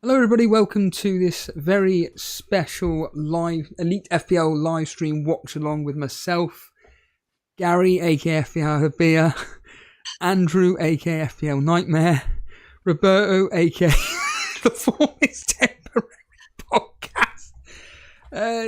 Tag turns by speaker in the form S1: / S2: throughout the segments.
S1: Hello everybody, welcome to this very special live Elite FPL live stream watch along with myself, Gary aka FPL Beer, Andrew aka FPL Nightmare, Roberto aka The Form is Temporary Podcast.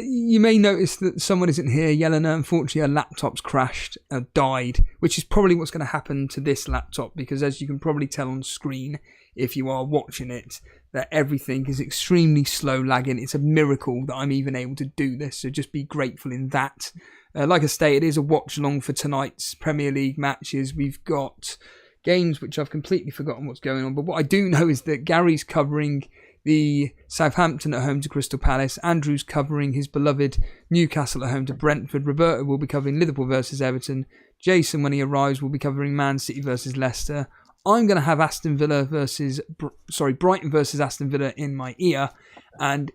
S1: You may notice that someone isn't here. Yelena, unfortunately her laptop's crashed, died, which is probably what's going to happen to this laptop because as you can probably tell on screen if you are watching it, that everything is extremely slow lagging. It's a miracle that I'm even able to do this, so just be grateful in that. Like I say, it is a watch along for tonight's Premier League matches. We've got games which I've completely forgotten what's going on, but what I do know is that Gary's covering the Southampton at home to Crystal Palace, Andrew's covering his beloved Newcastle at home to Brentford, Roberto will be covering Liverpool versus Everton, Jason, when he arrives, will be covering Man City versus Leicester. I'm going to have Brighton versus Aston Villa in my ear, and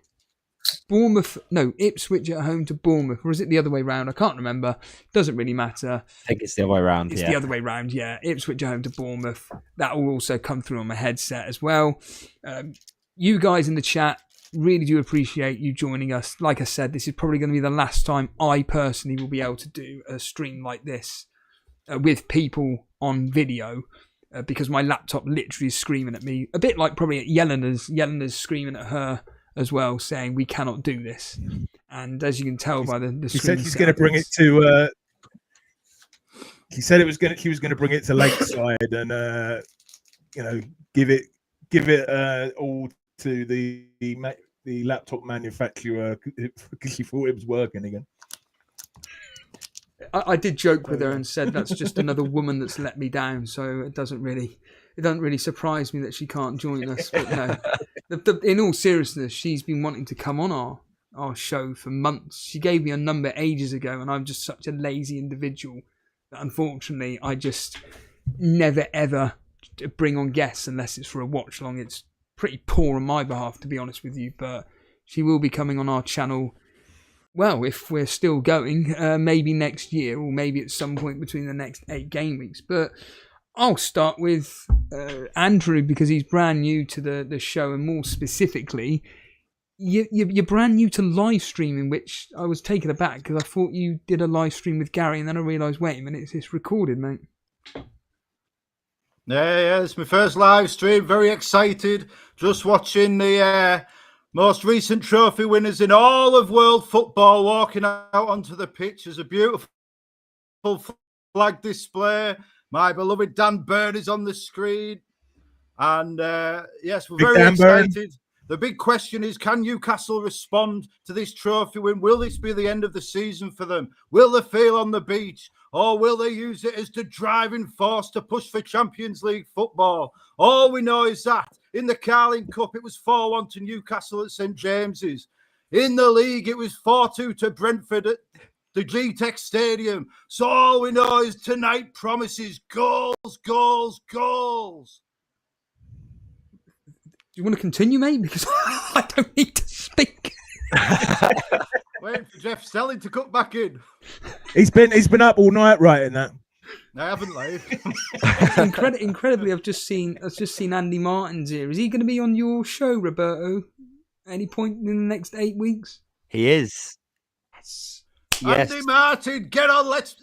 S1: Ipswich at home to Bournemouth, or is it the other way round? I can't remember. Doesn't really matter.
S2: I think it's the other way round.
S1: It's the other way round, yeah. Ipswich at home to Bournemouth. That will also come through on my headset as well. You guys in the chat, really do appreciate you joining us. Like I said, this is probably going to be the last time I personally will be able to do a stream like this with people on video. Because my laptop literally is screaming at me, a bit like probably at Yelena's screaming at her as well, saying we cannot do this. And as you can tell by the
S3: he said he's going to bring it to. He said he was going to bring it to Lakeside and give it all to the laptop manufacturer because she thought it was working again.
S1: I did joke with her and said that's just another woman that's let me down, so it doesn't really surprise me that she can't join us. But no, in all seriousness, she's been wanting to come on our show for months. She gave me a number ages ago, and I'm just such a lazy individual that unfortunately I just never ever bring on guests unless it's for a watch along. It's pretty poor on my behalf, to be honest with you, but she will be coming on our channel. Well, if we're still going, maybe next year or maybe at some point between the next 8 game weeks. But I'll start with Andrew because he's brand new to the show, and more specifically, you're brand new to live streaming, which I was taken aback because I thought you did a live stream with Gary, and then I realised, wait a minute, it's recorded, mate.
S4: Yeah, it's my first live stream. Very excited. Just watching the most recent trophy winners in all of world football walking out onto the pitch. There's a beautiful flag display. My beloved Dan Burn is on the screen. And yes, we're very excited. The big question is, can Newcastle respond to this trophy win? Will this be the end of the season for them? Will they feel on the beach? Or will they use it as the driving force to push for Champions League football? All we know is that in the Carling Cup, it was 4-1 to Newcastle at St James's. In the league, it was 4-2 to Brentford at the GTEC Stadium. So all we know is tonight promises goals, goals, goals.
S1: Do you want to continue, mate? Because I don't need to speak.
S4: Waiting for Jeff Stelling to cut back in.
S3: He's been up all night writing that.
S4: I haven't, live.
S1: Incredibly, I've just seen Andy Martin's here. Is he going to be on your show, Roberto, at any point in the next 8 weeks?
S2: He is.
S1: Yes.
S4: Andy Martin, get on. Let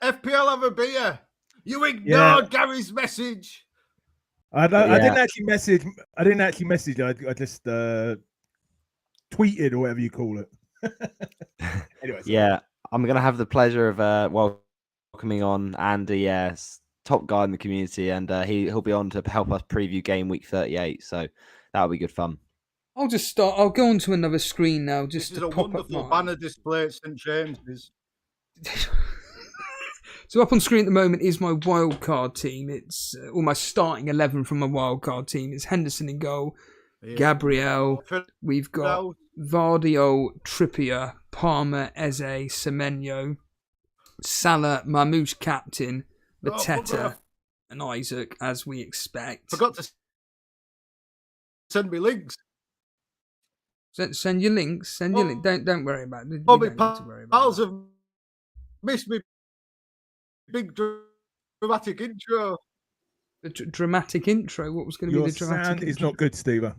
S4: FPL have a beer. You ignored Gary's message.
S3: I didn't actually message. I just tweeted or whatever you call it. Anyways.
S2: Yeah, I'm going to have the pleasure of welcoming on Andy, yes, top guy in the community, and he'll be on to help us preview Gameweek 38, so that'll be good fun.
S1: I'll just start. I'll go onto another screen now. Just
S4: this
S1: to
S4: is a
S1: pop
S4: wonderful
S1: up
S4: banner display at St James's.
S1: So up on screen at the moment is my wildcard team. It's my starting 11 from my wildcard team. It's Henderson in goal, Gabriel. We've got Vardio, Trippier, Palmer, Eze, Semenyo, Salah, Marmoush captain, Mateta, and Isak, as we expect.
S4: Forgot to send me links.
S1: Send your links. Send your link. Don't worry about it. You don't need to worry about
S4: pals have missed me. Big dramatic intro.
S1: The dramatic intro. What was going to be the dramatic
S3: intro? Your sound is not good, Steve.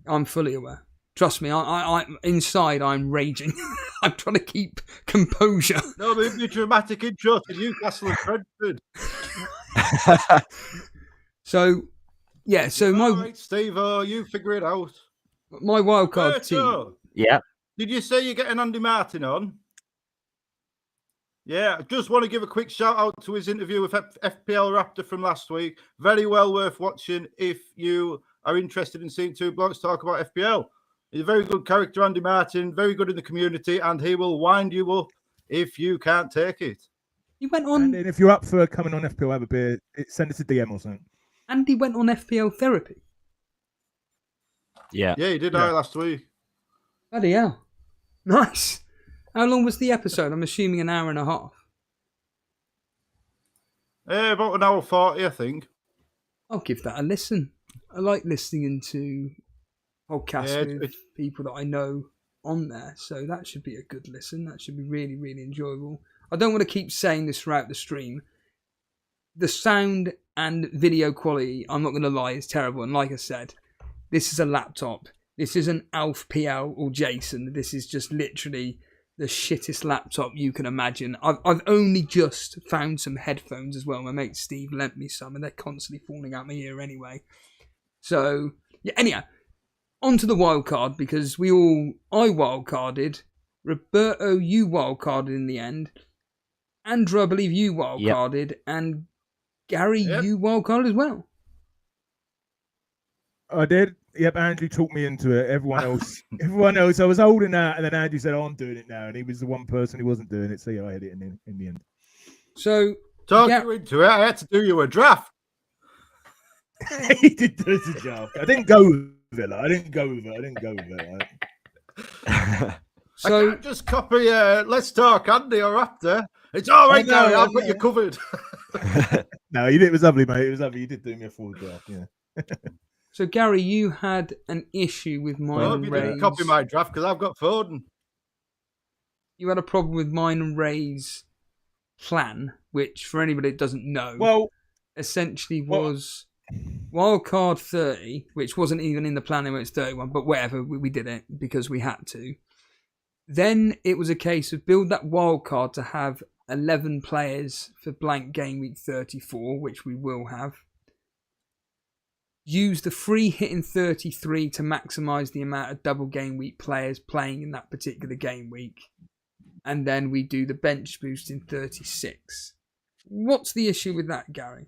S1: I'm fully aware. Trust me, I inside I'm raging. I'm trying to keep composure.
S4: No, but it'd be a dramatic intro to Newcastle and Brentford.
S1: So, yeah. So
S4: All right, Steve, you figure it out.
S1: my wildcard team.
S4: Berto,
S2: Yeah.
S4: did you say you're getting Andy Martin on? Yeah, I just want to give a quick shout out to his interview with FPL Raptor from last week. Very well worth watching if you are interested in seeing two blokes talk about FPL. He's a very good character, Andy Martin, very good in the community, and he will wind you up if you can't take it.
S1: He went on.
S3: And then if you're up for coming on FPL, have a beer, send us a DM or something.
S1: Andy went on FPL therapy.
S2: Yeah.
S4: Yeah, he did
S3: Yeah.
S4: last week.
S1: Bloody hell. Nice. How long was the episode? I'm assuming an hour and a half.
S4: About an hour 40, I think.
S1: I'll give that a listen. I like listening to podcasts with people that I know on there, so that should be a good listen. That should be really, really enjoyable. I don't want to keep saying this throughout the stream. The sound and video quality, I'm not going to lie, is terrible. And like I said, this is a laptop. This isn't Alf PL or Jason. This is just literally the shittest laptop you can imagine. I've only just found some headphones as well. My mate Steve lent me some, and they're constantly falling out my ear anyway. So, yeah, anyhow, on to the wild card, because I wildcarded. Roberto, you wildcarded in the end. Andrew, I believe you wildcarded. Yep. And Gary, you wildcarded as well.
S3: I did. Yep, Andrew talked me into it. Everyone else, I was holding out, and then Andrew said, "Oh, I'm doing it now," and he was the one person who wasn't doing it. So yeah, I had it in the end.
S1: So
S4: talk you into it. I had to do you a draft.
S3: He did do us a draft. I didn't go with it. I didn't go with it.
S4: So I can't just copy. Let's talk, Andy or Raptor. It's all right, Gary. I've got you covered.
S3: No, it was lovely, mate. It was lovely. You did do me a full draft. Yeah.
S1: So, Gary, you had an issue with mine and
S4: you
S1: Ray's.
S4: didn't copy my draft because I've got Foden.
S1: You had a problem with mine and Ray's plan, which, for anybody that doesn't know, essentially was wildcard 30, which wasn't even in the planning when it's 31, but whatever, we did it because we had to. Then it was a case of build that wildcard to have 11 players for blank game week 34, which we will have. Use the free hit in 33 to maximise the amount of double game week players playing in that particular game week. And then we do the bench boost in 36. What's the issue with that, Gary?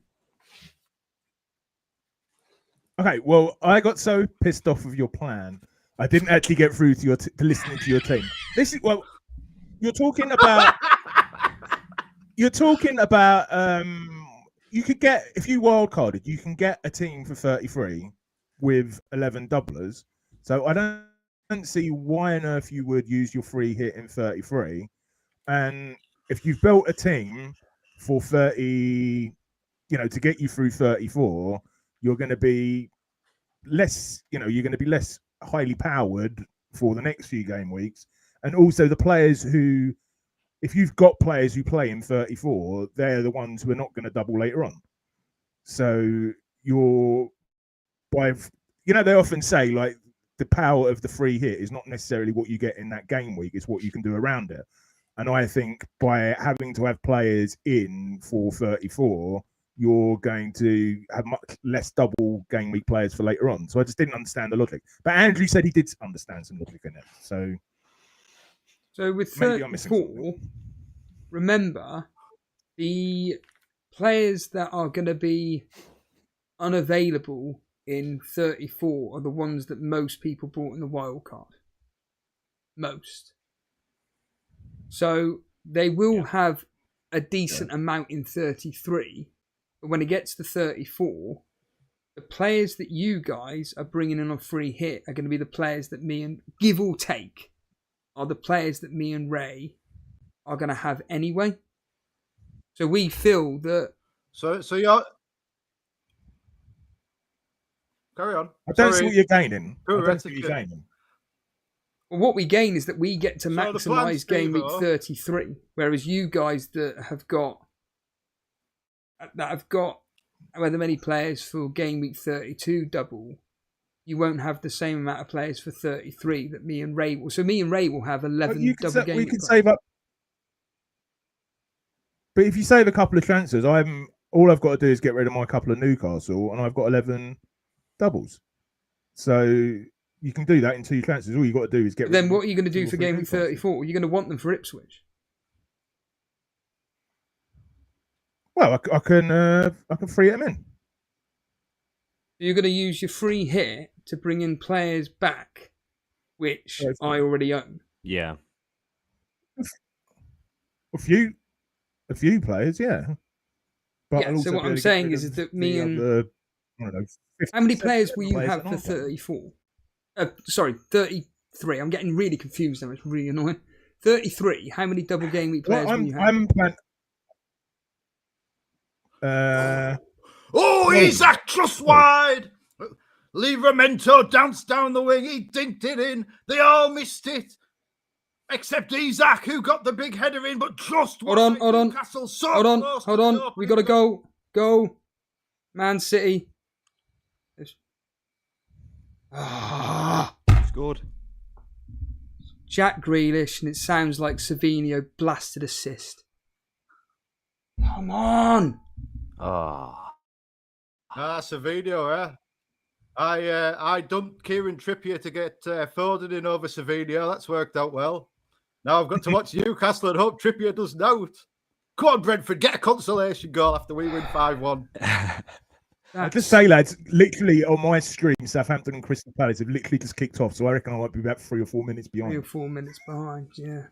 S3: Okay, well, I got so pissed off with your plan, I didn't actually get through to to listening to your team. This is you're talking about. You could get, if you wildcarded, you can get a team for 33 with 11 doublers. So I don't see why on earth you would use your free hit in 33. And if you've built a team for 30, to get you through 34, you're going to be less, you're going to be less highly powered for the next few game weeks. And also the players who, if you've got players who play in 34, they're the ones who are not going to double later on. So they often say like the power of the free hit is not necessarily what you get in that game week, it's what you can do around it. And I think by having to have players in for 34, you're going to have much less double game week players for later on. So I just didn't understand the logic. But Andrew said he did understand some logic in it.
S1: So with 34, remember, the players that are going to be unavailable in 34 are the ones that most people bought in the wild card. Most. So they will have a decent amount in 33, but when it gets to 34, the players that you guys are bringing in on free hit are going to be the players that me and, give or take, are the players that me and Ray are going to have anyway. So we feel that...
S4: So you're... Carry on.
S3: I don't see what you're gaining.
S1: Well, what we gain is that we get to maximise game week 33, whereas you guys that have got however many players for game week 32 double, you won't have the same amount of players for 33 that me and Ray will. So me and Ray will have 11 double game.
S3: We can save up. But if you save a couple of transfers, all I've got to do is get rid of my couple of Newcastle, and I've got 11 doubles. So you can do that in 2 transfers. All you got to do is get.
S1: Then what are you going to do for game week 34? You're going to want them for Ipswich.
S3: Well, I can free them in.
S1: You're going to use your free hit to bring in players back, which I already own.
S2: Yeah.
S3: A few players, yeah. But
S1: yeah, so what I'm saying is that me and... I don't know, how many players will you have for 34? Sorry, 33. I'm getting really confused now. It's really annoying. 33. How many double game week players will you have?
S4: Isak just wide. Livramento danced down the wing. He dinked it in. They all missed it. Except Isak, who got the big header in, but just
S1: hold on.
S4: So
S1: hold on. We got to go. Man City.
S2: Scored.
S1: Jack Grealish, and it sounds like Savinho blasted assist. Come on.
S4: Savinho, I dumped Kieran Trippier to get Foden in over Savinho. That's worked out well. Now I've got to watch Newcastle and hope Trippier does note. Come on, Brentford, get a consolation goal after we win 5-1.
S3: I just say, lads, literally on my stream, Southampton and Crystal Palace have literally just kicked off, so I reckon I might be about 3 or 4 minutes behind.
S1: 3 or 4 minutes behind, yeah.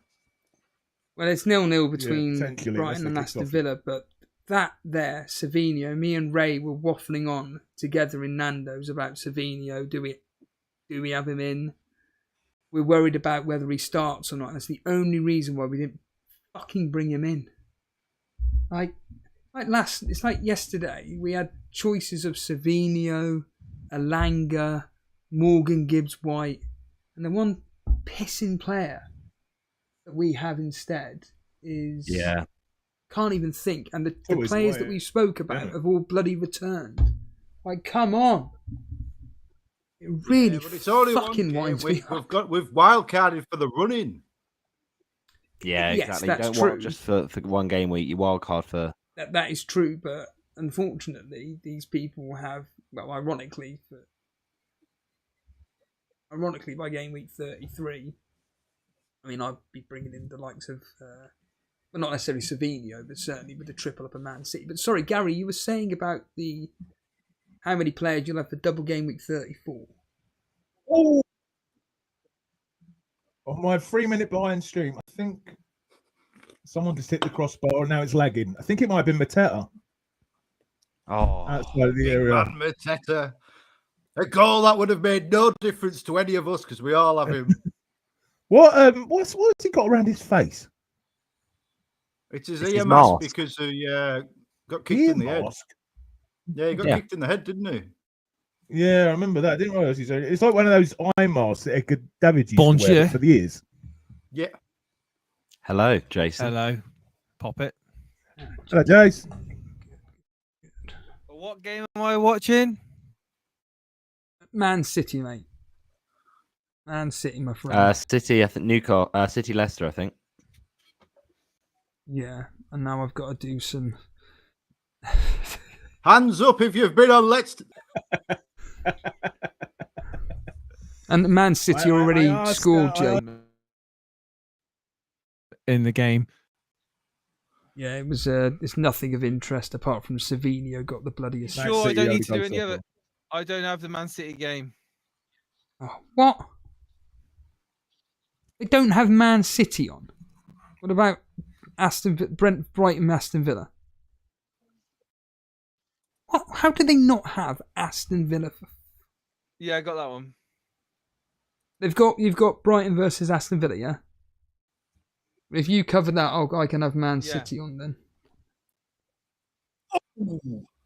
S1: Well, it's 0-0 between Brighton and Aston Villa, but that there, Savinho, me and Ray were waffling on together in Nando's about Savinho. Do we have him in? We're worried about whether he starts or not. That's the only reason why we didn't fucking bring him in. It's like yesterday, we had choices of Savinho, Alanga, Morgan Gibbs-White, and the one pissing player that we have instead is...
S2: Yeah.
S1: Can't even think. And the players that we spoke about have all bloody returned. Like, come on. It really but it's only fucking winds me up.
S4: We've wildcarded for the running.
S2: Yeah,
S1: yes,
S2: exactly.
S1: That's
S2: you don't
S1: true.
S2: want just for 1 game week. You wildcard for...
S1: That is true, but unfortunately, these people have... Well, ironically, by game week 33, I mean, I'd be bringing in the likes of... well, not necessarily Savinho, but certainly with the triple up of Man City. But sorry, Gary, you were saying about how many players you'll have for double game week 34.
S3: Oh, on my 3-minute behind stream, I think someone just hit the crossbar and now it's lagging. I think it might have been Mateta.
S2: Oh,
S3: outside of the area.
S4: Man, Mateta. A goal that would have made no difference to any of us because we all have him.
S3: What's he got around his face?
S4: It's his ear mask because he got kicked in the head. Yeah, he got kicked in the head, didn't he?
S3: Yeah, I remember that. I didn't realise it's like one of those eye masks that Edgar Davids used to wear for the ears.
S4: Yeah.
S2: Hello, Jason.
S5: Hello. Pop it.
S3: Hello, Jason.
S5: What game am I watching?
S1: Man City, mate. Man City, my friend.
S2: City, I think Newcastle, City, Leicester, I think.
S1: Yeah, and now I've got to do some...
S4: Hands up if you've been on Let's...
S1: And Man City already scored, Jay.
S5: In the game.
S1: Yeah, it was. It's nothing of interest apart from Savinho got the bloody assist.
S5: Sure, I don't need to do any other. I don't have the Man City game.
S1: Oh, what? They don't have Man City on. What about Brighton, Aston Villa? What? How do they not have Aston Villa?
S5: Yeah, I got that one.
S1: You've got Brighton versus Aston Villa, yeah. If you cover that, I can have Man City on then.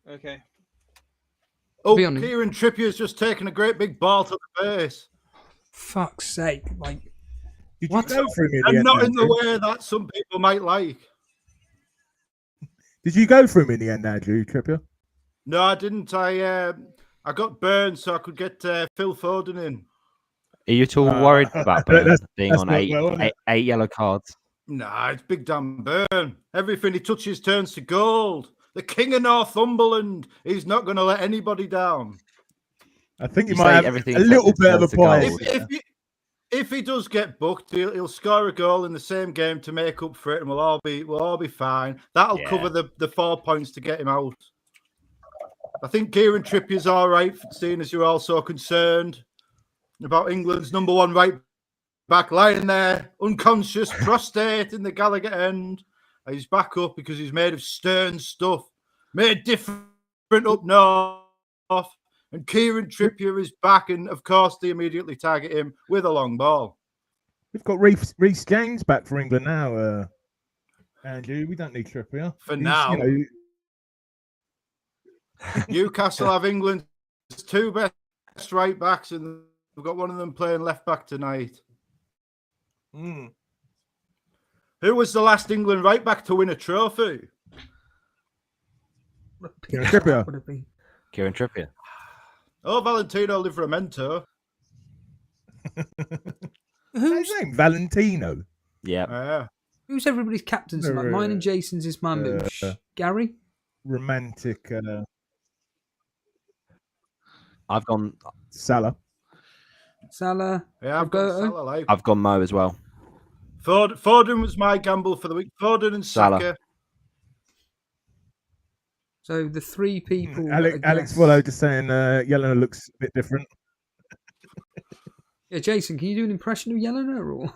S5: Okay.
S4: Oh, Kieran Trippier's just taken a great big ball to the face.
S1: Fuck's sake! Like,
S3: did you go for him?
S4: And not in the way that some people might like.
S3: Did you go for him in the end, Andrew Trippier?
S4: No, I didn't. I got burned so I could get Phil Foden in.
S2: Are you at all worried about Burn being on
S3: not well, is it?
S2: eight yellow cards?
S4: Nah, it's big damn Burn. Everything he touches turns to gold. The king of Northumberland. He's not going to let anybody down.
S3: I think
S2: You
S3: you might
S2: say
S3: have
S2: everything
S3: a little bit of a
S2: turns to gold.
S3: bias.
S4: If he does get booked, he'll score a goal in the same game to make up for it, and we'll all be fine. That'll cover the 4 points to get him out. I think Kieran Trippier's all right, seeing as you're all so concerned about England's number one right back lying there, unconscious, prostate in the Gallagher end. He's back up because he's made of stern stuff, made different up north. And Kieran Trippier is back, and of course they immediately target him with a long ball.
S3: We've got Reece James back for England now, Andrew. We don't need Trippier.
S4: Now. Newcastle have England's two best right backs, and we've got one of them playing left back tonight. Who was the last England right back to win a trophy?
S3: Kieran Trippier.
S2: Kieran Trippier.
S4: Oh, Valentino Livramento.
S3: Who's his name? Valentino.
S2: Yeah.
S1: Who's everybody's captain? Like mine and Jason's is Mamouche. Gary?
S3: Romantic.
S2: I've gone
S3: Salah.
S4: Yeah, I've got Salah.
S2: I've gone Mo as well.
S4: Foden was my gamble for the week. Foden and Saka.
S2: Salah.
S1: So the three people.
S3: Alex Wallow just saying Yellow looks a bit different.
S1: Yeah, Jason, can you do an impression of Yelena or?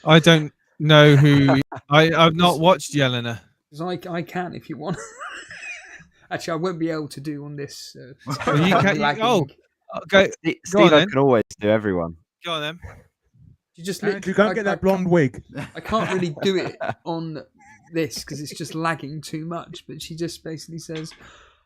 S5: I don't know who. I've not watched Yelena.
S1: I can if you want. Actually, I won't be able to do on this.
S5: Well, you can. Okay.
S2: Steve can always do everyone.
S5: Go on then.
S1: You just
S3: Andrew, go and get that blonde wig.
S1: I can't really do it on this because it's just lagging too much. But she just basically says,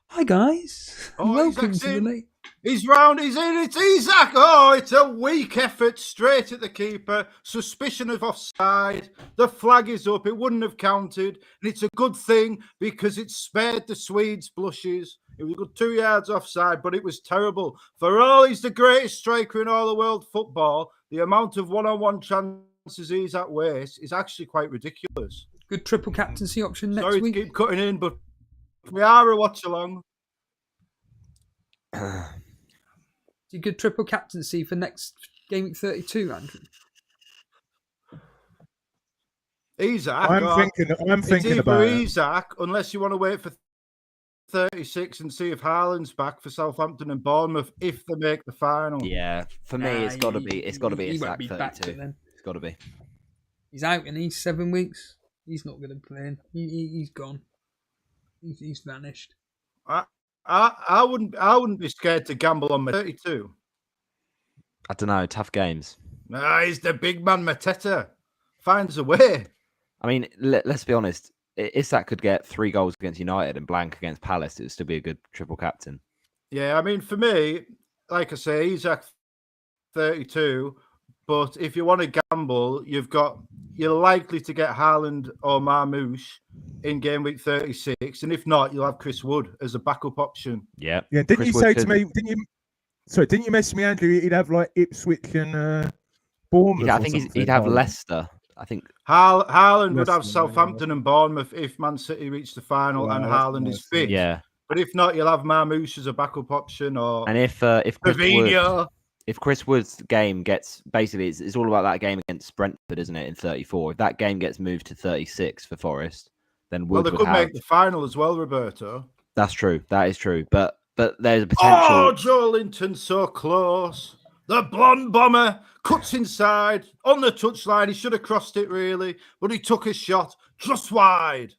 S1: "Hi guys, welcome to the late."
S4: He's round, he's in, it's Isak. Oh, it's a weak effort straight at the keeper. Suspicion of offside. The flag is up. It wouldn't have counted. And it's a good thing because it spared the Swedes blushes. It was a good 2 yards offside, but it was terrible. For all he's the greatest striker in all the world football, the amount of one-on-one chances Isak wastes is actually quite ridiculous.
S1: Good triple captaincy option next
S4: week. Sorry to keep cutting in, but we are a watch-along.
S1: Do you good triple captaincy for next Gameweek 32, Andrew?
S4: Isak.
S3: I'm thinking about
S4: Isak, unless you want to wait for 36 and see if Haaland's back for Southampton and Bournemouth if they make the final.
S2: Yeah, for me, it's got to be Isak 32. It's got to be.
S1: He's out in these 7 weeks. He's not going to play. He's gone. He's vanished.
S4: I wouldn't be scared to gamble on 32.
S2: I don't know. Tough games.
S4: He's the big man. Mateta finds a way.
S2: I mean, let's be honest. Isak could get 3 goals against United and blank against Palace. It would still be a good triple captain.
S4: Yeah, I mean, for me, like I say, Isak 32. But if you want to gamble, you're likely to get Haaland or Marmouche in game week 36, and if not, you'll have Chris Wood as a backup option.
S2: Yeah.
S3: Didn't Chris you say to me? Didn't you message me, Andrew? He'd have like Ipswich and Bournemouth.
S2: Yeah, I think he'd have Leicester. I think
S4: Haaland would have Southampton and Bournemouth if Man City reach the final and Haaland is fit.
S2: Yeah.
S4: But if not, you'll have Marmouche as a backup option, or
S2: if Chris Wood's game gets basically, it's all about that game against Brentford, isn't it? In 34, if that game gets moved to 36 for Forest, then Wood
S4: they could make the final as well, Roberto.
S2: That's true. That is true. But there's a potential.
S4: Oh, Joe Linton, so close. The blonde bomber cuts inside on the touchline. He should have crossed it really, but he took a shot just wide.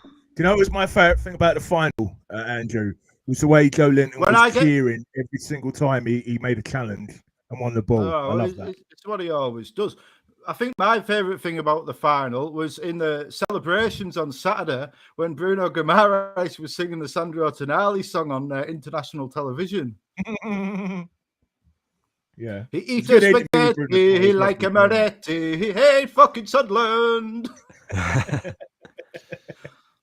S3: Do you know what was my favourite thing about the final, Andrew? Was the way Joe Linton was cheering every single time he made a challenge and won the ball. I love that.
S4: It's what he always does. I think my favourite thing about the final was in the celebrations on Saturday when Bruno Guimaraes was singing the Sandro Tonali song on international television.
S3: Yeah.
S4: He eats a spaghetti like a Moretti. He hate fucking Sunderland.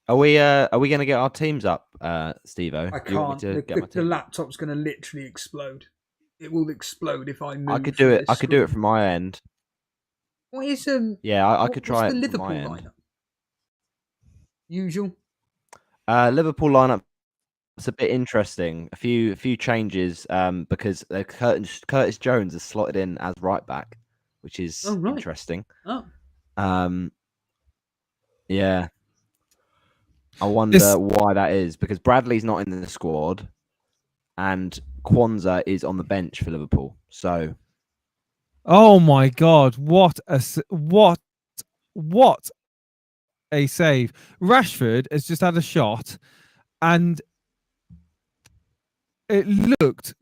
S2: Are we going to get our teams up, Steve-O?
S1: I
S2: Do you want
S1: can't.
S2: me to get my
S1: The
S2: team?
S1: laptop's going to literally explode. It will explode if I move.
S2: I could do it. I could do it from my end.
S1: What is
S2: Yeah, I could try
S1: what's the
S2: it from
S1: Liverpool
S2: my end.
S1: lineup? Usual.
S2: Liverpool lineup. It's a bit interesting. A few changes because Curtis Jones is slotted in as right back, which is interesting.
S1: Oh.
S2: Yeah. I wonder why that is, because Bradley's not in the squad and Kwanzaa is on the bench for Liverpool. So
S5: Oh my God, what a save. Rashford has just had a shot and it looked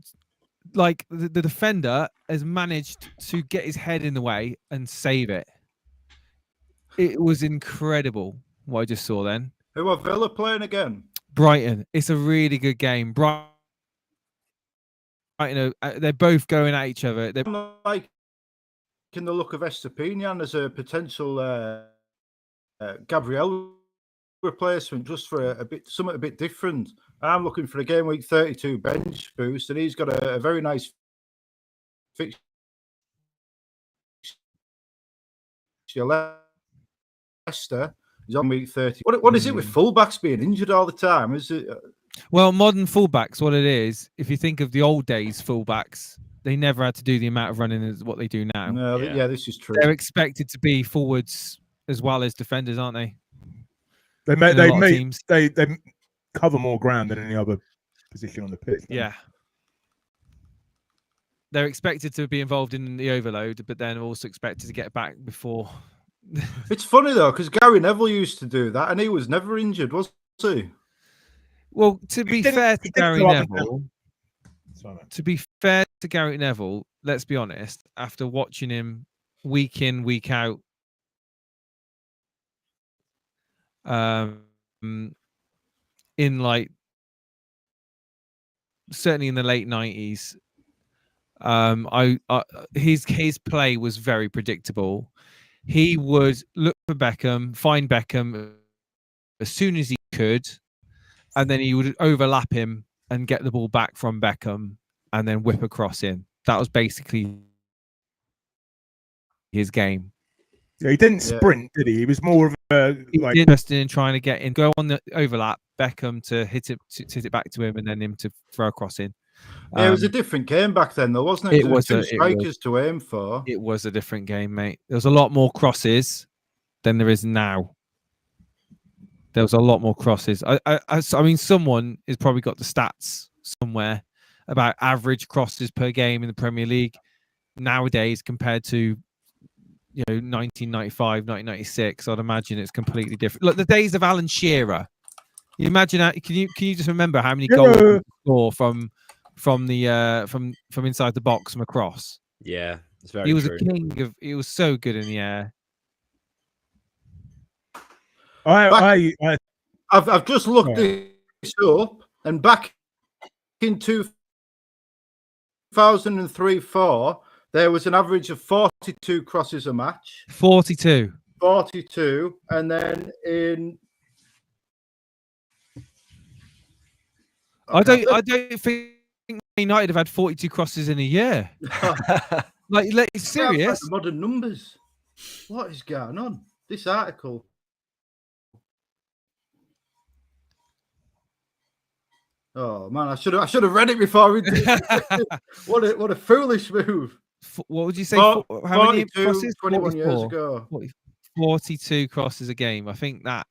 S5: like the defender has managed to get his head in the way and save it. It was incredible what I just saw then.
S4: Who are Villa playing again?
S5: Brighton. It's a really good game. Brighton, they're both going at each other. They're
S4: liking the look of Estepinian as a potential Gabriel replacement, just for something a bit different. I'm looking for a game week 32 bench boost, and he's got a very nice fixture. Leicester. He's on week 30. What is it with fullbacks being injured all the time? Is it?
S5: Well, modern fullbacks, what it is, if you think of the old days fullbacks, they never had to do the amount of running as what they do now.
S4: No, yeah, this is true.
S5: They're expected to be forwards as well as defenders, aren't they?
S3: They cover more ground than any other position on the pitch.
S5: Yeah. They're expected to be involved in the overload, but then also expected to get back before.
S4: It's funny though, because Gary Neville used to do that, and he was never injured, was he?
S5: Well, to be fair to Gary Neville, let's be honest. After watching him week in, week out, in like certainly in the late 90s, his play was very predictable. He would look for Beckham, find Beckham as soon as he could, and then he would overlap him and get the ball back from Beckham and then whip across in. That was basically his game.
S3: Yeah, he didn't sprint, did he? He was more of a
S5: interested in trying to get in, go on the overlap, Beckham to hit it back to him, and then him to throw a cross in.
S4: Yeah, it was a different game back then, though, wasn't it?
S5: It was
S4: two strikers to aim for.
S5: It was a different game, mate. There was a lot more crosses than there is now. There was a lot more crosses. I mean, someone has probably got the stats somewhere about average crosses per game in the Premier League nowadays compared to 1995, 1996. I'd imagine it's completely different. Look, the days of Alan Shearer. You imagine that? Can you just remember how many goals he scored from inside the box from across?
S2: Yeah, it's very.
S5: He was
S2: true.
S5: a king of. He was so good in the air.
S4: I've just looked this up, and back in 2003-04, there was an average of 42 crosses a match.
S5: 42,
S4: and then in.
S5: I don't think United have had 42 crosses in a year. like serious?
S4: The modern numbers. What is going on? This article. Oh man, I should have read it before we did. What a foolish move.
S5: What would you say? How many crosses?
S4: 21 years ago.
S5: 42 crosses a game. I think that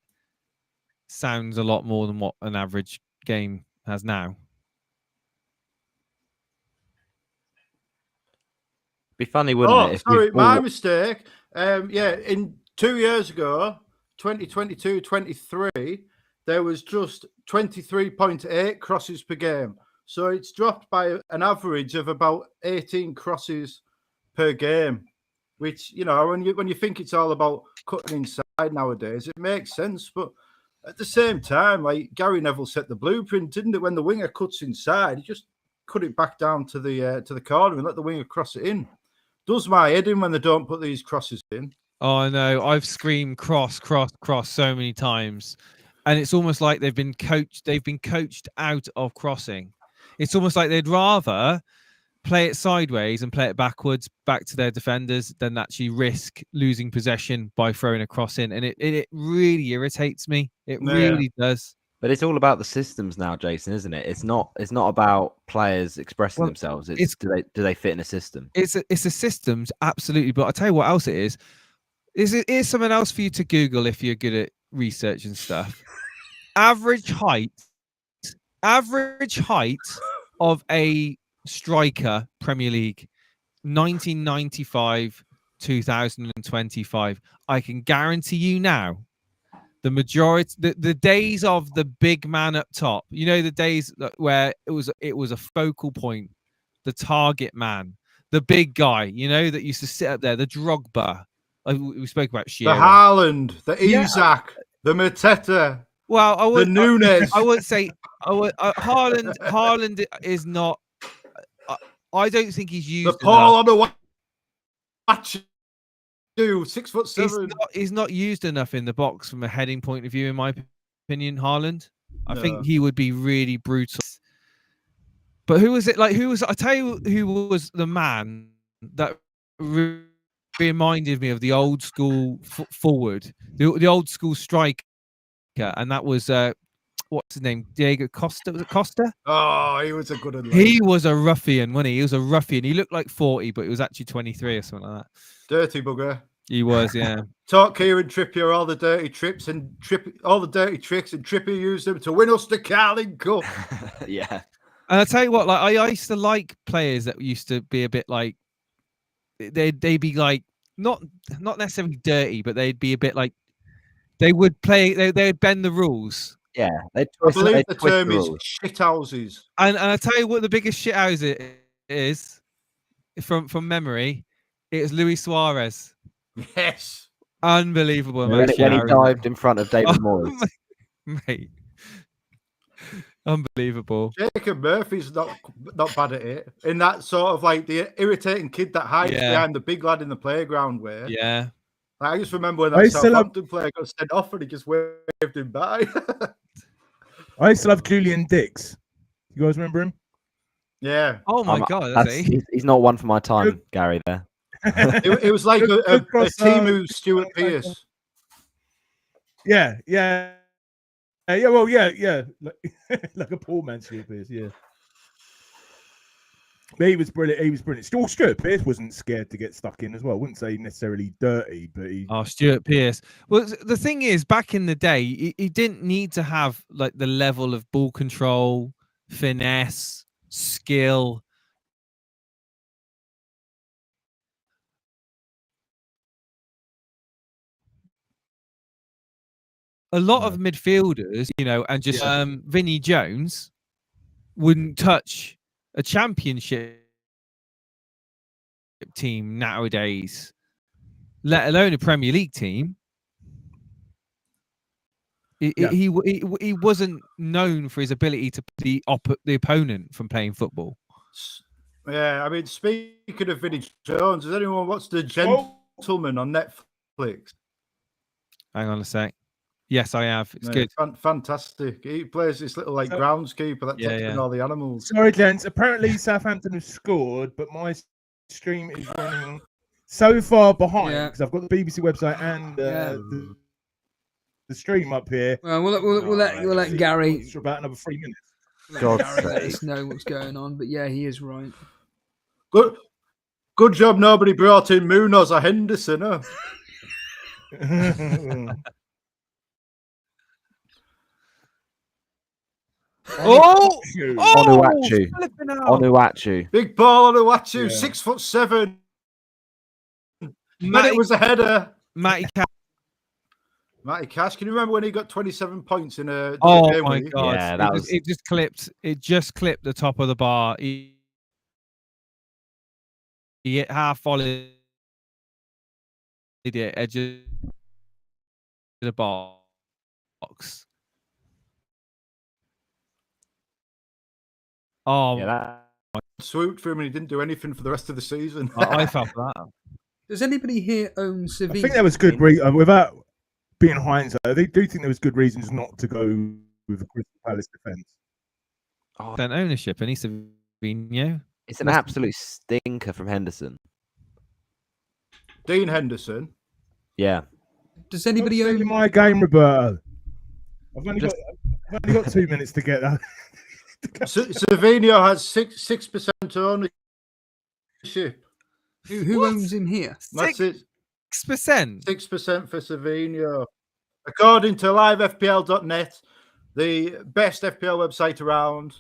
S5: sounds a lot more than what an average game has now.
S2: Be funny, wouldn't it?
S4: Sorry, my mistake. In 2 years ago, 2022-23, there was just 23.8 crosses per game. So it's dropped by an average of about 18 crosses per game, which, when you think it's all about cutting inside nowadays, it makes sense. But at the same time, like Gary Neville set the blueprint, didn't it? When the winger cuts inside, he just cut it back down to the corner and let the winger cross it in. Does my head in when they don't put these crosses in.
S5: Oh, I know. I've screamed cross so many times. and it's almost like they've been coached out of crossing. It's almost like they'd rather play it sideways and play it backwards back to their defenders than actually risk losing possession by throwing a cross in. And it really irritates me. It really does.
S2: But it's all about the systems now, Jason, isn't it? It's not about players expressing themselves. It's do they fit in a system?
S5: It's a systems, absolutely. But I'll tell you what else it is. Here's something else for you to Google if you're good at research and stuff. Average height of a striker Premier League 1995 2025. I can guarantee you now the majority the days of the big man up top, you know, the days where it was a focal point, the target man, the big guy, you know, that used to sit up there, the Drogba, we spoke about Shearer,
S4: the Haaland, the Isak, the Mateta.
S5: Well,
S4: the Nunes.
S5: I would say Haaland is not. I don't think he's used.
S4: The Paul on the watch. 6'7".
S5: He's not used enough in the box from a heading point of view, in my opinion. Haaland. I think he would be really brutal. But who was it? I tell you who was the man that reminded me of the old school forward, the old school striker, and that was what's his name? Diego Costa. Was it Costa?
S4: Oh, he was a good one.
S5: He was a ruffian, wasn't he? He was a ruffian. He looked like 40, but he was actually 23 or something like that.
S4: Dirty bugger.
S5: He was, yeah.
S4: Taught Kieran Trippier all the dirty tricks, and Trippier used them to win us the Carling Cup.
S2: Yeah.
S5: And I tell you what, like I used to like players that used to be a bit like they'd be like not necessarily dirty, but they'd be a bit like they would bend the rules.
S2: Yeah,
S4: I believe the term is shithouses.
S5: And I tell you what, the biggest shithouse it is from memory, it was Luis Suarez.
S4: Yes,
S5: unbelievable.
S2: When he dived in front of David Moyes,
S5: mate, unbelievable.
S4: Jacob Murphy's not bad at it. In that sort of like the irritating kid that hides behind the big lad in the playground. Where I just remember when that Southampton player got sent off and he just waved him by.
S3: I used to love Julian Dix. You guys remember him?
S4: Yeah.
S5: Oh my God,
S2: he's not one for my time, Gary. There.
S4: It was like a team who's Stuart Pearce.
S3: Yeah. Well, yeah. Like a poor man, Stuart Pearce. Yeah. But he was brilliant. Stuart Pearce wasn't scared to get stuck in as well. I wouldn't say necessarily dirty, but he.
S5: Oh, Stuart Pearce. Well, the thing is, back in the day, he didn't need to have like the level of ball control, finesse, skill. A lot of midfielders, you know, and just Vinnie Jones wouldn't touch a championship team nowadays, let alone a Premier League team. He wasn't known for his ability to the opponent from playing football.
S4: Yeah, I mean, speaking of Vinnie Jones, has anyone watched The Gentleman on Netflix?
S5: Hang on a sec. Yes, I have. It's good.
S4: Fantastic. He plays this little like groundskeeper that takes in all the animals.
S3: Sorry, gents. Apparently, Southampton have scored, but my stream is running so far behind because I've got the BBC website and the stream up here.
S1: Well, we'll let Gary
S3: for about another 3 minutes.
S1: Let us know what's going on. But yeah, he is right.
S4: Good job. Nobody brought in Munoz or Henderson. Huh?
S2: Onuachu.
S4: Big ball Onuachu, 6'7". But it was a header.
S5: Matty
S4: Cash. Can you remember when he got 27 points in a
S5: game my
S4: week?
S5: God.
S2: Yeah,
S5: it just clipped the top of the bar. He half volleyed it edge of the box. Oh,
S4: swooped for him and he didn't do anything for the rest of the season.
S5: I felt that.
S1: Does anybody here own Savinho?
S3: I think that was good. Without being hindsight, they do think there was good reasons not to go with the Crystal Palace defence.
S5: Then ownership, and he's Savinho.
S2: It's an absolute stinker from Henderson.
S4: Dean Henderson.
S2: Yeah.
S1: Does anybody
S3: Stop
S1: own
S3: stealing my game, Roberto? I've only got 2 minutes to get that.
S4: Savinho has 6% ownership.
S1: who owns him here?
S4: That's it.
S5: 6%.
S4: 6% for Savinho. According to livefpl.net, the best FPL website around.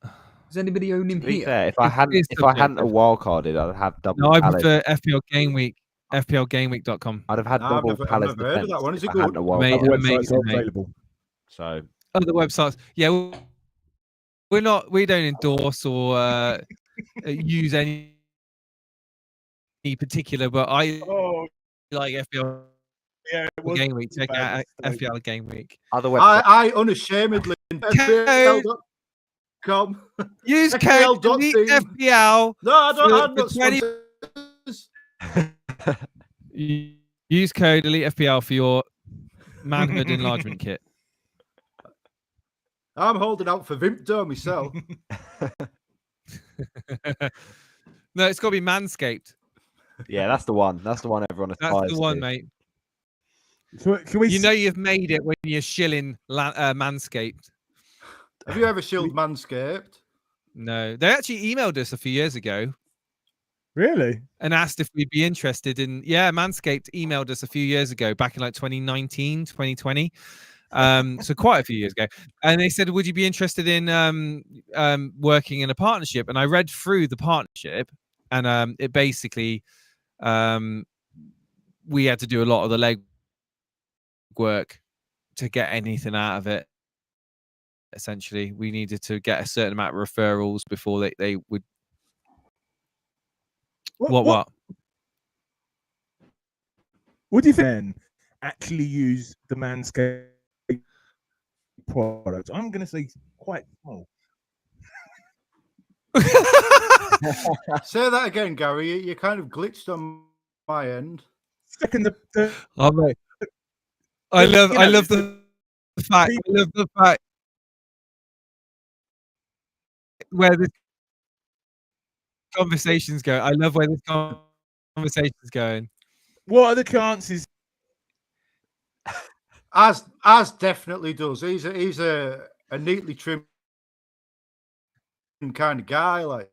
S1: Does anybody own him
S2: To be
S1: here?
S2: fair, if I hadn't a wild carded, I'd have double.
S5: No, I
S2: Palace.
S5: prefer FPL Gameweek. FPLGameweek.com.
S2: I'd have had
S4: I've
S2: double
S4: never
S2: Palace
S4: heard of
S2: defense
S4: that one. Is it
S2: if I hadn't
S4: good?
S2: a wild
S5: Mate,
S2: card.
S3: Websites
S5: amazing,
S3: are
S5: mate.
S3: available.
S2: So
S5: Other websites. Yeah, we don't endorse or use any particular, but I
S3: Oh,
S5: like FPL
S3: yeah, it was
S5: Gameweek. Check out
S3: bad.
S5: FPL Gameweek.
S2: other websites.
S4: I unashamedly FPL.com.
S5: Use
S4: FPL
S5: code Elite
S4: team.
S5: FPL.
S4: No, I don't.
S5: For-
S4: I'm not
S5: for 20
S4: sponsors.
S5: Use code Elite FPL for your manhood enlargement kit.
S4: I'm holding out for Vimpdo myself.
S5: No, it's got to be Manscaped.
S2: Yeah, that's the one. That's the one everyone aspires
S5: That's the one,
S2: to.
S5: mate.
S3: So, can we?
S5: You know you've made it when you're shilling Manscaped.
S4: Have you ever shilled Manscaped?
S5: No, they actually emailed us a few years ago
S3: Really?
S5: and asked if we'd be interested in. Yeah, Manscaped emailed us a few years ago, back in like 2019, 2020. So quite a few years ago, and they said, "Would you be interested in working in a partnership?" And I read through the partnership, and it basically we had to do a lot of the leg work to get anything out of it. Essentially, we needed to get a certain amount of referrals before they would. What?
S3: Would you then actually use the Manscaped product? I'm going to say quite small.
S4: Say that again, Gary. You kind of glitched on my end.
S3: Second, the
S5: Oh, mate. I love the fact. I love the fact where this conversation's going. I love where this conversation's going.
S3: what are the chances?
S4: As definitely does. He's a neatly trimmed kind of guy. Like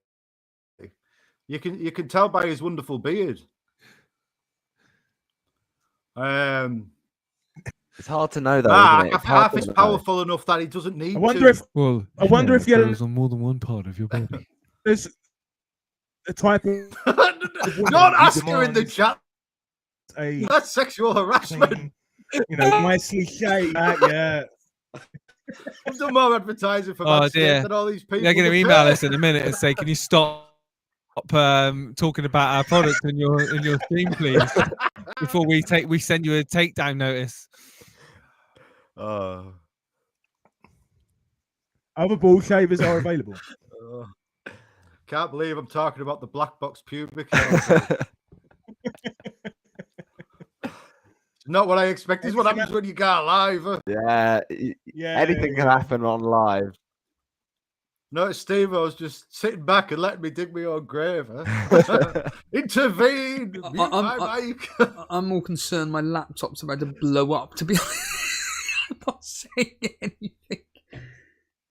S4: you can tell by his wonderful beard.
S2: It's hard to know though,
S4: Mark,
S2: isn't it? It's
S4: half
S2: hard
S4: is
S2: to know.
S4: powerful enough that he doesn't need
S3: I wonder
S4: to.
S3: if
S5: Well,
S3: I wonder if you're
S5: on more than one part of your body.
S3: there's a type of
S4: Don't ask her in the chat.
S3: a
S4: That's sexual harassment.
S3: clean, nicely shaved. Yeah.
S4: I've done more advertising for
S5: Oh,
S4: Manscaped
S5: dear.
S4: than all these people.
S5: They're going to
S4: that
S5: email
S4: pay.
S5: us in a minute and say, "Can you stop talking about our product in your stream, please, before we send you a takedown notice."
S3: Other ball shavers are available.
S4: Can't believe I'm talking about the black box pubic hair. Not what I expect. Is what happens when you go live.
S2: Yeah, anything can happen on live.
S4: No, Steve, I was just sitting back and letting me dig my own grave. Huh? Intervene! Mute my mic.
S1: I'm more concerned my laptop's about to blow up, to be honest. I'm not saying anything.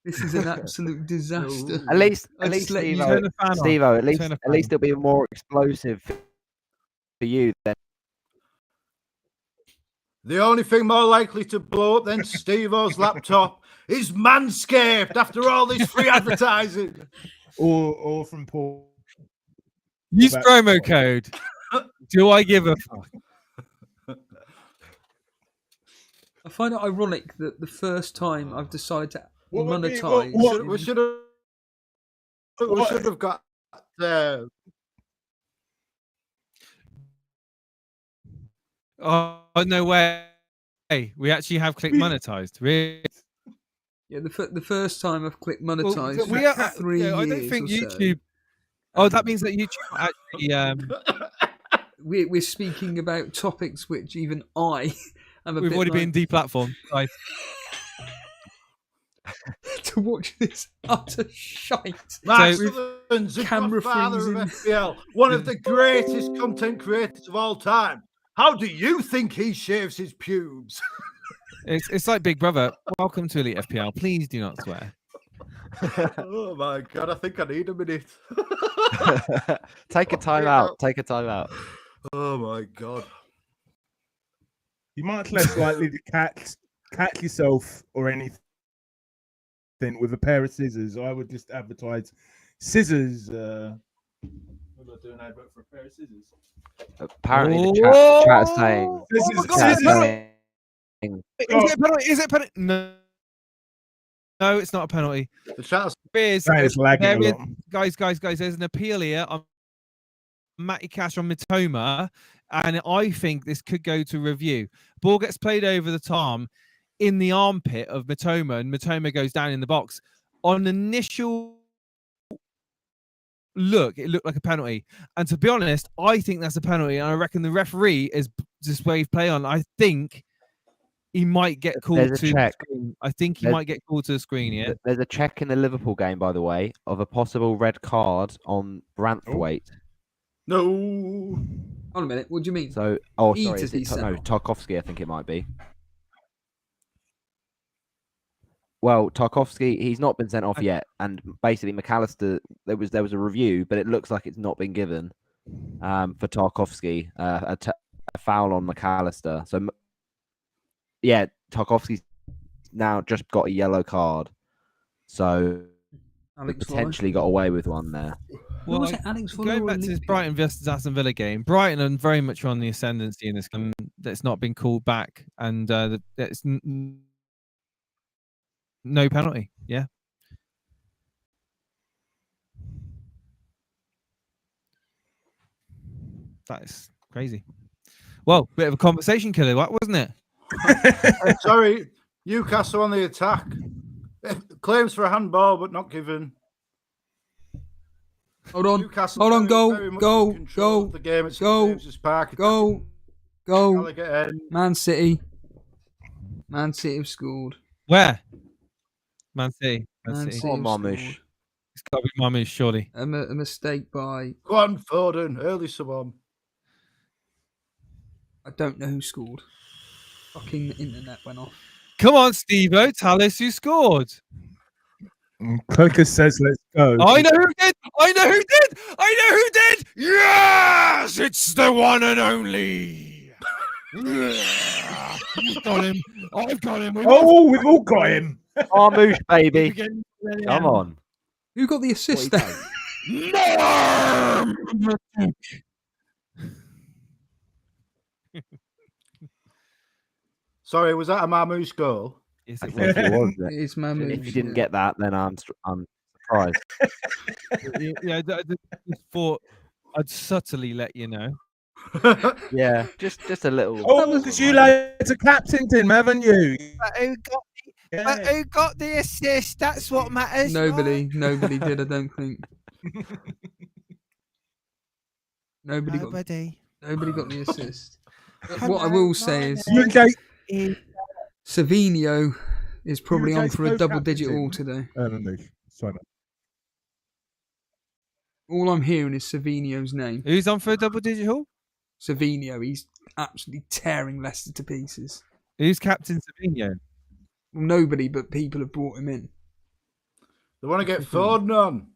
S1: This is an absolute disaster.
S2: At least,
S1: let you
S2: Steve-O, at least it'll be more explosive for you than.
S4: The only thing more likely to blow up than Steve-O's laptop is Manscaped after all this free advertising.
S3: or from Paul.
S5: Use promo code. Do I give a fuck?
S1: I find it ironic that the first time I've decided to monetize...
S4: We should have got...
S5: Oh, no way. We actually have click monetized. Really?
S1: Yeah, the first time I've clicked monetize
S5: Well,
S1: for 3 years
S5: I don't think
S1: or
S5: YouTube.
S1: So.
S5: Oh, that means that YouTube actually.
S1: We're speaking about topics which even I I'm a
S5: We've
S1: bit
S5: already
S1: like,
S5: been deplatformed. Guys.
S1: to watch this utter shite.
S4: Mark
S5: So-
S4: Sutherland's the
S1: Camera
S4: godfather of
S1: freezing.
S4: FPL, one of the greatest content creators of all time. How do you think he shaves his pubes?
S5: It's like Big Brother. Welcome to Elite FPL. Please do not swear.
S4: Oh my god, I think I need a minute.
S2: Take a time out. Take a time out.
S4: Oh my god.
S3: You might less likely to catch yourself or anything with a pair of scissors. I would just advertise scissors. What do I do? An advert for a pair of scissors?
S2: Apparently, the chat is saying.
S3: Scissors.
S5: Is it a penalty? Is it a penalty? No. No, it's not a penalty.
S4: The chat's
S3: It's lagging a lot.
S5: Guys, there's an appeal here on Matty Cash on Mitoma, and I think this could go to review. Ball gets played over the Tom in the armpit of Mitoma, and Mitoma goes down in the box. On initial look, it looked like a penalty. And to be honest, I think that's a penalty, and I reckon the referee is just wave play on. I think he might get called
S2: There's
S5: to
S2: a check.
S5: the screen. I think he might get called to the screen here.
S2: There's a check in the Liverpool game, by the way, of a possible red card on Brantthwaite.
S4: no.
S1: Hold on a minute. What do you mean?
S2: So,
S1: He
S2: sorry,
S1: to
S2: is
S1: be
S2: it
S1: sent
S2: no
S1: off.
S2: Tarkovsky? I think it might be. Well, Tarkovsky, he's not been sent off yet, and basically McAllister, there was a review, but it looks like it's not been given for Tarkovsky, a foul on McAllister. So, yeah, Tarkovsky's now just got a yellow card, so
S1: Alex
S2: potentially got away with one there.
S1: What was it, Alex Fuller
S5: Going
S1: or
S5: back to this
S1: Olympic?
S5: Brighton versus Aston Villa game, Brighton are very much on the ascendancy in this game. That's not been called back, and it's no penalty. Yeah. That is crazy. Well, bit of a conversation killer, wasn't it?
S4: Sorry, Newcastle on the attack. Claims for a handball, but not given.
S1: Hold on.
S4: Newcastle
S1: Hold on.
S4: very much
S1: Go.
S4: in control of the game at St.
S1: Go.
S4: James's Park.
S1: Go.
S4: Gallagher end.
S1: Man City. Man City have scored.
S5: Where? Man City.
S1: Man City
S2: Oh,
S1: have
S2: Marmoush.
S1: scored.
S5: It's got to be Marmoush, surely.
S1: A mistake by...
S4: Go on, Foden. Early sub on.
S1: I don't know who scored. Fucking the internet went off.
S5: Come on, Steve-O, tell us who scored.
S3: Coker says, "Let's go."
S5: I know who did. I know who did. I know who did. Yes, it's the one and only. I've got him. I've got him.
S3: Oh, we've all got him.
S2: Marmoush, baby. Come on.
S1: Who got the assist there?
S4: Sorry, was that a Marmoush goal?
S5: Yes,
S2: I
S5: it
S2: think
S5: was.
S2: it was.
S1: It is Mamouche.
S2: If you didn't get that, then I'm surprised.
S5: Yeah, I just thought I'd subtly let you know.
S2: Yeah, just a little.
S3: Oh, because you lads are captained him, haven't you?
S5: But who got the assist? That's what matters.
S1: Nobody did, I don't think. Nobody got the assist. But what I will say is Savinho is probably on for a double-digit haul today.
S3: Sorry, mate.
S1: All I'm hearing is Savinho's name.
S5: Who's on for a double-digit haul?
S1: Savinho, he's absolutely tearing Leicester to pieces.
S5: Who's captain Savinho?
S1: Well, nobody but people have brought him in.
S4: They want to get Foden on.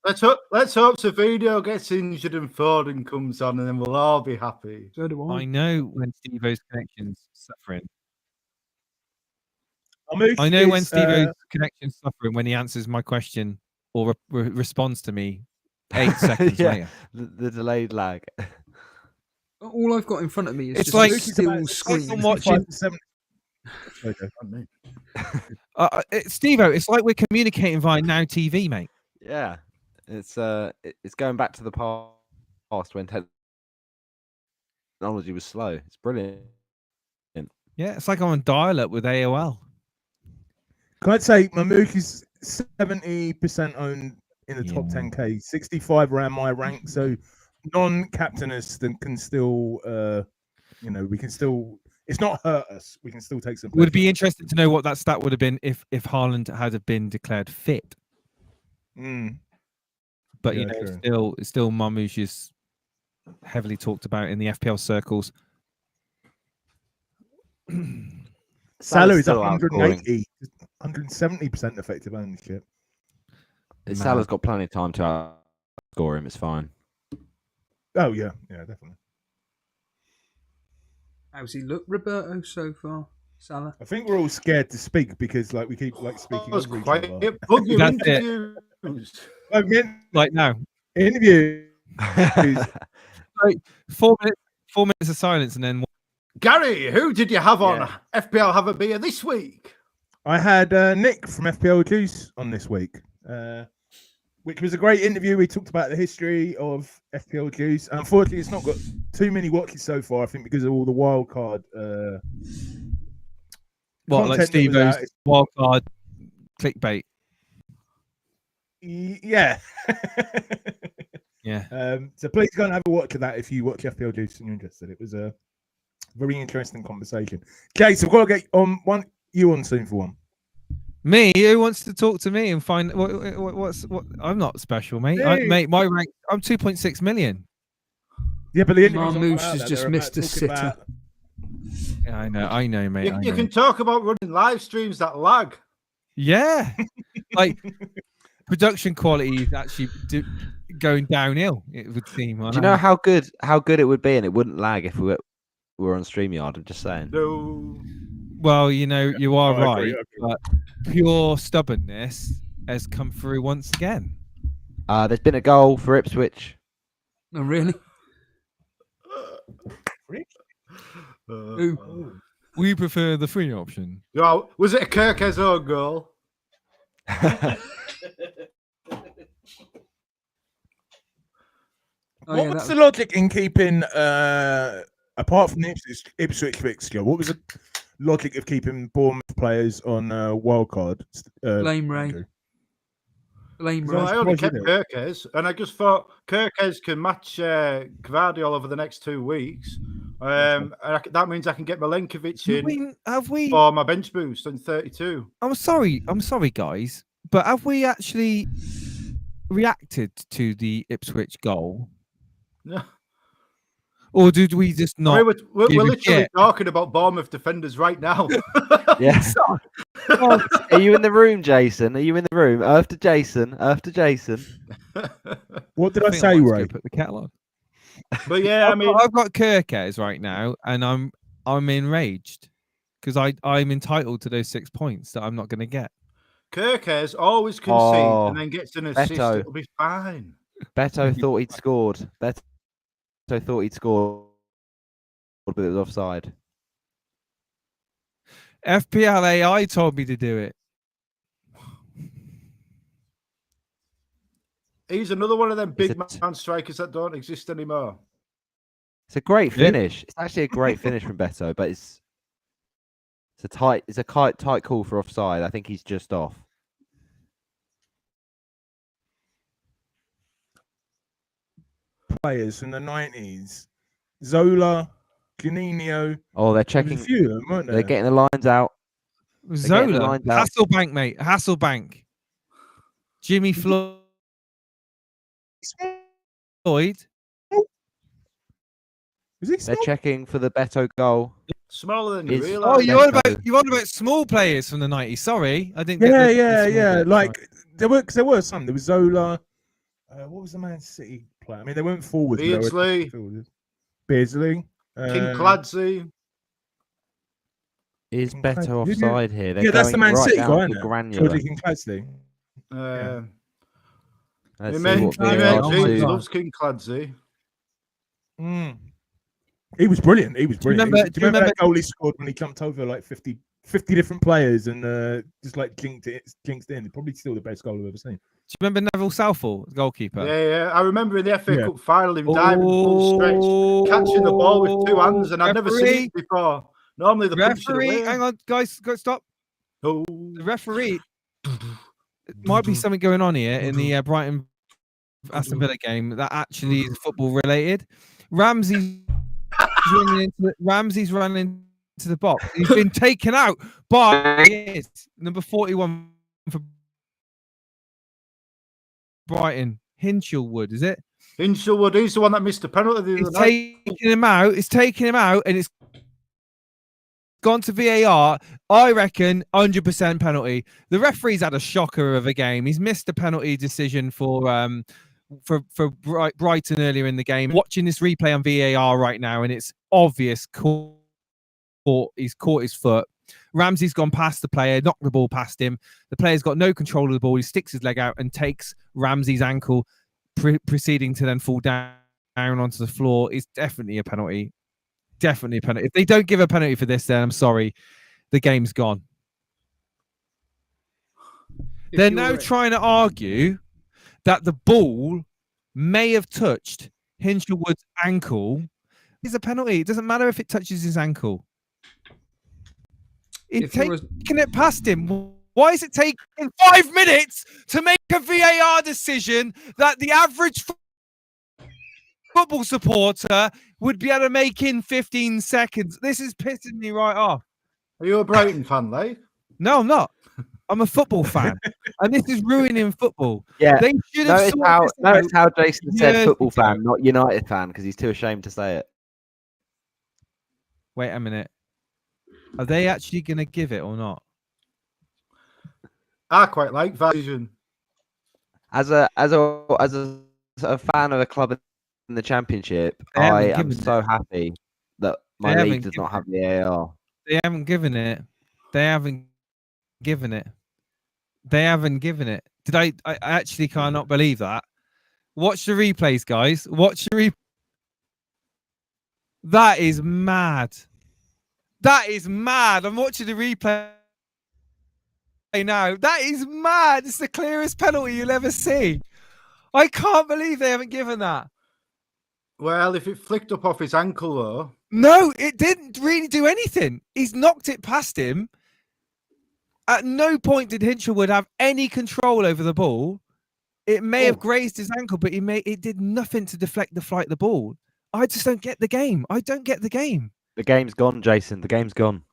S4: Let's hope Savinho gets injured and Foden comes on, and then we'll all be happy.
S1: So do
S5: I know when Steve-O's connection's suffering.
S3: Marmoush
S5: I know when
S3: is,
S5: Steve-O's connection's suffering when he answers my question or responds to me 8 seconds
S2: Yeah.
S5: later.
S2: The delayed lag.
S1: All I've got in front of me is
S5: It's
S1: just
S5: like-
S1: a still screen.
S5: I'm watching-
S3: 65 to 70.
S5: Steve-O, it's like we're communicating via Now TV, mate.
S2: Yeah, it's going back to the past when technology was slow. It's brilliant.
S5: Yeah, it's like I'm on dial-up with AOL.
S3: Can I say Marmoush is 70% owned in the top 10k, 65 around my rank, so non-captainist and can still, we can still, it's not hurt us. We can still take some.
S5: Would be interesting to know what that stat would have been if Haaland had been declared fit. But
S3: Yeah,
S5: it's still Marmouche is heavily talked about in the FPL circles.
S3: Salah is 180, 170% effective ownership.
S2: Salah's got plenty of time to outscore him. It's fine.
S3: Oh yeah, definitely.
S1: How's he look, Roberto, so far? Salah.
S3: I think we're all scared to speak because we keep speaking over each
S4: quiet.
S3: other.
S4: Plug your interviews.
S5: Like now.
S3: Interview.
S5: Like 4 minutes of silence and then.
S4: Gary, who did you have on FPL Have a Beer this week?
S3: I had Nick from FPL Juice on this week, which was a great interview. We talked about the history of FPL Juice. Unfortunately, it's not got too many watches so far, I think, because of all the wild card.
S5: Like Steve-O's wild card clickbait?
S3: Yeah.
S5: Yeah.
S3: So please go and have a watch of that if you watch FPL Juice and you're interested. It was a very interesting conversation. Okay, so we've got to get on you on soon for one.
S5: Me? Who wants to talk to me and find what? I'm not special, mate.
S3: Hey.
S5: My rank. I'm 2.6 million.
S3: Yeah, but the
S1: Marmouche has just missed a sitter.
S5: Yeah, I know, mate.
S4: You can talk about running live streams that lag.
S5: Yeah, like production quality is actually going downhill. It would seem.
S2: Do you know how good it would be, and it wouldn't lag if we were on StreamYard? I'm just saying.
S4: No.
S5: Well, you are right,
S3: I agree.
S5: but pure stubbornness has come through once again.
S2: There's been a goal for Ipswich.
S1: Oh, really?
S5: We prefer the free option.
S4: Was it a Kirk's own goal?
S3: What's the logic in keeping, apart from the Ipswich fixture, what was the logic of keeping Bournemouth players on wildcard?
S1: Blame Ray. Blame Ray.
S4: Well, I only kept Kirk's, and I just thought Kirk's can match Gvardiol over the next 2 weeks. And that means I can get Milenkovic in for my bench boost on 32.
S5: I'm sorry, guys, but have we actually reacted to the Ipswich goal?
S4: No.
S5: Or did we just not?
S4: We're literally talking about Bournemouth defenders right now.
S2: Yes. Are you in the room, Jason? Are you in the room? After Jason.
S3: What did I say, Ray?
S5: Put the kettle on.
S4: But yeah,
S5: I've got Kirkes right now, and I'm enraged because I'm entitled to those 6 points that I'm not going to get.
S4: Kirkes always concedes and then gets an assist.
S2: Beto.
S4: It'll be fine.
S2: Beto thought he'd scored. Beto thought he'd scored, but it was offside.
S5: FPL AI told me to do it.
S4: He's another one of them big man strikers that don't exist anymore.
S2: It's a great finish. It's actually a great finish from Beto, but it's a tight call for offside. I think he's just off.
S3: Players from the 90s, Zola, Juninho.
S2: Oh, they're checking.
S3: A few of them, weren't
S2: They're getting the lines out.
S5: Zola, Hasselbank, mate, Hasselbank, Jimmy Floyd.
S2: They're checking for the Beto goal.
S4: Smaller than you realise.
S5: Oh, you want about small players from the 90s? Sorry, I didn't.
S3: Yeah. Like there were some. There was Zola. What was the Man City player? I mean, they weren't forward.
S4: Beardsley.
S3: King
S4: Clancy.
S2: Is Beto offside here?
S3: Yeah, that's the Man City guy, isn't
S2: it?
S3: King Clancy.
S4: James loves King Clancy.
S3: He was brilliant. Do you remember
S5: that
S3: goal he scored when he jumped over like 50 different players and just like jinxed in? Probably still the best goal I've ever seen.
S5: Do you remember Neville Southall, the goalkeeper?
S4: Yeah. I remember in the FA Cup final him diving full stretch, catching the ball with 2 hands, and I've never seen it before. Normally the
S5: referee, hang on, guys, stop.
S4: Oh.
S5: The referee. Might be something going on here in the Brighton Aston Villa game that actually is football related. Ramsey's running into to the box. He's been taken out by number 41 for Brighton. Hinchelwood, is it?
S4: Hinchelwood, he's the one that missed the penalty the other night.
S5: It's taking him out, and it's gone to VAR. I reckon 100% penalty. The referee's had a shocker of a game. He's missed a penalty decision for Brighton earlier in the game. Watching this replay on VAR right now, and it's obvious. He's caught his foot. Ramsey's gone past the player, knocked the ball past him. The player's got no control of the ball. He sticks his leg out and takes Ramsey's ankle, proceeding to then fall down onto the floor. It's definitely a penalty. Definitely a penalty. If they don't give a penalty for this, then I'm sorry. The game's gone. They're now trying to argue that the ball may have touched Hinchelwood's ankle. It's a penalty. It doesn't matter if it touches his ankle. It's taking it past him. Why is it taking 5 minutes to make a VAR decision that the average football supporter would be able to make in 15 seconds? This is pissing me right off.
S4: Are you a Brighton fan, Lee?
S5: No, I'm not. I'm a football fan, and this is ruining football.
S2: Yeah.
S5: They should have
S2: notice how Jason said football fan, not United fan, because he's too ashamed to say it.
S5: Wait a minute. Are they actually going to give it or not?
S4: I quite like that decision.
S2: As a fan of a club in the Championship, I am so happy that my league does not have the AR.
S5: They haven't given it. They haven't given it. They haven't given it. I actually cannot believe that. Watch the replays, guys. Watch the replay. That is mad. That is mad. I'm watching the replay now. That is mad. It's the clearest penalty you'll ever see. I can't believe they haven't given that.
S4: Well, if it flicked up off his ankle, though.
S5: No, it didn't really do anything. He's knocked it past him. At no point did Hinchelwood have any control over the ball. It may have grazed his ankle, but it did nothing to deflect the flight of the ball. I just don't get the game. I don't get the game.
S2: The game's gone, Jason. The game's gone.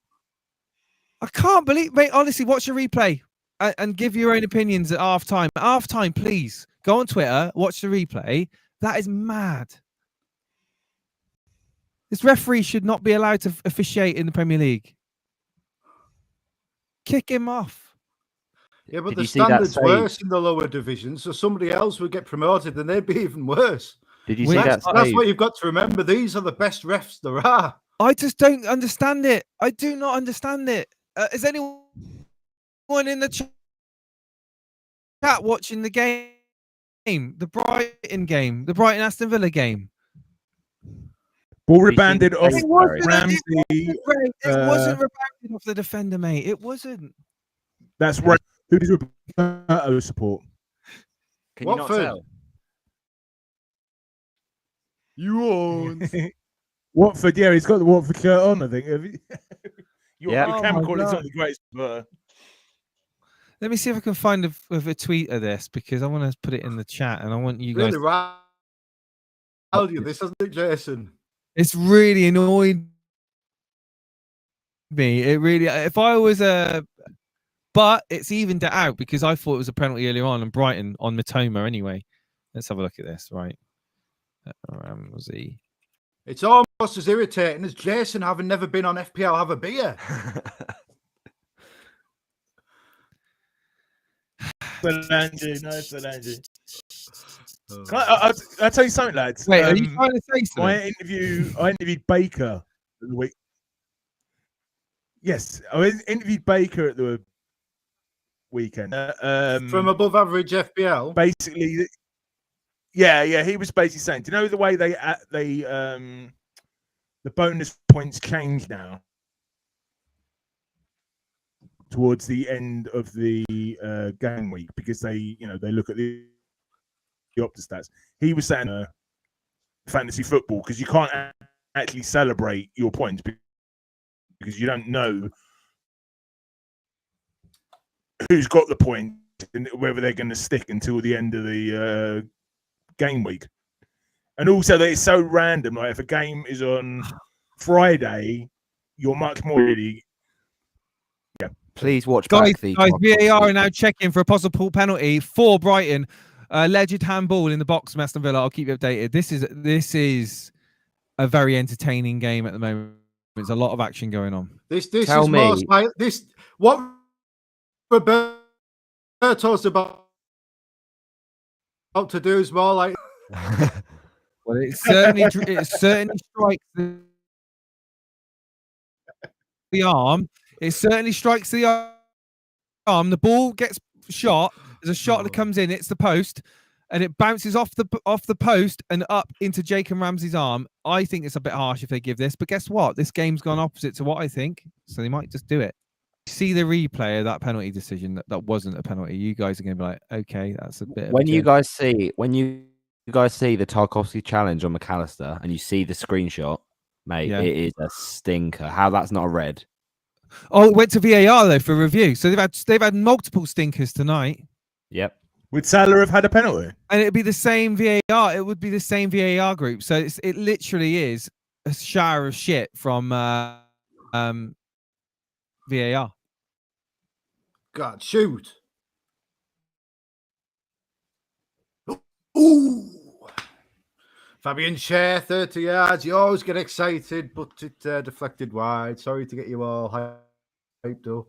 S5: I can't believe, mate. Honestly, watch a replay and give your own opinions at half time. At half time, please go on Twitter, watch the replay. That is mad. This referee should not be allowed to officiate in the Premier League. Kick him off.
S4: Yeah, but the standard's worse in the lower divisions, so somebody else would get promoted and they'd be even worse.
S2: Did you see that?
S4: That's what you've got to remember. These are the best refs there are.
S5: I just don't understand it. I do not understand it. Is anyone in the chat watching the game? The Brighton game, the Brighton Aston Villa game.
S3: Ball rebounded off
S5: Ramsey. It wasn't rebounded off the defender, mate. It wasn't.
S3: That's right. Who does Roberto support?
S2: Can you not tell?
S4: You on?
S3: Watford, yeah, he's got the Watford shirt on, I think. Your camera call is not the greatest, but...
S5: Let me see if I can find a tweet of this, because I want to put it in the chat, and I want you guys...
S4: Really riled you, this, hasn't it, Jason?
S5: It's really annoyed me. It really... If I was a... But it's evened it out, because I thought it was a penalty earlier on Brighton on Matoma anyway. Let's have a look at this, right? Ramsey.
S4: It's almost as irritating as Jason having never been on FPL Have a Beer.
S3: Solange. I'll tell you something, lads.
S5: Wait, are you trying to say something?
S3: I interviewed Baker at the week. Yes, I interviewed Baker at the weekend.
S4: From above average FPL?
S3: Basically, yeah, he was basically saying, do you know the way the bonus points change now towards the end of the game week, because they look at the Opta stats. He was saying fantasy football, because you can't actually celebrate your points because you don't know who's got the point and whether they're going to stick until the end of the game week. And also that it's so random. Like if a game is on Friday, you're much more really. Yeah.
S2: Please watch
S5: Guys,
S2: back the
S5: VAR are now checking for a possible penalty for Brighton. Alleged handball in the box from Aston Villa. I'll keep you updated. This is a very entertaining game at the moment. There's a lot of action going on.
S4: This is most like this. What Roberto's about to do is more like.
S5: Well, it certainly strikes the arm. It certainly strikes the arm. The ball gets shot. There's a shot that comes in. It's the post, and it bounces off the post and up into Jacob Ramsey's arm. I think it's a bit harsh if they give this, but guess what? This game's gone opposite to what I think, so they might just do it. See the replay of that penalty decision that wasn't a penalty. You guys are going to be like, okay, that's a bit.
S2: When you guys see the Tarkovsky challenge on McAllister and you see the screenshot, mate, it is a stinker. How that's not a red?
S5: Oh, it went to VAR though for review. So they've had multiple stinkers tonight.
S2: Yep.
S3: Would Salah have had a penalty?
S5: And it'd be the same VAR. It would be the same VAR group. So it literally is a shower of shit from VAR.
S4: God, shoot. Ooh. Fabian Schär, 30 yards. You always get excited, but it deflected wide. Sorry to get you all hyped up.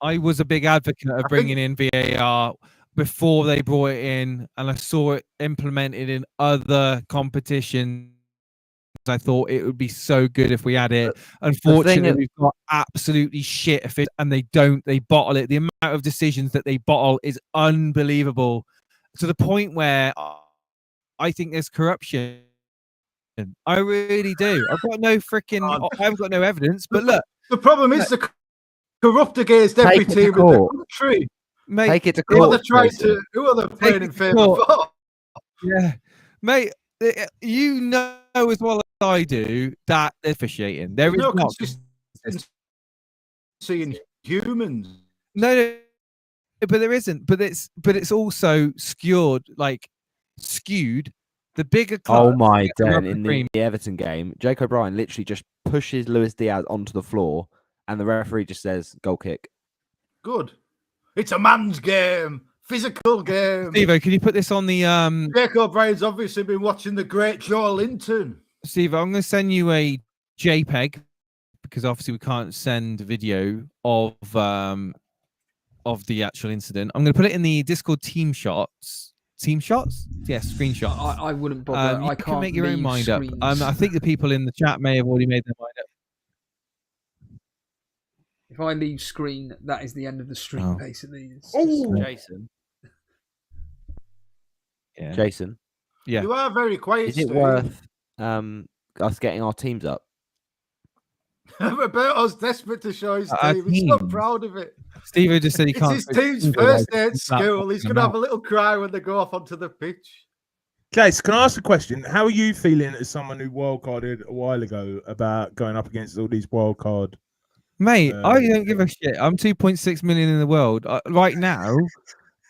S5: I was a big advocate of bringing in VAR before they brought it in, and I saw it implemented in other competitions. I thought it would be so good if we had it. Unfortunately, we've got absolutely shit if it, and they bottle it. The amount of decisions that they bottle is unbelievable, to the point where I think there's corruption. I really do. I haven't got no evidence, but look.
S4: The problem is the corrupt against every team in the country.
S5: Mate,
S2: take it to court.
S4: Who are they playing in favour for?
S5: Yeah, mate, you know as well as I do that they're officiating. There is no
S4: consistency in humans.
S5: No, but there isn't. But it's also skewed. The bigger club.
S2: Oh my God! In the Everton game, Jake O'Brien literally just pushes Luis Diaz onto the floor, and the referee just says goal kick.
S4: Good. It's a man's game. Physical game.
S5: Steve, can you put this on the
S4: Jake O'Brien's obviously been watching the great Joe Linton.
S5: Steve, I'm going to send you a JPEG because obviously we can't send video of the actual incident. I'm going to put it in the Discord team shots. Team shots? Yes, screenshot.
S1: I wouldn't bother.
S5: You
S1: I can't
S5: make your own mind
S1: screens.
S5: up. I think the people in the chat may have already made their mind up.
S1: If I leave screen, that is the end of the stream, basically.
S2: Jason.
S5: Yeah.
S2: Jason.
S5: Yeah.
S4: You are very quiet.
S2: Is it worth us getting our teams up?
S4: Roberto's desperate to show his team. He's so proud of it.
S5: Steve just said he can't.
S4: It's his team's first day at school. He's going to have a little cry when they go off onto the pitch.
S3: Case, can I ask a question? How are you feeling as someone who wildcarded a while ago about going up against all these wildcard?
S5: Mate, I don't give a shit. I'm 2.6 million in the world right now.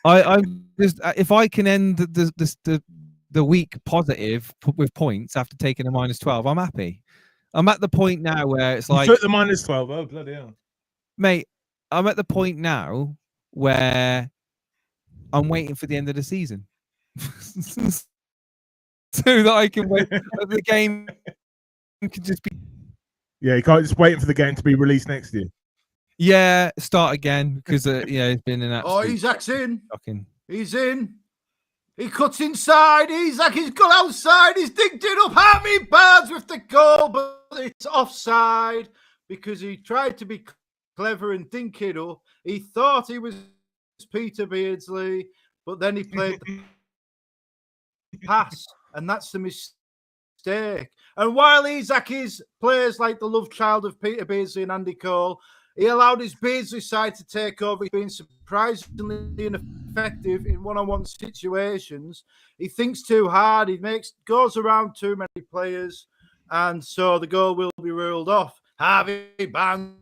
S5: I'm just if I can end the week positive with points after taking a -12, I'm happy. I'm at the point now where it's like
S3: you took the -12. Oh bloody hell,
S5: mate! I'm at the point now where I'm waiting for the end of the season so that I can wait. The game can just be.
S3: Yeah, you can't just waiting for the game to be released next year.
S5: Yeah, start again because it's been an absolute.
S4: Isak's in.
S5: Shocking.
S4: He's in. He cuts inside. Isak, he's gone outside. He's digged it up. Harvey Barnes with the goal, but it's offside because he tried to be clever and dink it up. He thought he was Peter Beardsley, but then he played the pass, and that's the mistake. And while Isak is players like the love child of Peter Beardsley and Andy Cole, he allowed his Beardsley side to take over. He's been surprisingly ineffective in one-on-one situations. He thinks too hard. He goes around too many players, and so the goal will be ruled off. Harvey Barnes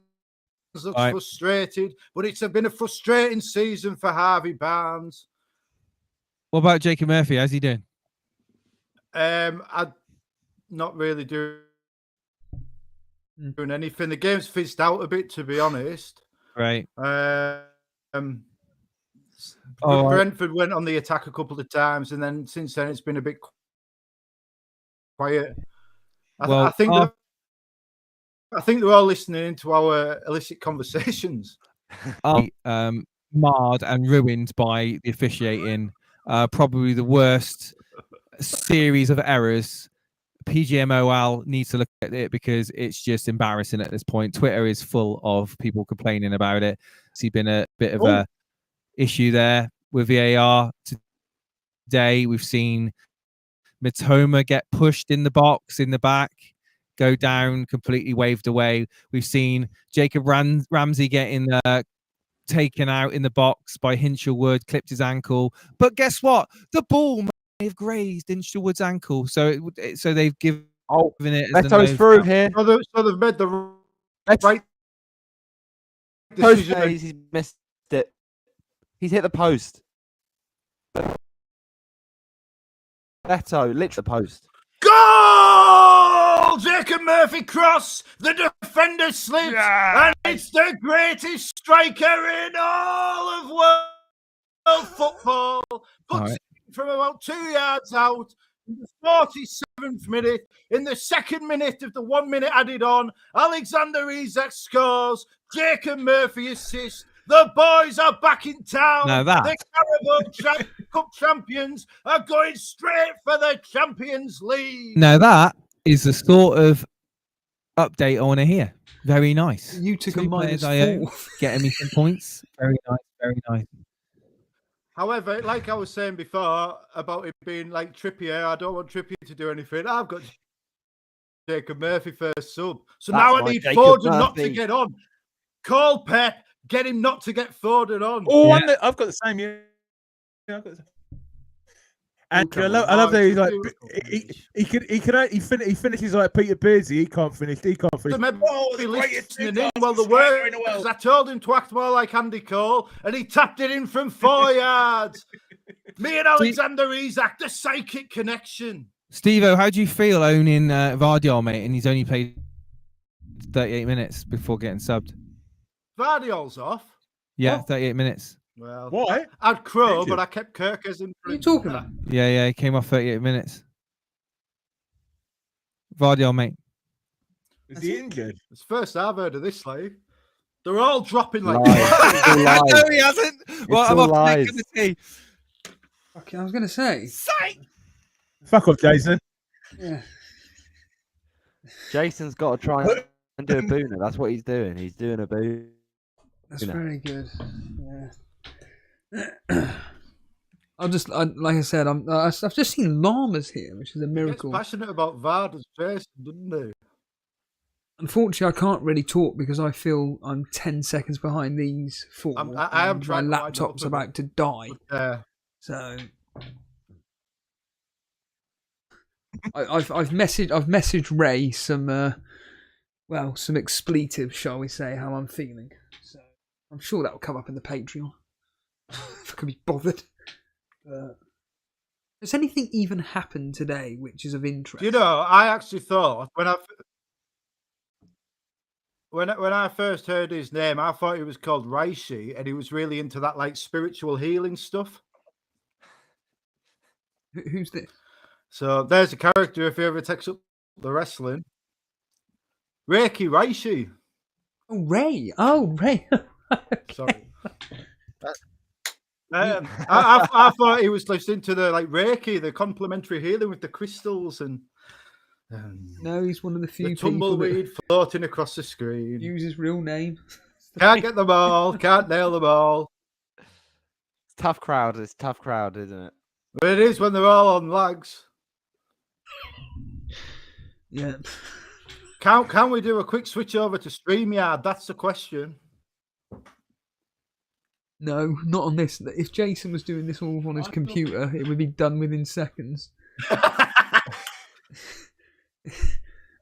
S4: looks frustrated, but it's been a frustrating season for Harvey Barnes.
S5: What about Jacob Murphy? How's he doing?
S4: I'm not really doing doing anything. The game's fizzed out a bit, to be honest.
S5: Right.
S4: Brentford went on the attack a couple of times, and then since then it's been a bit quiet. I think they're all listening into our illicit conversations.
S5: Marred and ruined by the officiating. Probably the worst series of errors. PGMOL needs to look at it because it's just embarrassing at this point. Twitter is full of people complaining about it. It's been a bit of a issue there with VAR today. We've seen Mitoma get pushed in the box in the back, go down, completely waved away. We've seen Jacob Ramsey getting taken out in the box by Hinchelwood, clipped his ankle. But guess what? The ball may have grazed Hinchelwood's ankle, so they've given it.
S2: Beto's through here.
S4: So they've made the right decision.
S2: He's missed it. He's hit the post. Beto, literally the post.
S4: Goal! Jacob Murphy cross. The defender slips, and it's the greatest striker in all of world football. Puts it from about 2 yards out in the 47th minute. In the 2nd minute of the 1 minute added on, Alexander Isak scores. Jacob Murphy assists. The boys are back in town.
S5: Now that
S4: the Carabao Cup champions are going straight for the Champions League.
S5: Now that is the sort of update I want to hear. Very nice.
S1: You took a
S5: -4, getting me some points. Very nice, very nice.
S4: However, like I was saying before about it being like Trippier, I don't want Trippier to do anything. I've got Jacob Murphy first sub. So now I need Foden not to get on. Call Pep. Get him not to get Foden on.
S3: Oh, yeah. I've got the same. Yeah, I've got the same. Andrew, I love that he's like he finishes like Peter Beardsley. He can't finish.
S4: The listening in while the word because I told him to act more like Andy Cole, and he tapped it in from 4 yards. Me and Alexander Isak, the psychic connection.
S5: Steve-O, how do you feel owning Vardiol, mate? And he's only played 38 minutes before getting subbed.
S4: Vardiol's off.
S5: Yeah, 38 minutes.
S4: Well,
S3: why?
S4: I'd crow, but I kept Kirkers in.
S1: What are you talking about?
S5: Yeah, he came off 38 minutes. Vardiol, mate.
S3: Is he injured?
S4: It's the first I've heard of this, like. They're all dropping like.
S5: No, he hasn't. Well, I'm off
S2: lies.
S1: Okay, I was going to say.
S3: Fuck off, Jason.
S1: Yeah.
S2: Jason's got to try and do a booner. That's what he's doing. He's doing a booner.
S1: That's very good. Yeah. Like I said, I've just seen llamas here, which is a miracle.
S4: He gets passionate about Varda's face, doesn't he?
S1: Unfortunately, I can't really talk because I feel I'm 10 seconds behind these four.
S4: I am trying.
S1: My laptop's about to die. So I've messaged Ray some some expletives, shall we say, how I'm feeling. So I'm sure that will come up in the Patreon if I can be bothered. Has anything even happened today which is of interest?
S4: You know, I actually thought when I first heard his name, I thought he was called Reishi, and he was really into that like spiritual healing stuff.
S1: Who's this?
S4: So there's a character if he ever takes up the wrestling. Reiki Reishi.
S1: Oh, Ray. Oh, Ray.
S4: Sorry. I thought he was listening to the like Reiki, the complementary healing with the crystals and.
S1: No, he's one of the few
S4: the tumbleweed floating across the screen.
S1: Use his real name.
S4: Can't get them all. Can't nail them all.
S2: It's tough crowd. It's tough crowd, isn't it?
S4: But it is when they're all on lags.
S1: Yeah.
S4: Can we do a quick switch over to StreamYard? That's the question.
S1: No, not on this. If Jason was doing this all on his computer, it would be done within seconds.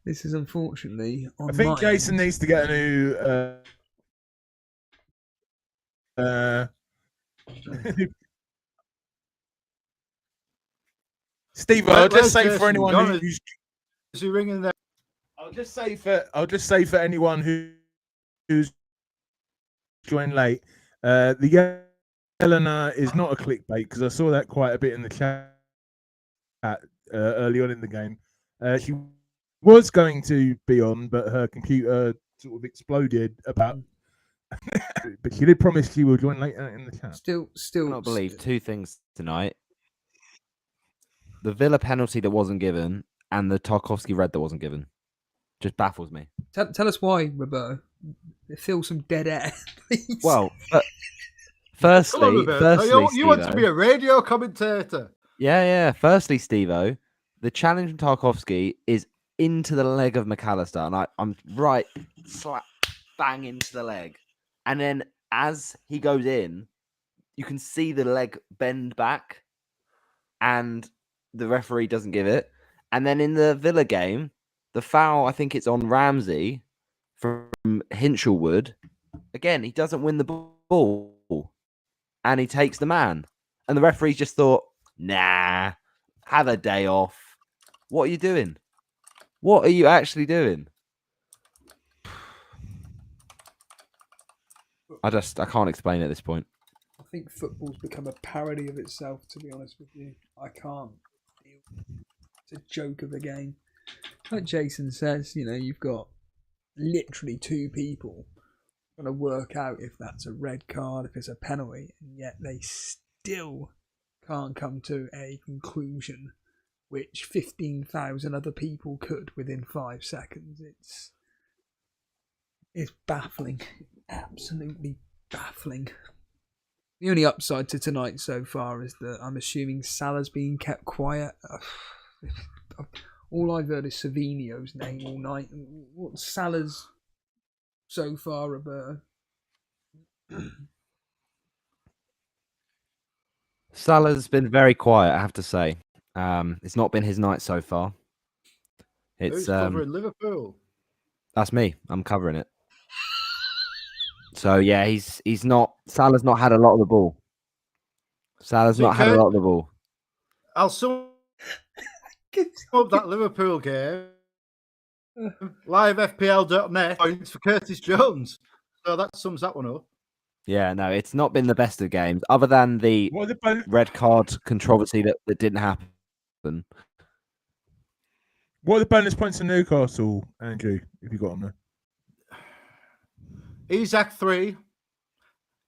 S1: This is unfortunately on
S3: I think Jason needs to get a new Steve, I'll just say for anyone who's
S4: is he ringing there?
S3: I'll just say for anyone who's joined late, the Eleanor is not a clickbait because I saw that quite a bit in the chat early on in the game. She was going to be on, but her computer sort of exploded about. But she did promise she will join later in the chat.
S1: Still,
S2: I cannot believe two things tonight: the Villa penalty that wasn't given, and the Tarkowski red that wasn't given. Just baffles me.
S1: Tell us why, Roberto. Fill some dead air, please.
S2: Well, firstly,
S4: Come on, Roberto. You want to be a radio commentator?
S2: Yeah. Firstly, Steve-O, the challenge from Tarkowski is into the leg of McAllister, and I'm right slap bang into the leg, and then as he goes in, you can see the leg bend back, and the referee doesn't give it. And then in the Villa game, the foul, I think it's on Ramsey from Hinchelwood. Again, he doesn't win the ball, and he takes the man. And the referees just thought, nah, have a day off. What are you doing? What are you actually doing? I can't explain at this point.
S1: I think football's become a parody of itself, to be honest with you. I can't deal. It's a joke of a game. Like Jason says, you've got literally two people trying to work out if that's a red card, if it's a penalty, and yet they still can't come to a conclusion which 15,000 other people could within 5 seconds. It's baffling. Absolutely baffling. The only upside to tonight so far is that I'm assuming Salah's being kept quiet. All I've heard is Savinho's name all night. What's Salah's so far, Roberto?
S2: Salah's been very quiet, I have to say. It's not been his night so far.
S4: Who's covering Liverpool?
S2: That's me. I'm covering it. So yeah, he's not. Salah's not had a lot of the ball. Salah's not had a lot of the ball.
S4: I'll sum up that Liverpool game. Livefpl.net points for Curtis Jones. So that sums that one up.
S2: Yeah, no, it's not been the best of games, other than the red card controversy that didn't happen.
S3: What are the bonus points for Newcastle, Andrew, if you got them there?
S4: Isak 3,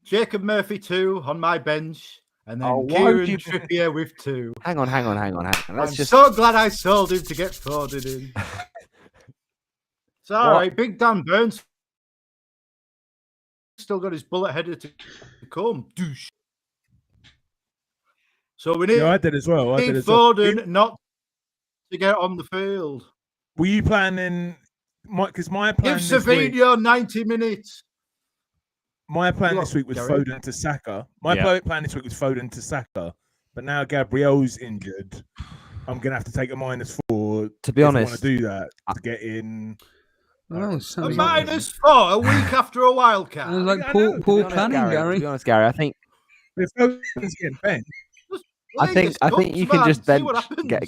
S4: Jacob Murphy 2 on my bench, and then Kieran Trippier with 2.
S2: Hang on.
S4: I'm so glad I sold him to get Foden in. It's all right. Big Dan Burns still got his bullet header to come. Douche. So we need.
S3: I did as well.
S4: Foden not to get on the field.
S3: Were you planning? Because my plan.
S4: Give Savinho 90 minutes.
S3: My plan this week was Foden to Saka. Plan this week was Foden to Saka. But now Gabriel's injured. I'm going to have to take a -4.
S2: To be honest.
S3: I want to do that to get in.
S4: A -4 a week after a wildcat.
S1: It was like poor planning, Gary.
S2: To be honest, Gary, I think.
S3: If Foden's getting benched.
S2: I think you can just bench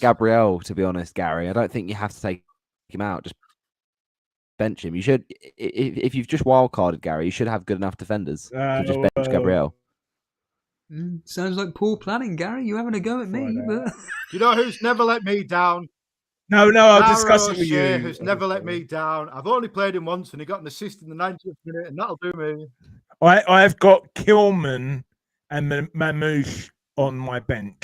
S2: Gabriel, to be honest, Gary. I don't think you have to take him out. Just bench him. You should, if you've just wildcarded Gary, you should have good enough defenders to just bench Gabriel.
S1: Sounds like poor planning, Gary. You having a go at me? But...
S4: Do you know who's never let me down?
S3: No, I'll discuss it with you.
S4: Who's never let me down? I've only played him once, and he got an assist in the 90th minute, and that'll do me.
S3: I've got Kilman and Mamouche on my bench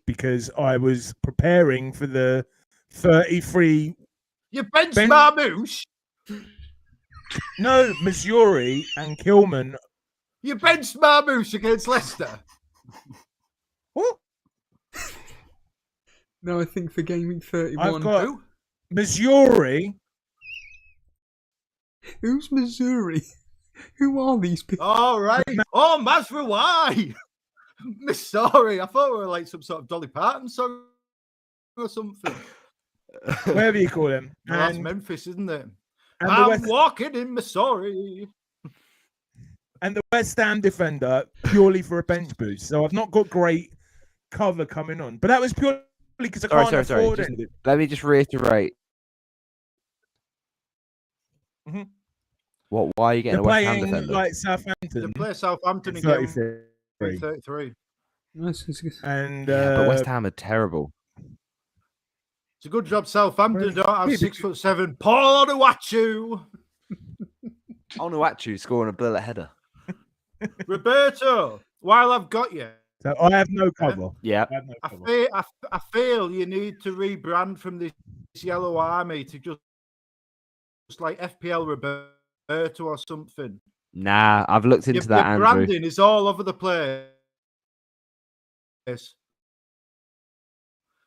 S3: because I was preparing for the 33.
S4: You bench Marmouche?
S3: No, Missouri and Kilman.
S4: You benched Marmouche against Leicester?
S3: What?
S1: No, I think for Gameweek 31.
S3: I've got Missouri.
S1: Who's Missouri? Who are these people?
S4: All right. Oh, Mazrawai. Missouri. I thought we were like some sort of Dolly Parton song or something.
S3: Whatever you call him.
S4: No, that's Memphis, isn't it? I'm walking in Missouri.
S3: And the West Ham defender purely for a bench boost. So I've not got great cover coming on. But that was purely because I can't afford it.
S2: Let me just reiterate. What? Why are you getting
S3: They're
S2: a West Ham
S3: playing
S2: defender?
S3: like
S4: They
S3: Southampton.
S4: play Southampton
S3: in
S4: again.
S3: 33.
S4: 33.
S1: Nice.
S3: And
S2: Yeah, but West Ham are terrible.
S4: It's a good job Southampton don't have
S3: Maybe-
S4: 6'7" Paul Onuachu.
S2: Onuachu scoring a bullet header.
S4: Roberto, while I've got you,
S3: So I have no cover.
S2: Yeah.
S3: I have no
S4: I
S3: cover.
S4: feel you need to rebrand from this yellow army to just like FPL Roberto or something.
S2: Nah, I've looked into that,
S4: Your
S2: Andrew.
S4: branding is all over the place.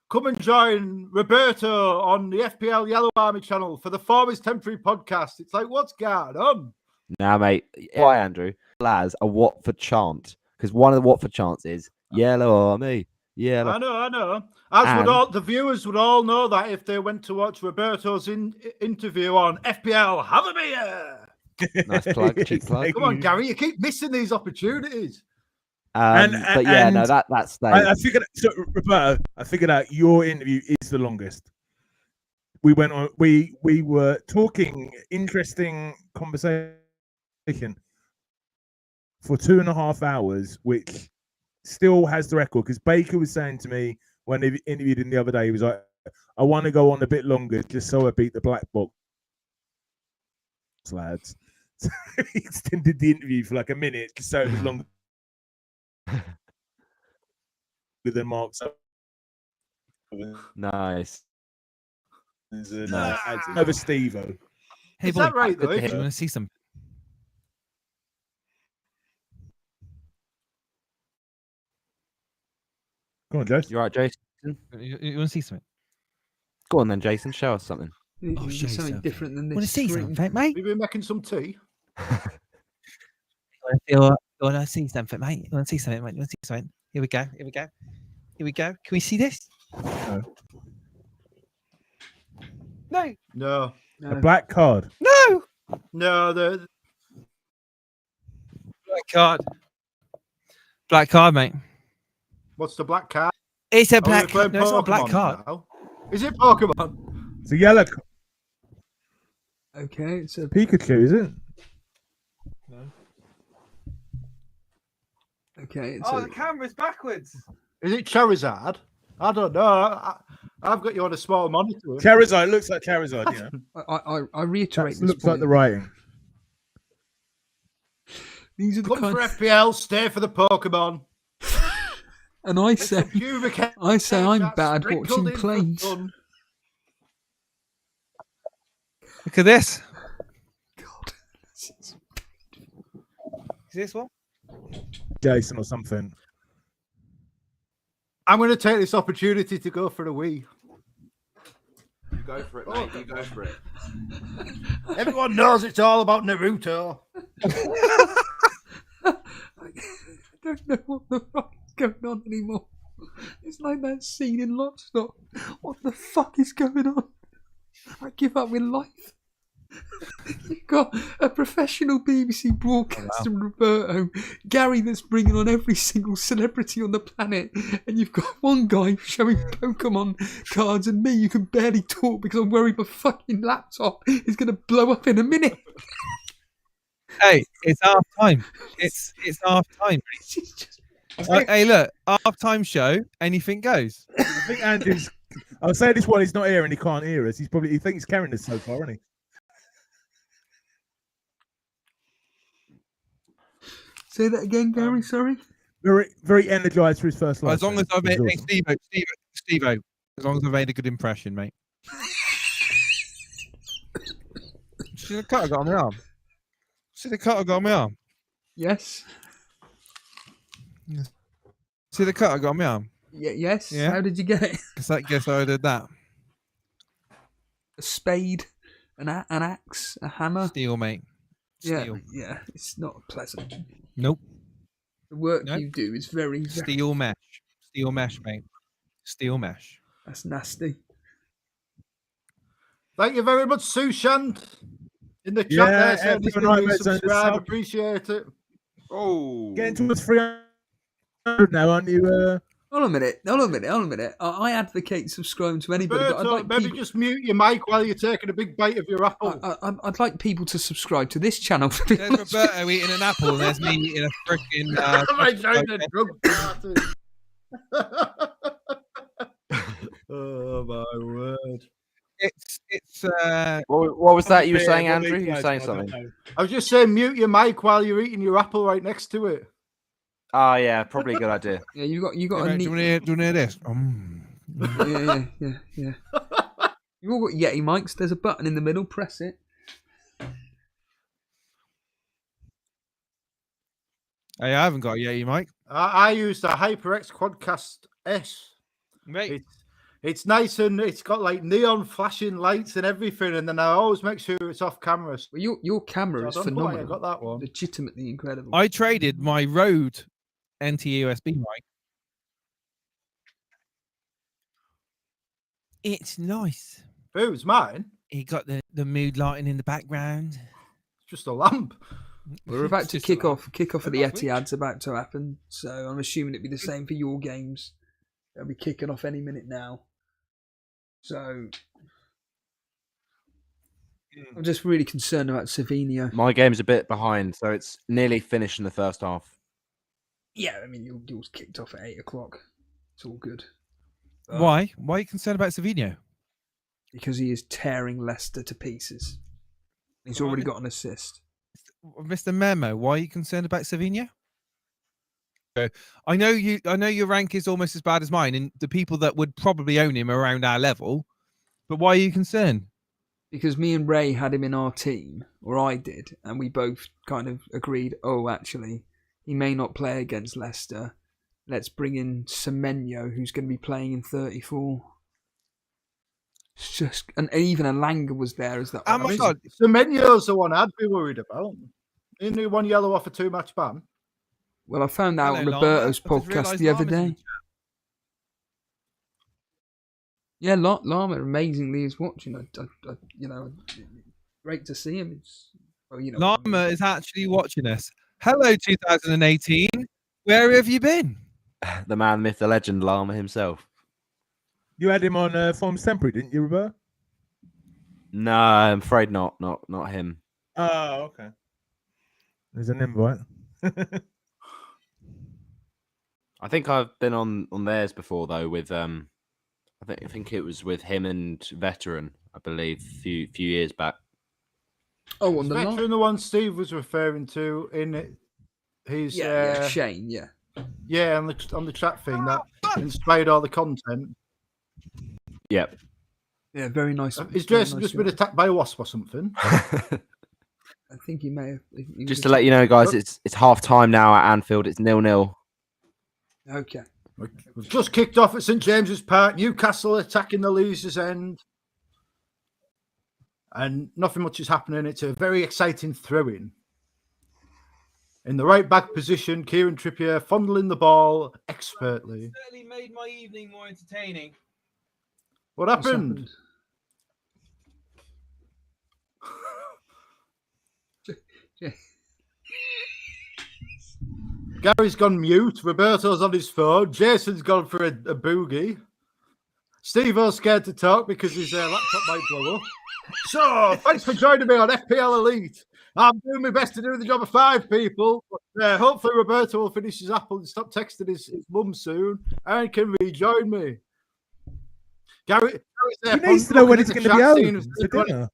S4: Come and join Roberto on the FPL Yellow Army channel for the Form is Temporary podcast. It's like, what's going on?
S2: Nah, mate. Why, Andrew? Lads, a Watford chant. Because one of the Watford chants is Yellow Army. Yellow.
S4: I know. As would all the viewers would all know that if they went to watch Roberto's interview on FPL Have a Beer.
S2: Nice plug, cheap plug.
S4: Come on, Gary, you keep missing these opportunities.
S2: But yeah, no, that stays.
S3: I figured, so, Roberto, I figured out your interview is the longest. We went on. We were talking interesting conversation for 2.5 hours, which still has the record. Because Baker was saying to me when he interviewed him the other day, he was like, "I want to go on a bit longer just so I beat the black box lads." So he extended the interview for like a minute just so it was longer than Mark's.
S2: Nice.
S3: Over Steve-O.
S5: Hey,
S4: Is
S5: boy,
S4: that right, though?
S5: do you want to see some?
S3: Come on, Joe.
S2: You all right, Jason?
S5: You want to see something?
S2: Go on then, Jason. Show us something.
S5: I'll show you
S1: something different than this.
S5: Want to see
S1: screen.
S5: something, mate?
S4: Have you been making some tea?
S5: You want to see something, mate? You want to see something, mate? You want to see something? Here we go. Here we go. Here we go. Can we see this? No.
S4: No.
S3: A black card.
S5: No.
S4: No, the
S5: Black card. Black card, mate.
S4: what's the black card?
S5: It's a
S4: Are we
S5: black
S4: playing
S5: card. No, it's not a black
S4: Pokemon
S5: card.
S4: now? Is it Pokemon?
S3: It's a yellow card.
S1: Okay, it's a
S3: Pikachu, is it?
S1: okay. It's
S5: Oh,
S1: a,
S5: the camera's backwards.
S4: Is it Charizard? I don't know. I've got you on a small monitor.
S3: Charizard. It looks like Charizard, you know.
S1: I reiterate
S3: That
S1: this
S3: looks like
S1: point.
S3: the writing.
S1: These are the
S4: Come
S1: kind,
S4: for FPL, stay for the Pokemon.
S1: and I say,
S4: Pubic
S1: I say I'm
S4: that's
S1: bad
S4: sprinkled
S1: watching
S4: in for
S1: planes.
S4: fun.
S5: Look at this.
S1: God,
S5: Is this one?
S3: Jason or something.
S4: I'm going to take this opportunity to go for a wee.
S2: You go for it, mate. You go for it.
S4: Everyone knows it's all about Naruto.
S1: I don't know what the fuck is going on anymore. It's like that scene in Lockstock. What the fuck is going on? I give up with life. You've got a professional BBC broadcaster, Roberto, Gary that's bringing on every single celebrity on the planet, and you've got one guy showing Pokemon cards, and me, you can barely talk because I'm worried my fucking laptop is going to blow up in a minute.
S5: Hey, it's half time. It's half time.
S1: It's just,
S5: Hey, look, half time show. Anything goes.
S3: I think Andrew's. I'll say this one. He's not here and he can't hear us. He thinks he's carrying us so far, isn't he?
S1: say that again, Gary. Sorry.
S3: Very, very energized for his first life.
S5: As long as I've made
S3: Awesome.
S5: Steve-O, as long as I've made a good impression, mate. See the cut I got on my arm. See the cut I got on my arm.
S1: Yes.
S5: See the cut I got on my arm.
S1: Yes.
S5: Yeah.
S1: How did you get it?
S5: Guess how I did that.
S1: A spade, an axe, a hammer.
S5: Steel, mate. Steel.
S1: Yeah. It's not pleasant.
S5: Nope.
S1: The work
S5: Nope.
S1: you do is very.
S5: Steel mesh. Steel mesh, mate. Steel mesh.
S1: That's nasty.
S4: Thank you very much, Sushant. In the chat
S3: Yeah,
S4: there, saying he's
S3: everyone
S4: going to
S3: knows on the
S4: subscribe.
S3: sub.
S4: Appreciate it.
S2: Oh.
S3: Getting towards 300 now, aren't you?
S1: Hold on a minute. I advocate subscribing to anybody, but I'd
S4: Berto,
S1: like
S4: maybe
S1: people,
S4: just mute your mic while you're taking a big bite of your apple.
S1: I'd like people to subscribe to this channel. To be
S5: There's
S1: honest.
S5: Roberto eating an apple, and there's me eating a freaking.
S4: I joined the drug party. Oh my word!
S5: It's.
S2: What was that you were saying, Andrew? You were saying something.
S4: I was just saying, mute your mic while you're eating your apple right next to it.
S2: Oh yeah, probably a good idea.
S1: Yeah, you got
S5: Do
S1: a
S5: you
S1: neat.
S5: want to hear this?
S1: Yeah. You've all got Yeti mics. There's a button in the middle. Press it.
S5: Hey, I haven't got a Yeti mic.
S4: I used a HyperX Quadcast S.
S5: Mate.
S4: It's nice and it's got like neon flashing lights and everything, and then I always make sure it's off camera.
S1: Well, your camera is
S4: So I don't know why I
S1: phenomenal.
S4: got that one.
S1: Legitimately incredible.
S5: I traded my Rode NT-USB mic. It's nice.
S4: Who's mine?
S5: He got the mood lighting in the background.
S4: It's just a lamp.
S1: We're about to
S5: Just
S1: kick
S5: a
S1: off of the
S5: Last week.
S1: Etihad's about to happen, so I'm assuming it'd be the same for your games. They'll be kicking off any minute now. So I'm just really concerned about Savinho.
S2: My game's a bit behind, so it's nearly finished in the first half.
S1: Yeah, I mean yours kicked off at 8 o'clock. It's all good.
S5: Why? Why are you concerned about Savinho?
S1: Because he is tearing Leicester to pieces. He's already got an assist.
S5: Mr. Memo, why are you concerned about Savinho? I know your rank is almost as bad as mine, and the people that would probably own him are around our level. But why are you concerned?
S1: Because me and Ray had him in our team, or I did, and we both kind of agreed, oh, actually, he may not play against Leicester. Let's bring in Semenyo, who's going to be playing in 34. It's just, and even Alanga was there as that.
S5: Oh my God.
S4: Semenyo's the one I'd be worried about. Isn't he 1 yellow off a 2-match ban?
S1: Well, I found out on
S5: Hello,
S1: Roberto's
S5: Llama. I just
S1: podcast
S5: realised
S1: the other
S5: Llama's in the
S1: day. Yeah, Llama amazingly is watching. Great to see him. It's, well, you know,
S5: Llama is actually watching us. Hello, 2018. Where have you been?
S2: The man, myth, the legend, Llama himself.
S3: You had him on Forms Temporary, didn't you, Roberto?
S2: No, I'm afraid not. Not him.
S3: Oh, okay. There's an invite.
S2: I think I've been on theirs before though. With I think it was with him and Veteran, I believe, a few years back.
S1: Oh, on the
S4: Veteran,
S1: line.
S4: the one Steve was referring to in it. He's
S1: Yeah, Shane. Yeah.
S4: yeah, on the chat thing that inspired all the content.
S2: Yep.
S1: Yeah, very nice.
S4: Is
S1: very
S4: Jason
S1: nice
S4: just been
S1: guy.
S4: attacked by a wasp or something?
S1: I think he may have. he was
S2: Just to let you know, guys,
S4: But-
S2: it's half time now at Anfield. It's 0-0.
S1: Okay.
S4: We've just kicked off at St James's Park. Newcastle attacking the Leazes End. And nothing much is happening. It's a very exciting throw-in. In the right back position, Kieran Trippier fondling the ball expertly.
S5: Certainly made my evening more entertaining.
S4: What
S1: What's
S4: happened? Gary's gone mute. Roberto's on his phone. Jason's gone for a boogie. Steve-O's scared to talk because his laptop might blow up. So, thanks for joining me on FPL Elite. I'm doing my best to do the job of 5 people. But, hopefully, Roberto will finish his apple and stop texting his mum soon and can rejoin me. Gary's there.
S3: He needs to know when
S4: looking
S3: it's
S4: at
S3: going
S4: the
S3: to be
S4: chat,
S3: out
S4: seeing
S3: for
S4: if-
S3: dinner.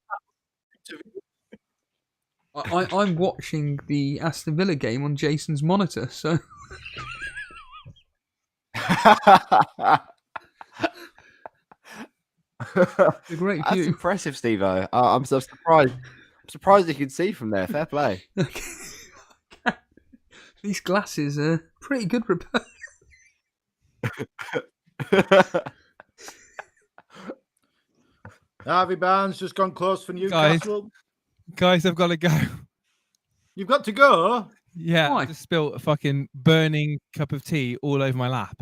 S1: I'm watching the Aston Villa game on Jason's monitor, so it's a great
S2: That's
S1: view.
S2: impressive, Steve-O. I'm so surprised. I'm surprised you can see from there. Fair play.
S1: These glasses are pretty good, Roberto.
S4: Harvey Barnes just gone close for Newcastle.
S5: Guys, I've got to go.
S4: You've got to go.
S5: Yeah,
S1: Why?
S5: I just spilled a fucking burning cup of tea all over my lap.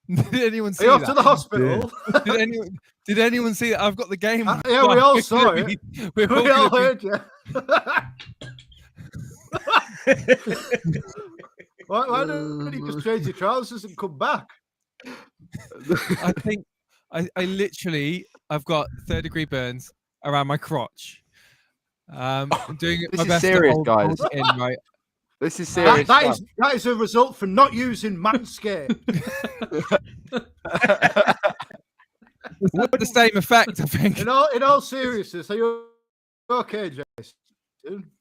S5: Did anyone
S4: Are
S5: see
S4: you off
S5: that?
S4: to the hospital?
S5: Did anyone see that? I've got the game. on.
S4: Yeah, we all saw it.
S5: We're
S4: We all
S5: gonna
S4: heard you. Why don't you just change your trousers and come back?
S5: I think I literally I've got 3rd-degree burns around my crotch. I'm doing
S2: This
S5: my
S2: is
S5: best
S2: serious,
S5: to
S2: guys.
S5: hold it in, right?
S2: This is
S4: That,
S2: serious.
S4: that is a result for not using Manscaped.
S5: It's had the same effect, I think.
S4: In all seriousness, are you okay, Jason?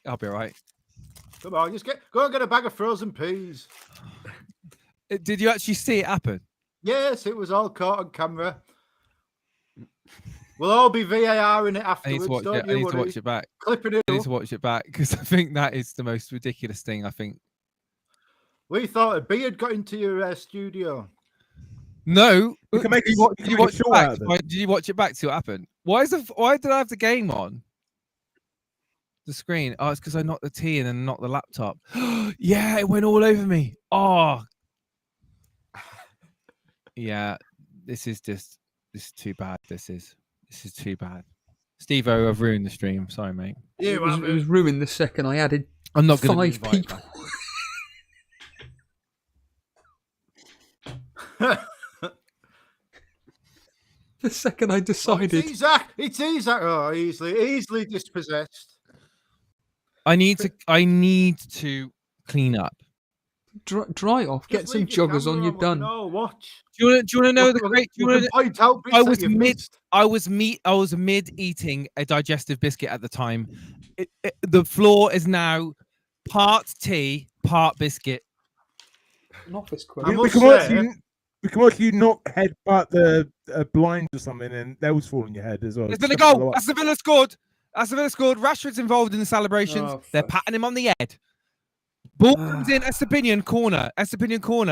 S5: I'll be all right.
S4: Come on, go and get a bag of frozen peas.
S5: Did you actually see it happen?
S4: Yes, it was all caught on camera. We'll all be VAR in it
S5: I need
S4: afterwards.
S5: to watch
S4: Don't
S5: it. I
S4: you
S5: need to
S4: worry.
S5: watch it back.
S4: Clipping it
S5: I need
S4: up.
S5: to watch it back because I think that is the most ridiculous thing. I think.
S4: We thought a beard got into your studio.
S5: No,
S3: You can make
S5: did
S3: a-
S5: did
S3: you
S5: you
S3: can make a
S5: watch it
S3: show
S5: back?
S3: out of it.
S5: Did you watch it back to see what happened? Why did I have the game on the screen? Oh, it's because I knocked the T and then knocked the laptop. Yeah, it went all over me. Oh, yeah. This is too bad. This is too bad. Steve-O, I've ruined the stream. Sorry, mate.
S1: It was ruined the second I added
S5: I'm not going to
S1: 5 people. The second I decided.
S4: It's Isak. Oh, easily dispossessed.
S5: I need to clean up.
S1: Dry off. Get
S4: Just
S1: some
S4: leave your
S1: joggers on.
S4: camera
S1: You're done.
S4: No, watch.
S5: Do you want to know the great? Do you
S4: We
S5: want
S4: can
S5: to,
S4: point out bits
S5: I
S4: that
S5: was
S4: you've
S5: mid.
S4: missed.
S5: I was mid eating a digestive biscuit at the time. The floor is now part tea, part biscuit.
S1: An office
S4: I
S1: quote.
S4: must
S3: We can watch you not headbutt the blind or something, and they'll fall on your head as well.
S5: There's been a goal. That's the Villa scored. Rashford's involved in the celebrations.
S1: Oh,
S5: They're
S1: fuck.
S5: patting him on the head. Ball comes in. Estepinian corner.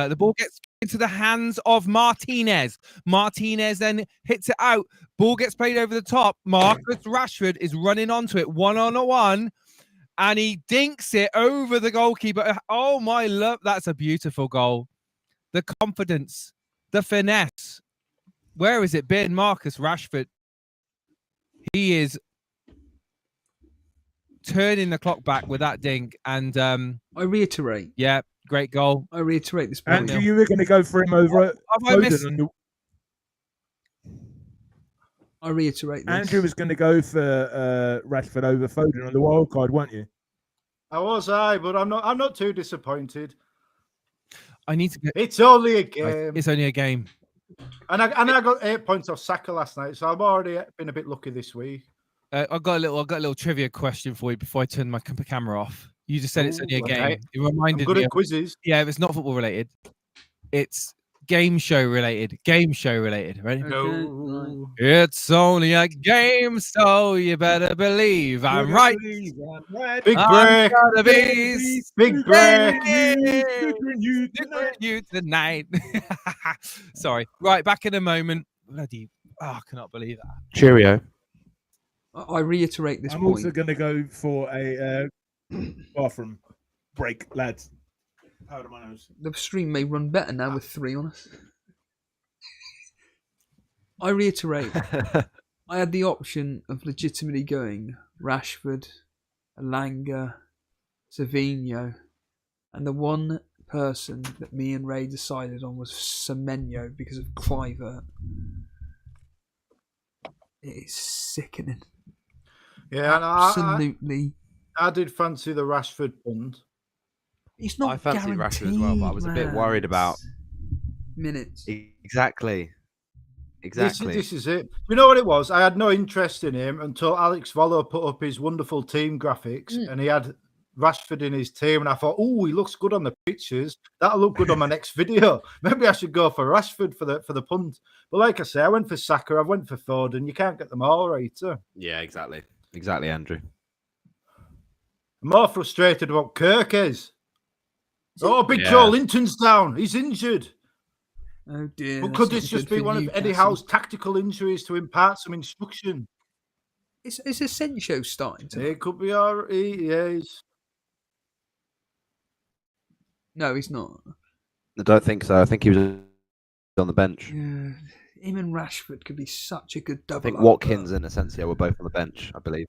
S5: The ball gets into the hands of Martinez. Martinez then hits it out. Ball gets played over the top. Marcus Rashford is running onto it 1-on-1. And he dinks it over the goalkeeper. Oh, my love. That's a beautiful goal. The confidence, the finesse. Where has it been? Marcus Rashford. He is turning the clock back with that dink. And
S1: I reiterate.
S5: yeah, great goal.
S1: I reiterate this point.
S3: Andrew, you were going to go for him over
S5: Have I missed-
S3: Foden. On the,
S1: I reiterate this.
S3: Andrew was going to go for Rashford over Foden on the wild card, weren't you?
S4: But I'm not too disappointed.
S5: I need to get.
S4: It's only a game.
S5: It's only a game.
S4: And I got 8 points off Saka last night, so I've already been a bit lucky this week.
S5: I've got a little trivia question for you before I turn my camera off. You just said it's only a game.
S4: okay.
S5: It reminded
S4: I'm good
S5: me.
S4: at quizzes.
S5: Yeah, it's not football related. It's game show related. Game show related. Ready?
S1: Okay,
S4: No.
S5: It's only a game, so you better believe I'm right.
S4: Big
S5: I'm
S4: break.
S5: gonna be
S4: Big break.
S5: you tonight. Sorry. Right, back in a moment. Bloody, I cannot believe that.
S2: Cheerio.
S1: I reiterate this
S3: I'm
S1: point.
S3: also going to go for a bathroom break, lads. Powder my nose.
S1: The stream may run better now with 3 on us. I reiterate. I had the option of legitimately going Rashford, Alanga, Savinho, and the one person that me and Ray decided on was Semenyo because of Clivert. It is sickening.
S4: Yeah, and
S1: Absolutely.
S4: I did fancy the Rashford punt.
S1: He's not
S2: I fancied
S1: guaranteed,
S2: Rashford as well, but I was a bit worried about
S1: minutes.
S2: Exactly.
S4: This is it. You know what it was? I had no interest in him until Alex Vollo put up his wonderful team graphics and he had Rashford in his team. And I thought, oh, he looks good on the pictures. That'll look good on my next video. Maybe I should go for Rashford for the punt. But like I say, I went for Saka, I went for Foden. You can't get them all right.
S2: Yeah, exactly, Andrew.
S4: I'm more frustrated about Kirk is. Oh, Big
S2: Yeah.
S4: Joe Linton's down. He's injured.
S1: Oh dear.
S4: But
S1: that's
S4: could
S1: not
S4: this just
S1: good
S4: be
S1: for
S4: one of Eddie
S1: Newcastle.
S4: Howe's tactical injuries to impart some instruction?
S1: Is Asensio starting to?
S4: It could be all right. Yeah,
S1: No, he's not.
S2: I don't think so. I think he was on the bench.
S1: Yeah, him and Rashford could be such a good double.
S2: I think
S1: up,
S2: Watkins and Asensio were both on the bench, I believe.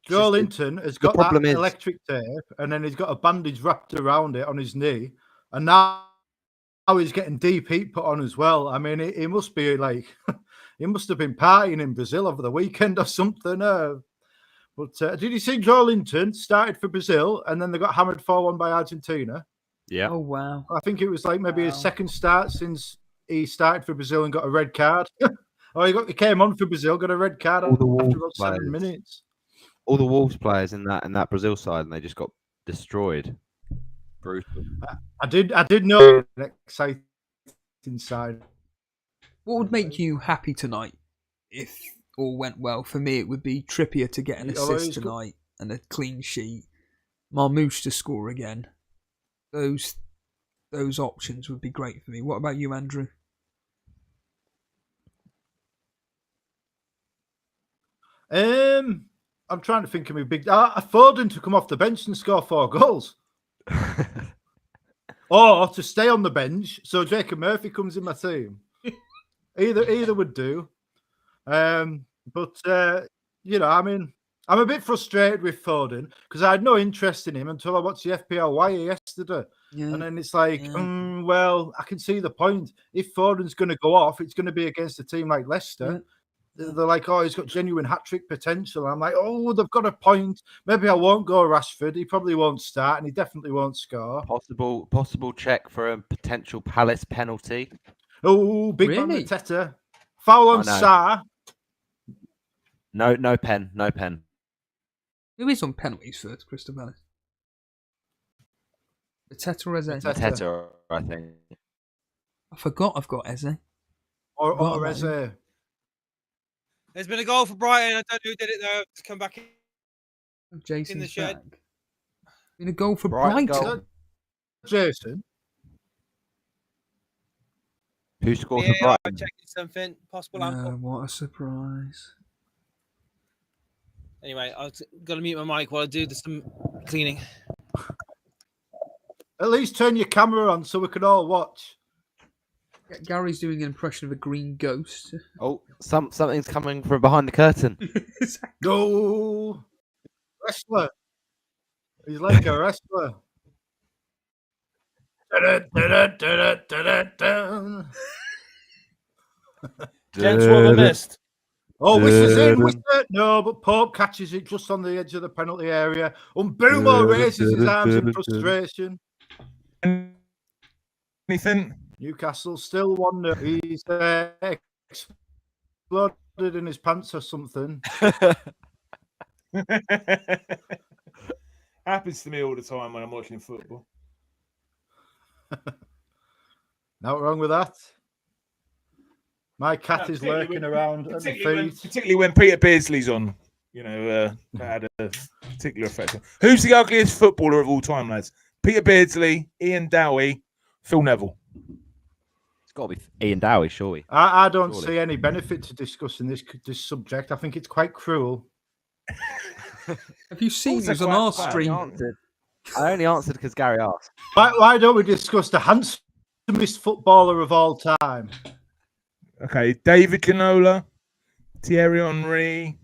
S4: Joe
S2: just-
S4: Linton has got that
S2: problem is-
S4: electric tape, and then he's got a bandage wrapped around it on his knee, and now he's getting deep heat put on as well. I mean, he must be like, he must have been partying in Brazil over the weekend or something. But did you see Joe Linton started for Brazil, and then they got hammered 4-1 by Argentina?
S2: Yeah.
S1: Oh wow.
S4: I think it was like maybe his second start since he started for Brazil and got a red card. He came on for Brazil, got a red card
S2: All the
S4: after
S2: Wolves
S4: about 7
S2: players.
S4: minutes.
S2: All the Wolves players in that Brazil side, and they just got destroyed. Brutal.
S4: I did know an exciting side.
S1: What would make you happy tonight if all went well? For me, it would be Trippier to get an assist tonight and a clean sheet. Marmouche to score again. Those options would be great for me. What about you, Andrew?
S4: I'm trying to think of me big. Foden to come off the bench and score 4 goals, or to stay on the bench so Jacob Murphy comes in my team. Either would do. But I mean, I'm a bit frustrated with Foden because I had no interest in him until I watched the FPL wire yesterday.
S1: Yeah.
S4: And then it's like, well, I can see the point. If Foden's going to go off, it's going to be against a team like Leicester.
S1: Yeah.
S4: They're like, oh, he's got genuine hat-trick potential. I'm like, oh, they've got a point. Maybe I won't go Rashford. He probably won't start, and he definitely won't score.
S2: Possible check for a potential Palace penalty.
S4: Oh, big man
S1: Really?
S4: Mateta. Foul on
S2: I know.
S4: Sarr.
S2: No pen.
S1: Who is on penalties for Crystal Palace? Mateta or Eze?
S4: Mateta.
S2: Teta, I think.
S1: I forgot I've got Eze.
S4: Or
S1: Forgot
S4: Eze.
S1: about him.
S5: There's been a goal for Brighton. I don't know who did it though. Just come back in.
S1: Jason's
S5: the shed.
S1: back. Been a goal for
S2: Brighton
S1: Brighton.
S2: goal.
S4: Jason.
S2: Who scored
S5: Yeah,
S2: for Brighton?
S5: I'm checking something. Possible ample.
S1: What a surprise.
S5: Anyway, I've got to mute my mic while I do some cleaning.
S4: At least turn your camera on so we can all watch.
S1: Gary's doing an impression of a green ghost.
S2: Oh, something's coming from behind the curtain.
S4: Go! Wrestler. He's like a wrestler.
S5: Gents, what have I missed?
S4: Oh, Whistler's in. Whistler. No, but Pope catches it just on the edge of the penalty area. Umbumo raises his arms in frustration.
S3: Anything?
S4: Newcastle still 1-0. He's exploded in his pants or something.
S3: Happens to me all the time when I'm watching football.
S4: Nothing wrong with that. My cat is lurking around at the feet.
S3: Particularly when Peter Beardsley's on. That had a particular effect. Who's the ugliest footballer of all time, lads? Peter Beardsley, Ian Dowie, Phil Neville.
S2: It's got to be Ian Dowie, surely.
S4: I don't
S2: Surely.
S4: see any benefit to discussing this subject. I think it's quite cruel.
S1: Have you seen
S3: Also
S1: us on
S3: quite
S1: our
S3: bad.
S1: stream?
S2: I only answered because Gary asked.
S4: Why don't we discuss the handsomest footballer of all time?
S3: Okay, David Ginola, Thierry Henry.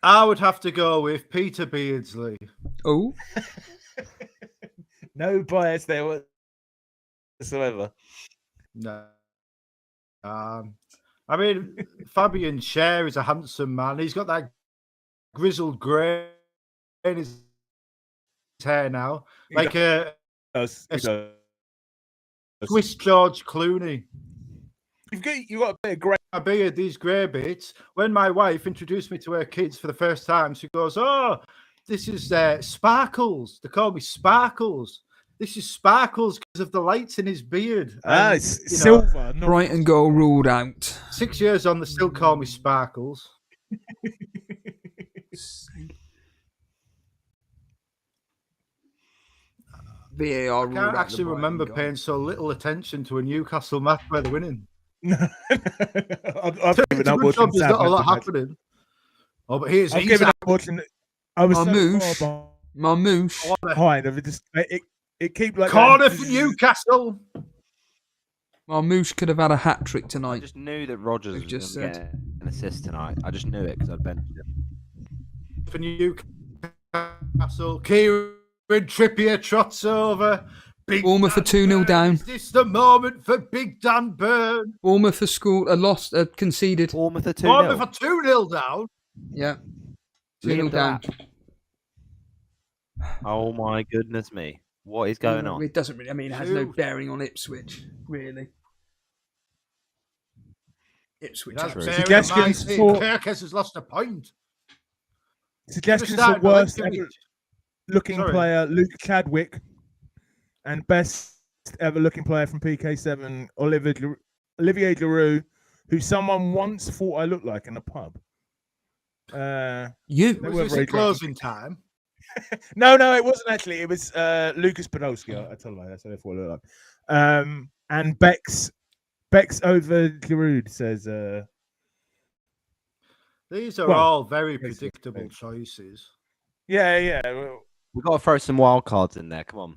S4: I would have to go with Peter Beardsley.
S1: Oh,
S3: No bias there whatsoever.
S4: No. I mean, Fabian Schär is a handsome man. He's got that grizzled grey in his hair now. Like a Swiss George Clooney.
S3: You've got a bit of grey.
S4: My beard, these grey bits. When my wife introduced me to her kids for the first time, she goes, "Oh, this is Sparkles." They call me Sparkles. This is Sparkles because of the lights in his beard. And,
S3: It's silver. Not...
S1: Brighton goal ruled out.
S4: 6 years on, they still call me Sparkles.
S1: VAR
S4: I
S1: ruled
S4: can't
S1: out
S4: actually
S1: the
S4: remember
S1: Brighton
S4: paying so little attention to a Newcastle match where they're winning.
S3: I've given up
S4: There's
S3: watching
S4: not a lot
S3: Southampton match.
S4: happening. Oh, but here's
S3: I've given
S4: Isak.
S3: up watching. I was
S1: Marmouche.
S3: so far
S1: Marmouche.
S3: behind. It keep like
S4: Corner
S3: going.
S4: for Newcastle.
S1: Marmouche could have had a hat trick
S2: I
S1: tonight.
S2: just knew that Rodgers
S1: We've
S2: was
S1: just
S2: going to
S1: said.
S2: get an assist tonight. I just knew it because I'd benched him.
S4: For Newcastle. Newcastle. Kieran Trippier trots over.
S1: Bournemouth are 2-0 down.
S4: Is this the moment for Big Dan Burn?
S1: Bournemouth have scored, lost, conceded.
S2: Bournemouth are 2-0.
S4: Bournemouth are 2-0 down.
S1: Yeah.
S2: Leave
S1: 2-0 down.
S2: that. Oh my goodness me. What is going on?
S1: It doesn't really, it has no bearing on Ipswich, really. Ipswich.
S3: Suggestions for
S4: Kirkes has lost a point.
S3: Suggestions for worst ever looking player, Luke Chadwick, and best ever looking player from PK7, Olivier Giroud, who someone once thought I looked like in a pub.
S1: You?
S4: Was this closing time?
S3: No, it wasn't actually. It was Lucas Podolski. I told you that's what I thought I looked like. And Bex over Giroud says.
S4: These are all very predictable choices.
S3: Yeah.
S2: We've got to throw some wild cards in there. Come on.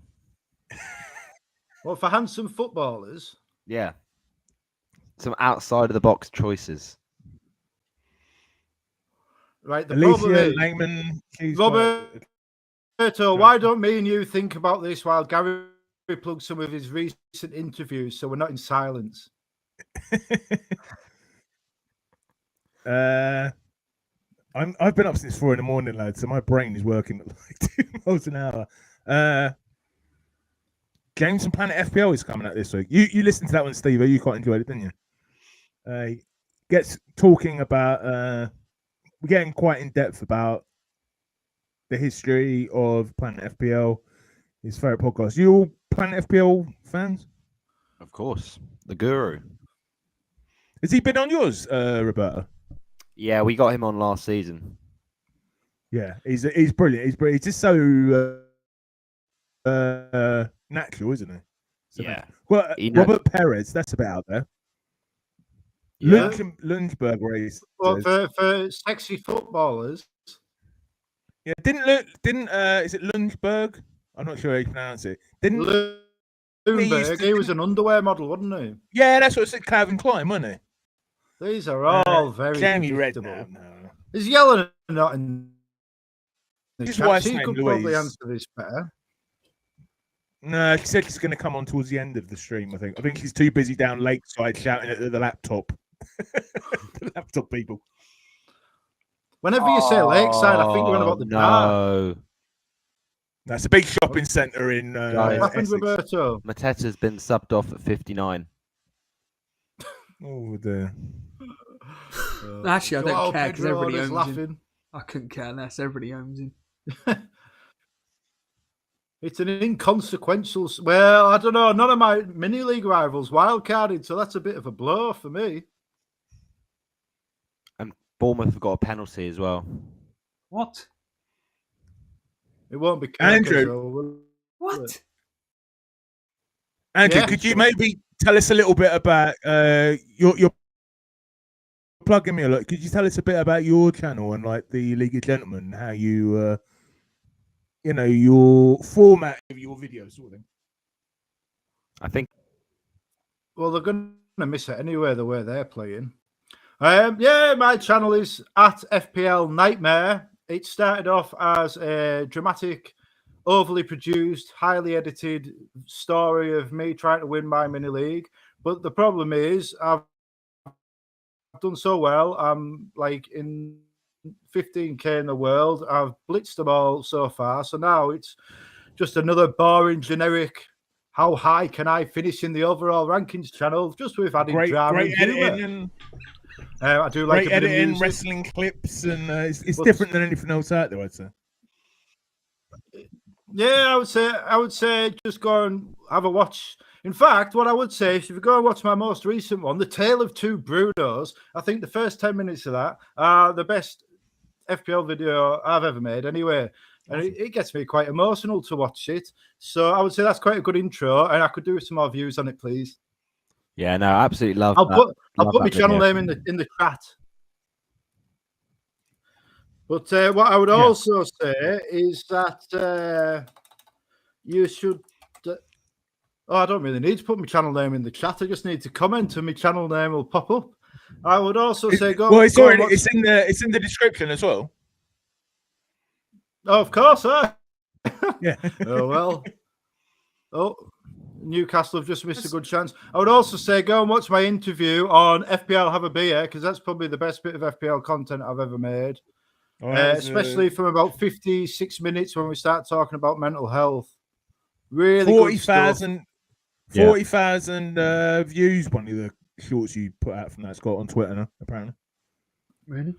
S4: Well, for handsome footballers.
S2: Yeah. Some outside of the box choices.
S4: Right. The
S3: Alicia
S4: problem is,
S3: Langman,
S4: Roberto, why don't me and you think about this while Gary plugs some of his recent interviews so we're not in silence?
S3: I've been up since 4 a.m, lads, so my brain is working at like 2 miles an hour. Games and Planet FPL is coming out this week. You listened to that one, Steve. You quite enjoyed it, didn't you? Gets talking about we're getting quite in depth about the history of Planet FPL, his favorite podcast. You all Planet FPL fans?
S2: Of course. The guru.
S3: Has he been on yours, Roberta?
S2: Yeah, we got him on last season.
S3: Yeah, he's brilliant. He's brilliant. He's just so natural, isn't he? So
S2: yeah.
S3: Well, Robert Perez, that's a bit out there.
S4: Yeah.
S3: Lundberg race.
S4: Well, for sexy footballers.
S3: Yeah, didn't is it Lundberg? I'm not sure how you pronounce it. Didn't
S4: Lundberg? He was an underwear model, wasn't he?
S3: Yeah, that's what it said. Calvin Klein, wasn't he?
S4: These are all very predictable.
S3: No.
S4: Is Yellen not in the
S3: His
S4: chat?
S3: wife's
S4: She
S3: name
S4: could
S3: Louise.
S4: probably answer this better.
S3: No, he said he's going to come on towards the end of the stream, I think. I think he's too busy down Lakeside shouting at the laptop. The laptop people.
S4: Whenever you say Lakeside, I think you're on about the bar.
S3: That's a big shopping centre in
S4: What happened, Roberto?
S2: Mateta's been subbed off at 59.
S3: Oh, dear.
S1: Actually, I don't care because everybody
S4: is
S1: owns
S4: laughing.
S1: him. I couldn't care less. Everybody owns him.
S4: It's an inconsequential. Well, I don't know. None of my mini league rivals wildcarded, so that's a bit of a blow for me.
S2: And Bournemouth have got a penalty as well.
S1: What?
S4: It won't be
S3: Andrew.
S1: What?
S3: Andrew,
S4: Yeah.
S3: could you maybe tell us a little bit about your plugging me a lot? Could you tell us a bit about your channel and like the League of Gentlemen, how you your format of your videos, sort of thing?
S2: I think.
S4: Well, they're going to miss it anyway, the way they're playing. Yeah, my channel is at FPL Nightmare. It started off as a dramatic, overly produced, highly edited story of me trying to win my mini league. But the problem is, I've done so well. I'm like in 15k in the world. I've blitzed them all so far. So now it's just another boring, generic, how high can I finish in the overall rankings channel, just with added drama.
S3: Great editing.
S4: I do like
S3: great
S4: a bit
S3: editing,
S4: of music.
S3: wrestling clips, and it's different than anything else out there, I'd say.
S4: Yeah, I would say just go and have a watch. In fact, what I would say is if you go and watch my most recent one, The Tale of Two Brunos, I think the first 10 minutes of that are the best FPL video I've ever made anyway. And it gets me quite emotional to watch it. So I would say that's quite a good intro, and I could do some more views on it, please.
S2: Yeah, no, absolutely love.
S4: I'll
S2: that.
S4: put my channel name in the chat. But what I would also say is that you should. I don't really need to put my channel name in the chat. I just need to comment, and my channel name will pop up. I would also say
S3: It's in the description as well.
S4: Oh, of course,
S3: Yeah.
S4: Oh, well. Oh, Newcastle have just missed a good chance. I would also say go and watch my interview on FPL Have a Beer, because that's probably the best bit of FPL content I've ever made. Especially from about 56 minutes when we start talking about mental health. Really
S3: 40,000 views, one of the shorts you put out from that, Scott, on Twitter now, apparently.
S1: Really?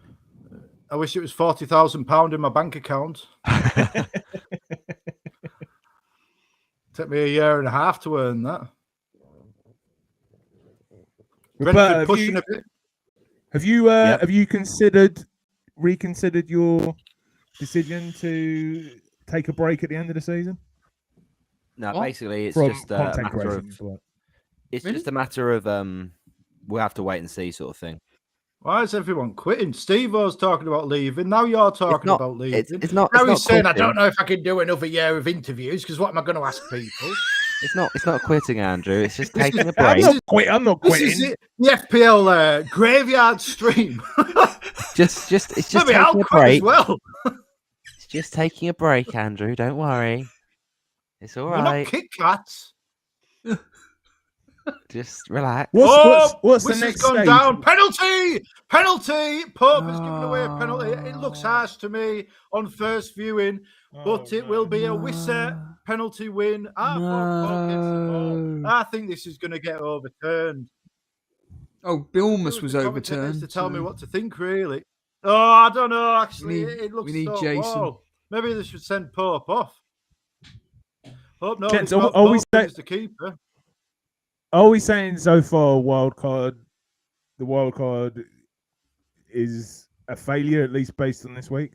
S4: I wish it was £40,000 in my bank account. Took me a year and a half to earn that. Brentford pushing a bit.
S3: Have you reconsidered your decision to take a break at the end of the season?
S2: No, basically it's
S3: From
S2: just a
S3: content
S2: matter of
S3: creation.
S2: it's just a matter of we'll have to wait and see sort of thing.
S4: Why is everyone quitting? Steve-O's talking about leaving. Now you're talking about leaving.
S2: It's not.
S4: Now
S2: It's
S4: he's
S2: not
S4: saying,
S2: quitting.
S4: I don't know if I can do another year of interviews, because what am I going to ask people?
S2: It's not quitting, Andrew. It's just taking a
S3: I'm
S2: break.
S3: not quitting.
S4: This is it. The FPL graveyard stream.
S2: It's just
S4: Maybe
S2: taking
S4: I'll
S2: a
S4: quit
S2: break.
S4: as well.
S2: It's just taking a break, Andrew. Don't worry. It's all
S4: We're not
S2: right.
S4: Kit Kats.
S2: Just relax.
S3: What's the
S4: Whistle
S3: next
S4: gone
S3: stage?
S4: down. Penalty! Pope has given away a penalty. It looks harsh to me on first viewing, but it will be a Wissa penalty win. I thought Pope gets the ball. I think this is going to get overturned.
S1: Oh, Bournemouth was
S4: The commentators
S1: overturned.
S4: to tell me what to think, really. Oh, I don't know. Actually,
S1: We need-
S4: it looks
S1: we need
S4: so
S1: Jason.
S4: low. Maybe they should send Pope off. Hope no,
S3: Gents,
S4: it's not
S3: are we
S4: Pope
S3: say-
S4: who's the keeper.
S3: Are we saying so far the wild card is a failure, at least based on this week?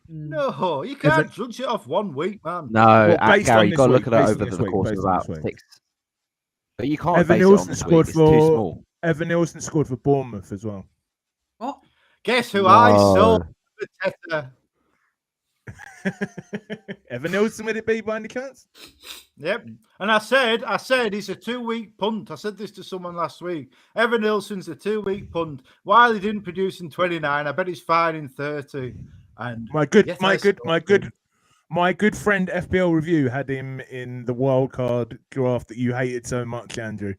S4: No, you can't judge it off 1 week, man.
S2: No,
S3: Well, based
S2: Gary,
S3: on
S2: you
S3: this
S2: got to
S3: week,
S2: look at it
S3: based on
S2: over
S3: this
S2: the
S3: week,
S2: course of
S3: based on
S2: about
S3: this week.
S2: 6. But you can't
S3: Evan
S2: base it on
S3: Nielsen
S2: this
S3: scored
S2: week. It's too
S3: for
S2: small.
S3: Evan Nielsen scored for Bournemouth as well.
S1: What?
S4: Guess who I
S2: No.
S4: sold for Teta?
S3: Evan Nielsen, would it be by any chance?
S4: Yep. And I said he's a 2-week punt. I said this to someone last week. Evan Nilsson's a 2-week punt. While he didn't produce in 29, I bet he's fine in 30. And
S3: My good
S4: yes, I sold him.
S3: friend FPL Review had him in the wild card draft that you hated so much, Andrew.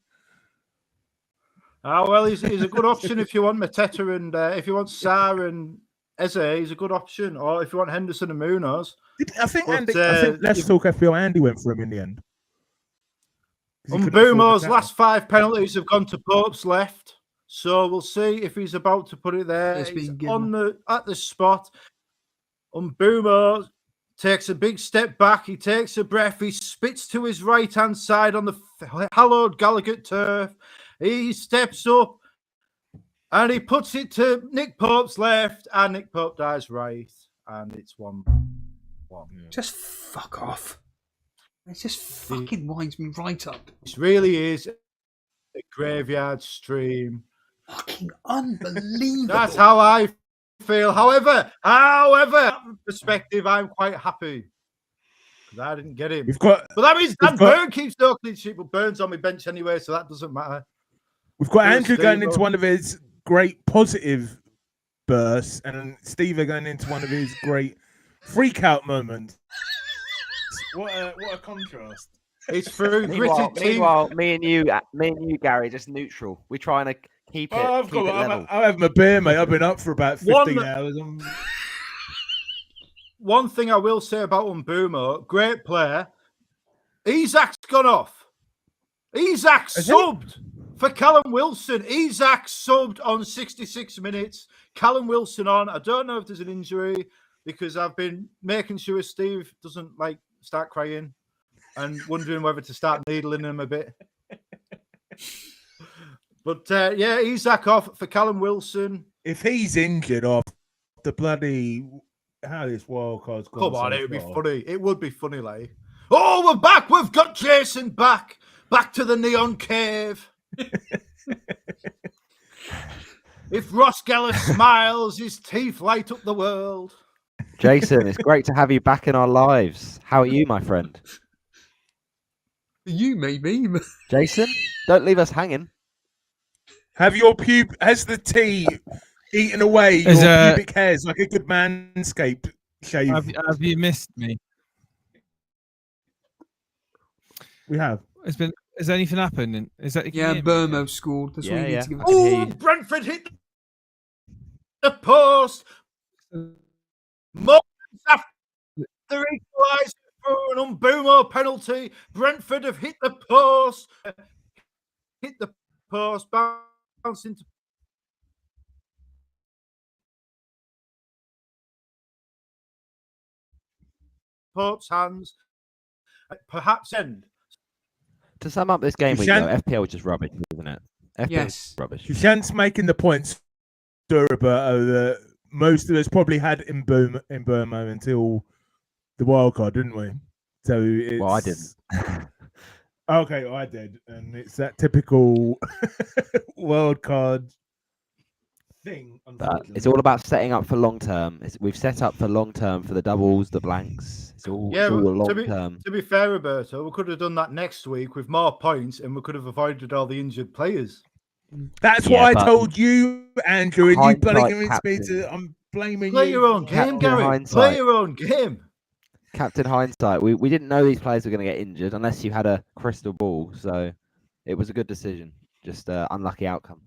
S4: Well, he's a good option if you want Mateta and if you want Sarr and Eze, he's a good option. Or if you want Henderson and Munoz.
S3: I think
S4: But,
S3: Let's Talk FPL Andy went for him in the end.
S4: Mbeumo's last 5 penalties have gone to Pope's left. So we'll see if he's about to put it there.
S1: It's
S4: He's
S1: been given.
S4: at the spot. Mbeumo takes a big step back. He takes a breath. He spits to his right-hand side on the hallowed Gallagher turf. He steps up and he puts it to Nick Pope's left, and Nick Pope dies right, and it's 1-1.
S1: Just fuck off. It just fucking winds me right up.
S4: This really is a graveyard stream.
S1: Fucking unbelievable.
S4: That's how I feel. However, from perspective, I'm quite happy because I didn't get him. But that means Dan Burn keeps no clean sheet, but Burn's on my bench anyway, so that doesn't matter.
S3: We've got Andrew going into one of his great positive bursts, and Steve going into one of his great freak out moments. What a contrast!
S4: It's through
S2: Meanwhile, me and you, Gary, just neutral. We're trying to keep it. Level.
S3: I'll have my beer, mate. I've been up for about 15 hours.
S4: One thing I will say about Mbeumo, great player. Isak's gone off. Isak subbed for Callum Wilson. Isak subbed on 66 minutes. Callum Wilson on. I don't know if there's an injury because I've been making sure Steve doesn't start crying and wondering whether to start needling him a bit. But Isak off for Callum Wilson.
S3: If he's injured off the bloody how this wild card's gone.
S4: Come on, it would be funny. It would be funny, like. Oh, we're back. We've got Jason back. Back to the Neon Cave. If Ross Geller smiles, his teeth light up the world.
S2: Jason, it's great to have you back in our lives. How are you, my friend?
S1: You maybe.
S2: Jason, don't leave us hanging.
S3: Has the tea eaten away your pubic hairs like a good manscaped shave.
S5: Have you missed me?
S3: We have.
S5: Has anything happened? Is that
S1: Bournemouth scored. That's all you need to give.
S2: I can hear you.
S4: Brentford hit the post. Moments after equalising through an Umbumo penalty, Brentford have hit the post. Bounce into Pope's hands. Perhaps end.
S2: To sum up this game week, though, FPL is just rubbish, isn't it? FPL
S1: Yes.
S2: is rubbish.
S3: Shant's making the points, Roberto, that most of us probably had in Burma until the wild card, didn't we? So it's...
S2: Well, I didn't.
S3: Okay, I did, and it's that typical wild card thing.
S2: It's all about setting up for long term. We've set up for long term for the doubles, the blanks. It's all long term.
S4: To be fair, Roberto, we could have done that next week with more points, and we could have avoided all the injured players.
S3: That's what I told you, Andrew, and you bloody convinced me to. I'm blaming you.
S4: Play your own game, Gary. Play your own game.
S2: Captain hindsight. We didn't know these players were going to get injured unless you had a crystal ball. So it was a good decision. Just unlucky outcome.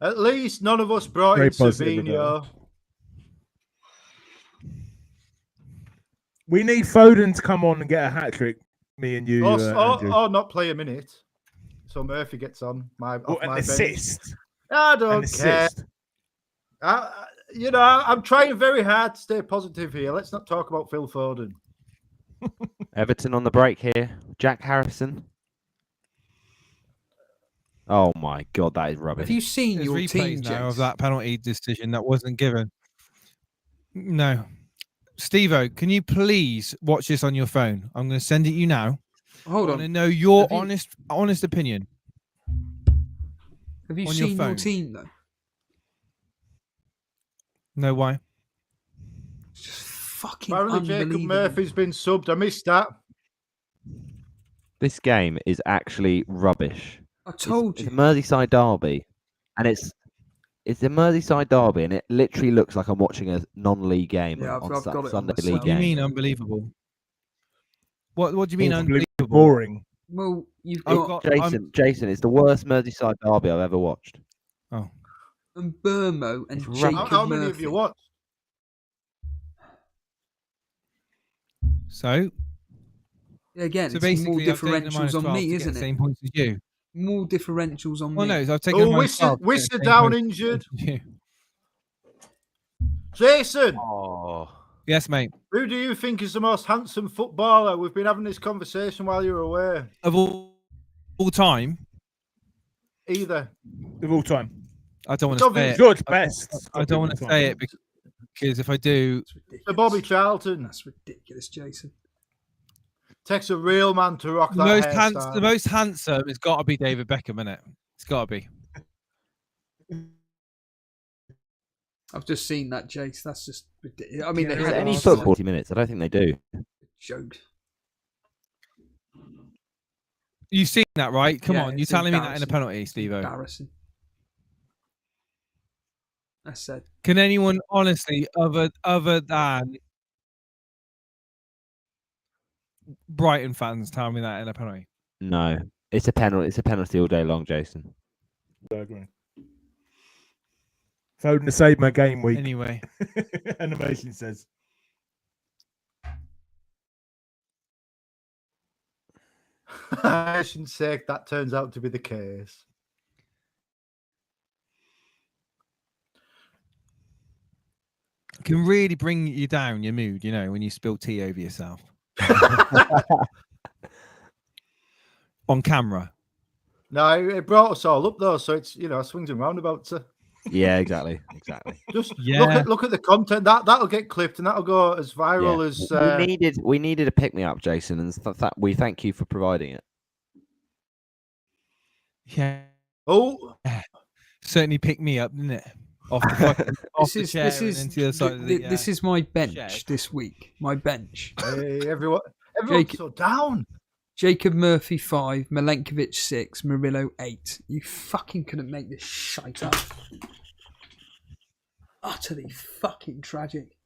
S4: At least none of us brought in Savinho.
S3: We need Foden to come on and get a hat trick. Me and you,
S4: or not play a minute. So Murphy gets on my
S3: assist.
S4: Bench. I don't care. I'm trying very hard to stay positive here. Let's not talk about Phil Foden.
S2: Everton on the break here. Jack Harrison. Oh my God, that is rubbish.
S1: Have you seen your team
S5: now of that penalty decision that wasn't given? No. Steve-O, can you please watch this on your phone? I'm going to send it you now.
S1: Hold on.
S5: I want to know your honest opinion.
S1: Have you seen your team though?
S5: No, why?
S1: It's just fucking
S4: apparently
S1: unbelievable.
S4: Jacob Murphy's been subbed. I missed that.
S2: This game is actually rubbish.
S1: I told you.
S2: It's a Merseyside derby, and it's a Merseyside derby, and it literally looks like I'm watching a non-league game on Sunday league game.
S5: You mean unbelievable? What do you mean unbelievable?
S3: Boring.
S1: Well, you've got
S2: Jason. It's the worst Merseyside derby I've ever watched.
S5: Oh.
S1: And Burmo and Jacob
S4: How many
S1: Murphy.
S4: of you watched?
S5: So
S1: again,
S5: so
S1: it's more differentials on me, isn't it?
S5: Same points as you.
S1: More differentials on me.
S5: Well, no, I've taken
S4: Whistler down injured. Jason.
S2: Oh.
S5: Yes, mate.
S4: Who do you think is the most handsome footballer? We've been having this conversation while you were away.
S5: Of all time?
S4: Either.
S3: Of all time.
S5: I don't want to say it.
S3: George Best.
S5: I don't want to say it because if I do...
S4: The Bobby Charlton.
S1: That's ridiculous, Jason.
S4: Takes a real man to rock that hairstyle.
S5: The most handsome has got to be David Beckham, isn't it? It's got to be.
S1: I've just seen that, Jace. That's just ridiculous. I mean,
S2: Is there any football 40 minutes? I don't think they do.
S1: Joke.
S5: You've seen that, right? Come on, you're telling me that in a penalty, Steve-O.
S1: Embarrassing. I said.
S5: Can anyone honestly, other than Brighton fans, tell me that in a penalty?
S2: No, it's a penalty. It's a penalty all day long, Jason.
S3: I agree. Foden to save my game week.
S5: Anyway,
S3: animation says.
S4: I shouldn't say that turns out to be the case.
S5: Can really bring you down your mood, you know, when you spill tea over yourself on camera.
S4: No, it brought us all up though, so it's swings and roundabouts.
S2: Yeah, exactly.
S4: Just look at the content that'll get clipped and that'll go as viral as.
S2: We needed a pick me up, Jason, and we thank you for providing it.
S5: Yeah.
S4: Oh,
S5: certainly picked me up, didn't it?
S1: This is my bench this week. My bench.
S4: Hey, everyone's so down.
S1: Jacob Murphy 5, Milenkovic 6, Murillo 8. You fucking couldn't make this shite up. Utterly fucking tragic.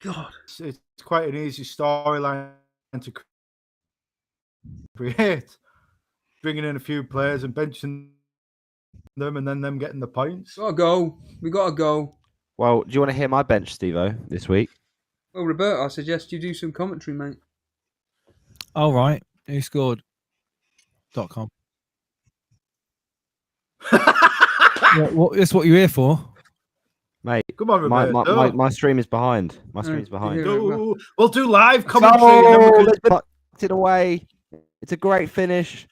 S1: God.
S4: It's quite an easy storyline to create. Bringing in a few players and benching them, and then them getting the points.
S1: Gotta go. We gotta go.
S2: Well, do you want to hear my bench, Steve-O, this week?
S1: Well, Roberto, I suggest you do some commentary, mate.
S5: All right. Who scored? .com. That's what you're here for.
S2: Mate,
S4: Come on, Roberto.
S2: my stream is behind. My stream's behind.
S4: We'll do live commentary.
S2: Oh, let's put it away. It's a great finish.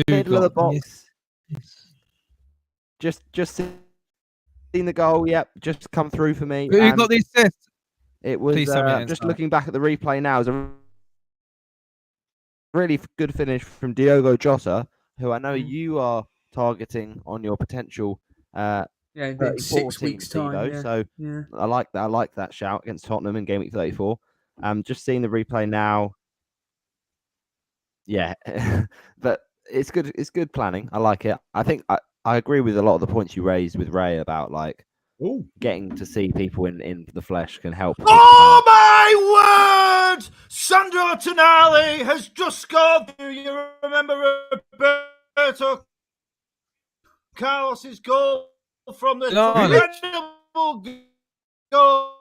S2: Middle of the box. Just seen the goal. Yep, just come through for me.
S5: Who got the assist?
S2: It was just looking back at the replay now. It was a really good finish from Diogo Jota, who I know you are targeting on your potential.
S1: In 6 weeks' time. Yeah.
S2: So I like that. I like that shout against Tottenham in Gameweek 34. Just seeing the replay now. Yeah, but it's good. It's good planning. I like it. I think I agree with a lot of the points you raised with Ray about like getting to see people in the flesh can help.
S4: Oh my word! Sandro Tonali has just scored. You remember Roberto Carlos's goal from the incredible goal.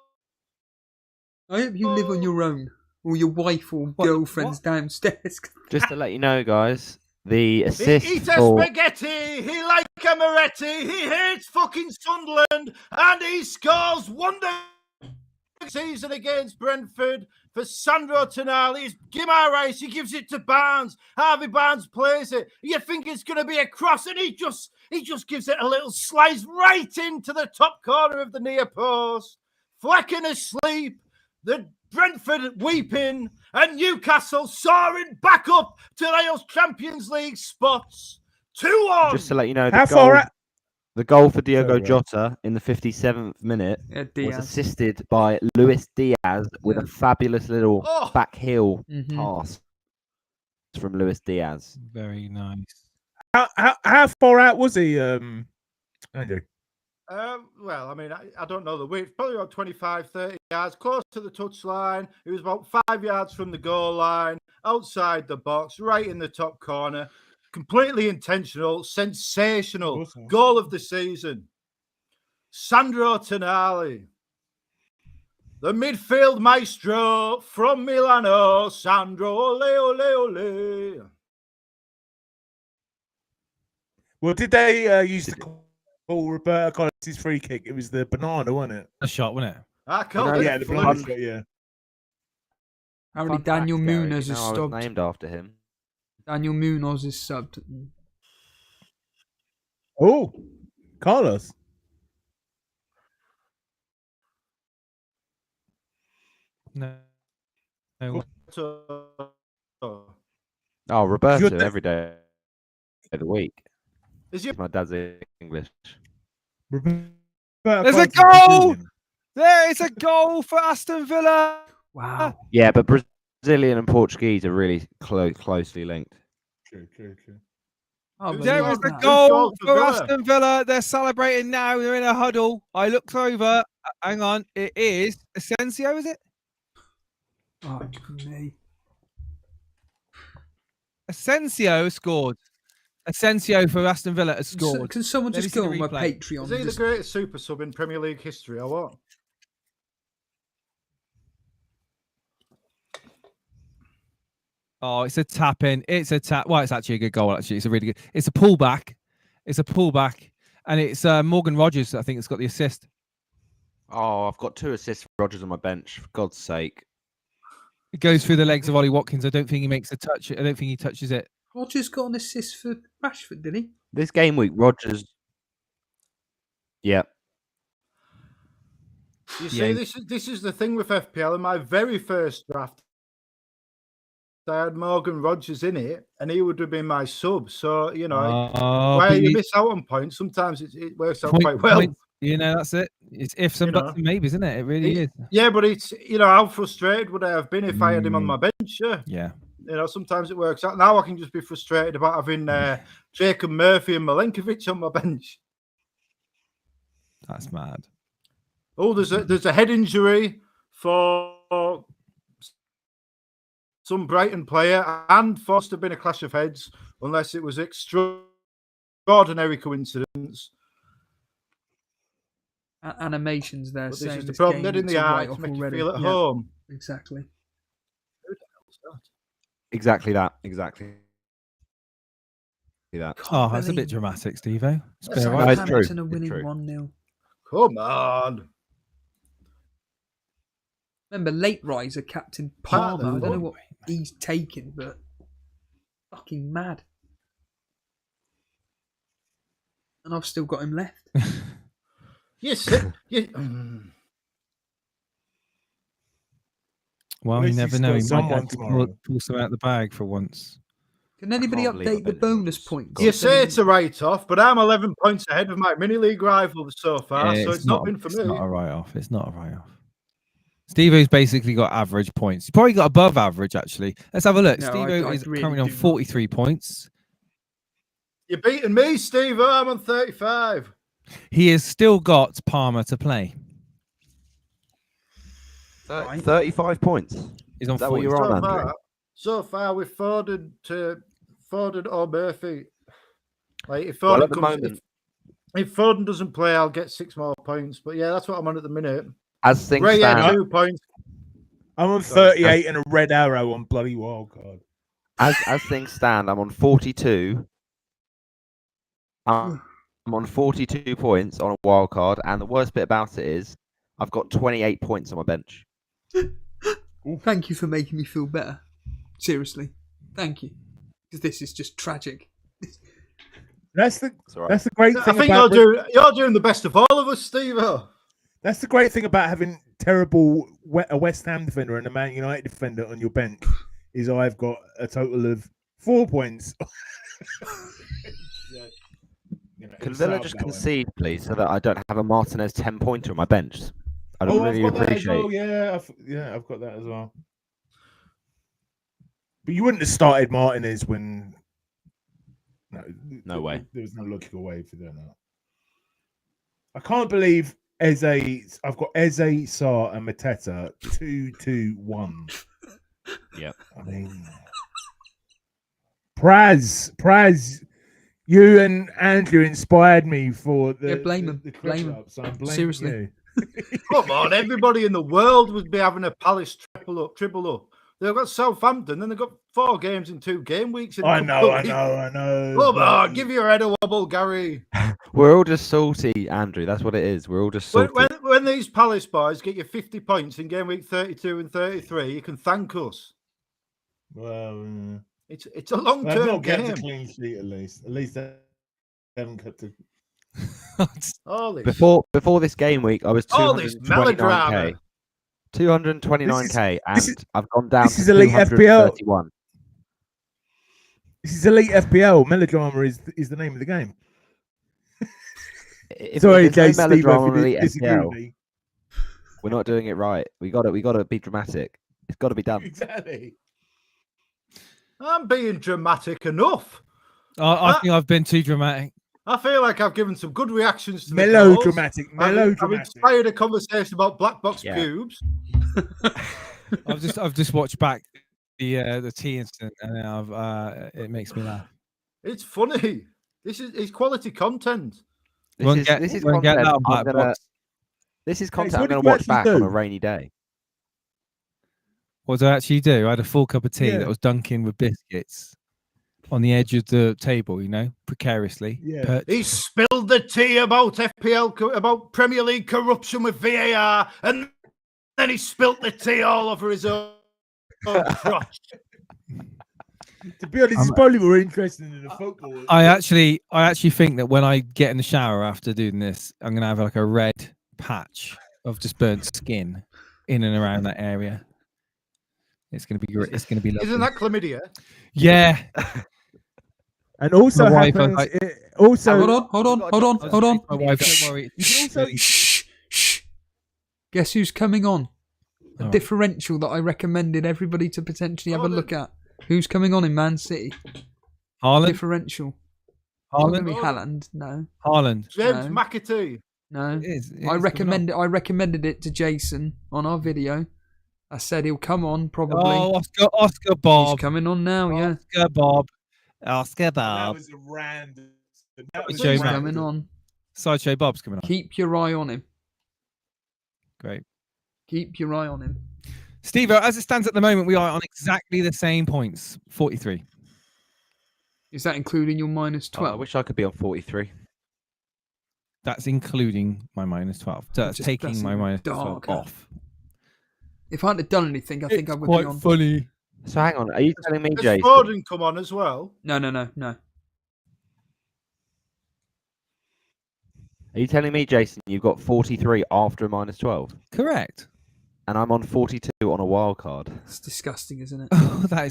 S1: I hope you live on your own, or your wife or girlfriend's downstairs.
S2: Just to let you know, guys, the assist.
S4: He eats spaghetti. He like a Moretti. He hates fucking Sunderland, and he scores wonder season against Brentford for Sandro Tonali. Guimaraes, he gives it to Barnes. Harvey Barnes plays it. You think it's going to be a cross, and he just gives it a little slice right into the top corner of the near post. Flecken asleep. The Brentford weeping, and Newcastle soaring back up to those Champions League spots. 2-1.
S2: Just to let you know,
S3: How
S2: the goal for Diogo Jota in the 57th minute was assisted by Luis Diaz with a fabulous little back heel pass from Luis Diaz.
S5: Very nice.
S3: How far out was he, Andrew?
S4: Well, I mean, I don't know the width. Probably about 25, 30 yards, close to the touchline. It was about 5 yards from the goal line, outside the box, right in the top corner. Completely intentional, sensational goal of the season. Sandro Tonali, the midfield maestro from Milano. Sandro, ole, ole, ole.
S3: Well, did they use the call Roberto Carlos' free kick? It was the banana, wasn't it?
S5: A shot, wasn't it?
S4: I called it.
S3: Yeah, the banana shot, yeah.
S1: Apparently, Daniel Munoz is
S2: I was
S1: subbed.
S2: named after him.
S1: Daniel Munoz is subbed.
S3: Oh, Carlos.
S5: No.
S2: Oh, Roberto every day of the week.
S4: Is you?
S2: My dad's English.
S5: There's a goal! There is a goal for Aston Villa.
S1: Wow.
S2: Yeah, but Brazilian and Portuguese are really closely linked.
S3: True.
S1: Oh,
S5: there is a goal for Aston Villa. They're celebrating now. They're in a huddle. I looked over. Hang on. It is Asensio, is it?
S1: Oh, me.
S5: Asensio scored. Asensio for Aston Villa has scored.
S1: Can someone just go on my Patreon?
S4: Is he the greatest super sub in Premier League history or what?
S5: Oh, it's a tap in. It's a tap. Well, it's actually a good goal. Actually, it's a really good. It's a pullback. And it's Morgan Rogers. I think it's got the assist.
S2: Oh, I've got 2 assists for Rogers on my bench. For God's sake!
S5: It goes through the legs of Ollie Watkins. I don't think he makes a touch. I don't think he touches it.
S1: Rogers got an assist for Rashford, did he?
S2: This game week, Rogers. Yeah.
S4: You see, this is the thing with FPL. In my very first draft, I had Morgan Rogers in it, and he would have been my sub. So, you know, where you miss out on points, sometimes it works out quite well.
S5: You know, that's it. It's ifs and buts and maybes, isn't it? It really is.
S4: Yeah, but it's, you know, how frustrated would I have been if I had him on my bench?
S5: Yeah.
S4: You know, sometimes it works out. Now I can just be frustrated about having Jacob Murphy and Milenkovic on my bench.
S5: That's mad.
S4: Oh, there's a head injury for some Brighton player and forced to have been a clash of heads, unless it was extraordinary coincidence.
S1: Animations there.
S4: But this
S1: saying
S4: is the problem. Dead in
S1: game
S4: the
S1: looks a
S4: eye
S1: write-off
S4: to make
S1: already.
S4: you feel at
S1: Yeah,
S4: home.
S1: Exactly.
S2: Exactly that. Exactly that.
S5: Oh, that's a bit dramatic, Steve-O. It's
S1: That's
S5: been
S1: like
S5: alright.
S2: No, it's true.
S1: Hampton are
S2: It's
S1: winning
S2: true.
S1: 1-0.
S4: Come on.
S1: Remember, late riser captain
S4: Part of
S1: Palmer. I
S4: the
S1: don't know
S4: fun.
S1: what he's taking, but fucking mad. And I've still got him left.
S4: Yes.
S5: Well,
S3: At
S5: you
S3: least
S5: never
S3: he's
S5: know.
S3: got
S5: He might
S3: someone
S5: actually
S3: tomorrow.
S5: pull some out the bag for once.
S1: Can anybody
S2: can't believe I
S1: update the
S2: bet
S1: bonus
S2: Rodgers.
S1: points?
S4: You
S1: If
S4: say it's a write-off, but I'm 11 points ahead of my mini-league rival so far, so it's not been for
S5: It's
S4: me.
S5: not a write-off. It's not a write-off. Steve-O's basically got average points. He's probably got above average, actually. Let's have a look.
S1: No,
S5: Steve-O
S1: I
S5: is
S1: really
S5: currently on
S1: do not.
S5: 43 points.
S4: You're beating me, Steve. I'm on 35.
S5: He has still got Palmer to play.
S2: 35 points.
S5: He's on
S2: Is that what
S5: 40.
S2: you're on, Andrew?
S4: So far, we've Foden or Murphy. Like if
S2: Well,
S4: Foden
S2: at the moment,
S4: if Foden doesn't play, I'll get 6 more points. But yeah, that's what I'm on at the minute.
S2: as things
S4: Ray had
S2: stand,
S4: 2 points.
S3: I'm on 38 and a red arrow on bloody wildcard.
S2: as things stand, I'm on 42. I'm on 42 points on a wild card, and the worst bit about it is I've got 28 points on my bench.
S1: Thank you for making me feel better. Seriously. Thank you. Because this is just tragic.
S3: That's the
S2: It's all right.
S3: that's the great
S4: I
S3: thing
S4: think
S3: about
S4: you're doing the best of all of us, Steve.
S3: that's the great thing about having a West Ham defender and a Man United defender on your bench is I've got a total of 4 points.
S2: Can Villa just concede, please, so that I don't have a Martinez 10-pointer on my bench? I'd really
S3: I've got that as
S2: appreciate.
S3: well. Yeah, I've got that as well. But you wouldn't have started Martinez when.
S2: No way.
S3: There was no logical way for doing that. I can't believe Eze. I've got Eze, Sarr, and Mateta 2-2-1.
S2: Yep.
S3: I mean, Praz, you and Andrew inspired me for the.
S1: Yeah, blame him.
S3: The
S1: Blame him.
S3: up, so I'm blaming
S1: Seriously.
S3: you.
S4: Come on, everybody in the world would be having a Palace triple up. They've got Southampton, then they've got 4 games in 2 game weeks.
S3: I know.
S4: Come on, give your head a wobble, Gary.
S2: We're all just salty, Andrew. That's what it is. We're all just salty.
S4: When these Palace boys get you 50 points in game week 32 and 33, you can thank us.
S3: Well,
S4: It's a long-term
S3: not
S4: game.
S3: kept a clean sheet at least. At least they haven't kept a.
S4: All this.
S2: Before this game week, I was
S4: All this
S2: 229k.
S4: melodrama.
S2: 229k, and I've gone down
S3: this
S2: to
S3: is Elite FPL.
S2: 231.
S3: This is Elite FPL. Melodrama is the name of the game.
S2: Sorry,
S3: Jay,
S2: there's no
S3: Steve,
S2: melodrama
S3: if
S2: on
S3: you
S2: Elite
S3: disagree
S2: FPL,
S3: with me.
S2: we're not doing it right. We got to be dramatic. It's got to be done.
S3: Exactly.
S4: I'm being dramatic enough.
S5: I think I've been too dramatic.
S4: I feel like I've given some good reactions to the
S3: Melodramatic.
S4: goals. I've inspired a conversation about black box pubes.
S5: I've just watched back the tea incident, and it makes me laugh.
S4: It's funny. It's quality content.
S2: This is content I'm gonna watch back on a rainy day.
S5: What did I actually do? I had a full cup of tea that was dunking with biscuits on the edge of the table, precariously.
S3: Yeah.
S4: He spilled the tea about FPL, about Premier League corruption with VAR, and then he spilt the tea all over his own crotch.
S3: To be honest, it's probably more interesting than the football.
S5: I actually think that when I get in the shower after doing this, I'm gonna have like a red patch of just burnt skin in and around that area. It's gonna be great. It's gonna be lovely.
S4: Isn't that chlamydia?
S5: Yeah.
S3: And also happens.
S1: Hold on.
S5: My wife, don't worry.
S1: Shh. Guess who's coming on? A differential that I recommended everybody to potentially have a look at. Who's coming on in Man City?
S5: Haaland.
S1: Differential.
S5: Haaland.
S1: Not gonna be Haaland. No.
S5: Haaland.
S4: James McAtee.
S1: No,
S5: It is.
S1: I recommended it to Jason on our video. I said he'll come on probably.
S5: Oh, Oscar Bob.
S1: He's coming on now, yeah.
S5: Oscar Bob. Oscar
S3: That
S5: Bob.
S3: was a random. That was
S5: Joe
S1: He's
S5: Man.
S1: coming on.
S5: Sideshow Bob's coming on.
S1: Keep your eye on him.
S5: Great.
S1: Keep your eye on him.
S5: Steve, as it stands at the moment, we are on exactly the same points, 43.
S1: Is that including your minus
S2: Oh,
S1: 12?
S2: I wish I could be on 43.
S5: That's including my minus 12. So that's taking
S1: that's
S5: my minus
S1: dark,
S5: 12 off.
S1: If I hadn't done anything, I think I would be
S5: quite
S1: on.
S5: funny.
S2: So hang on, are you telling me,
S4: Has
S2: Jason?
S4: Foden come on as well?
S1: No.
S2: Are you telling me, Jason, you've got 43 after a minus 12?
S5: Correct.
S2: And I'm on 42 on a wild card.
S1: It's disgusting, isn't it?
S5: Oh, that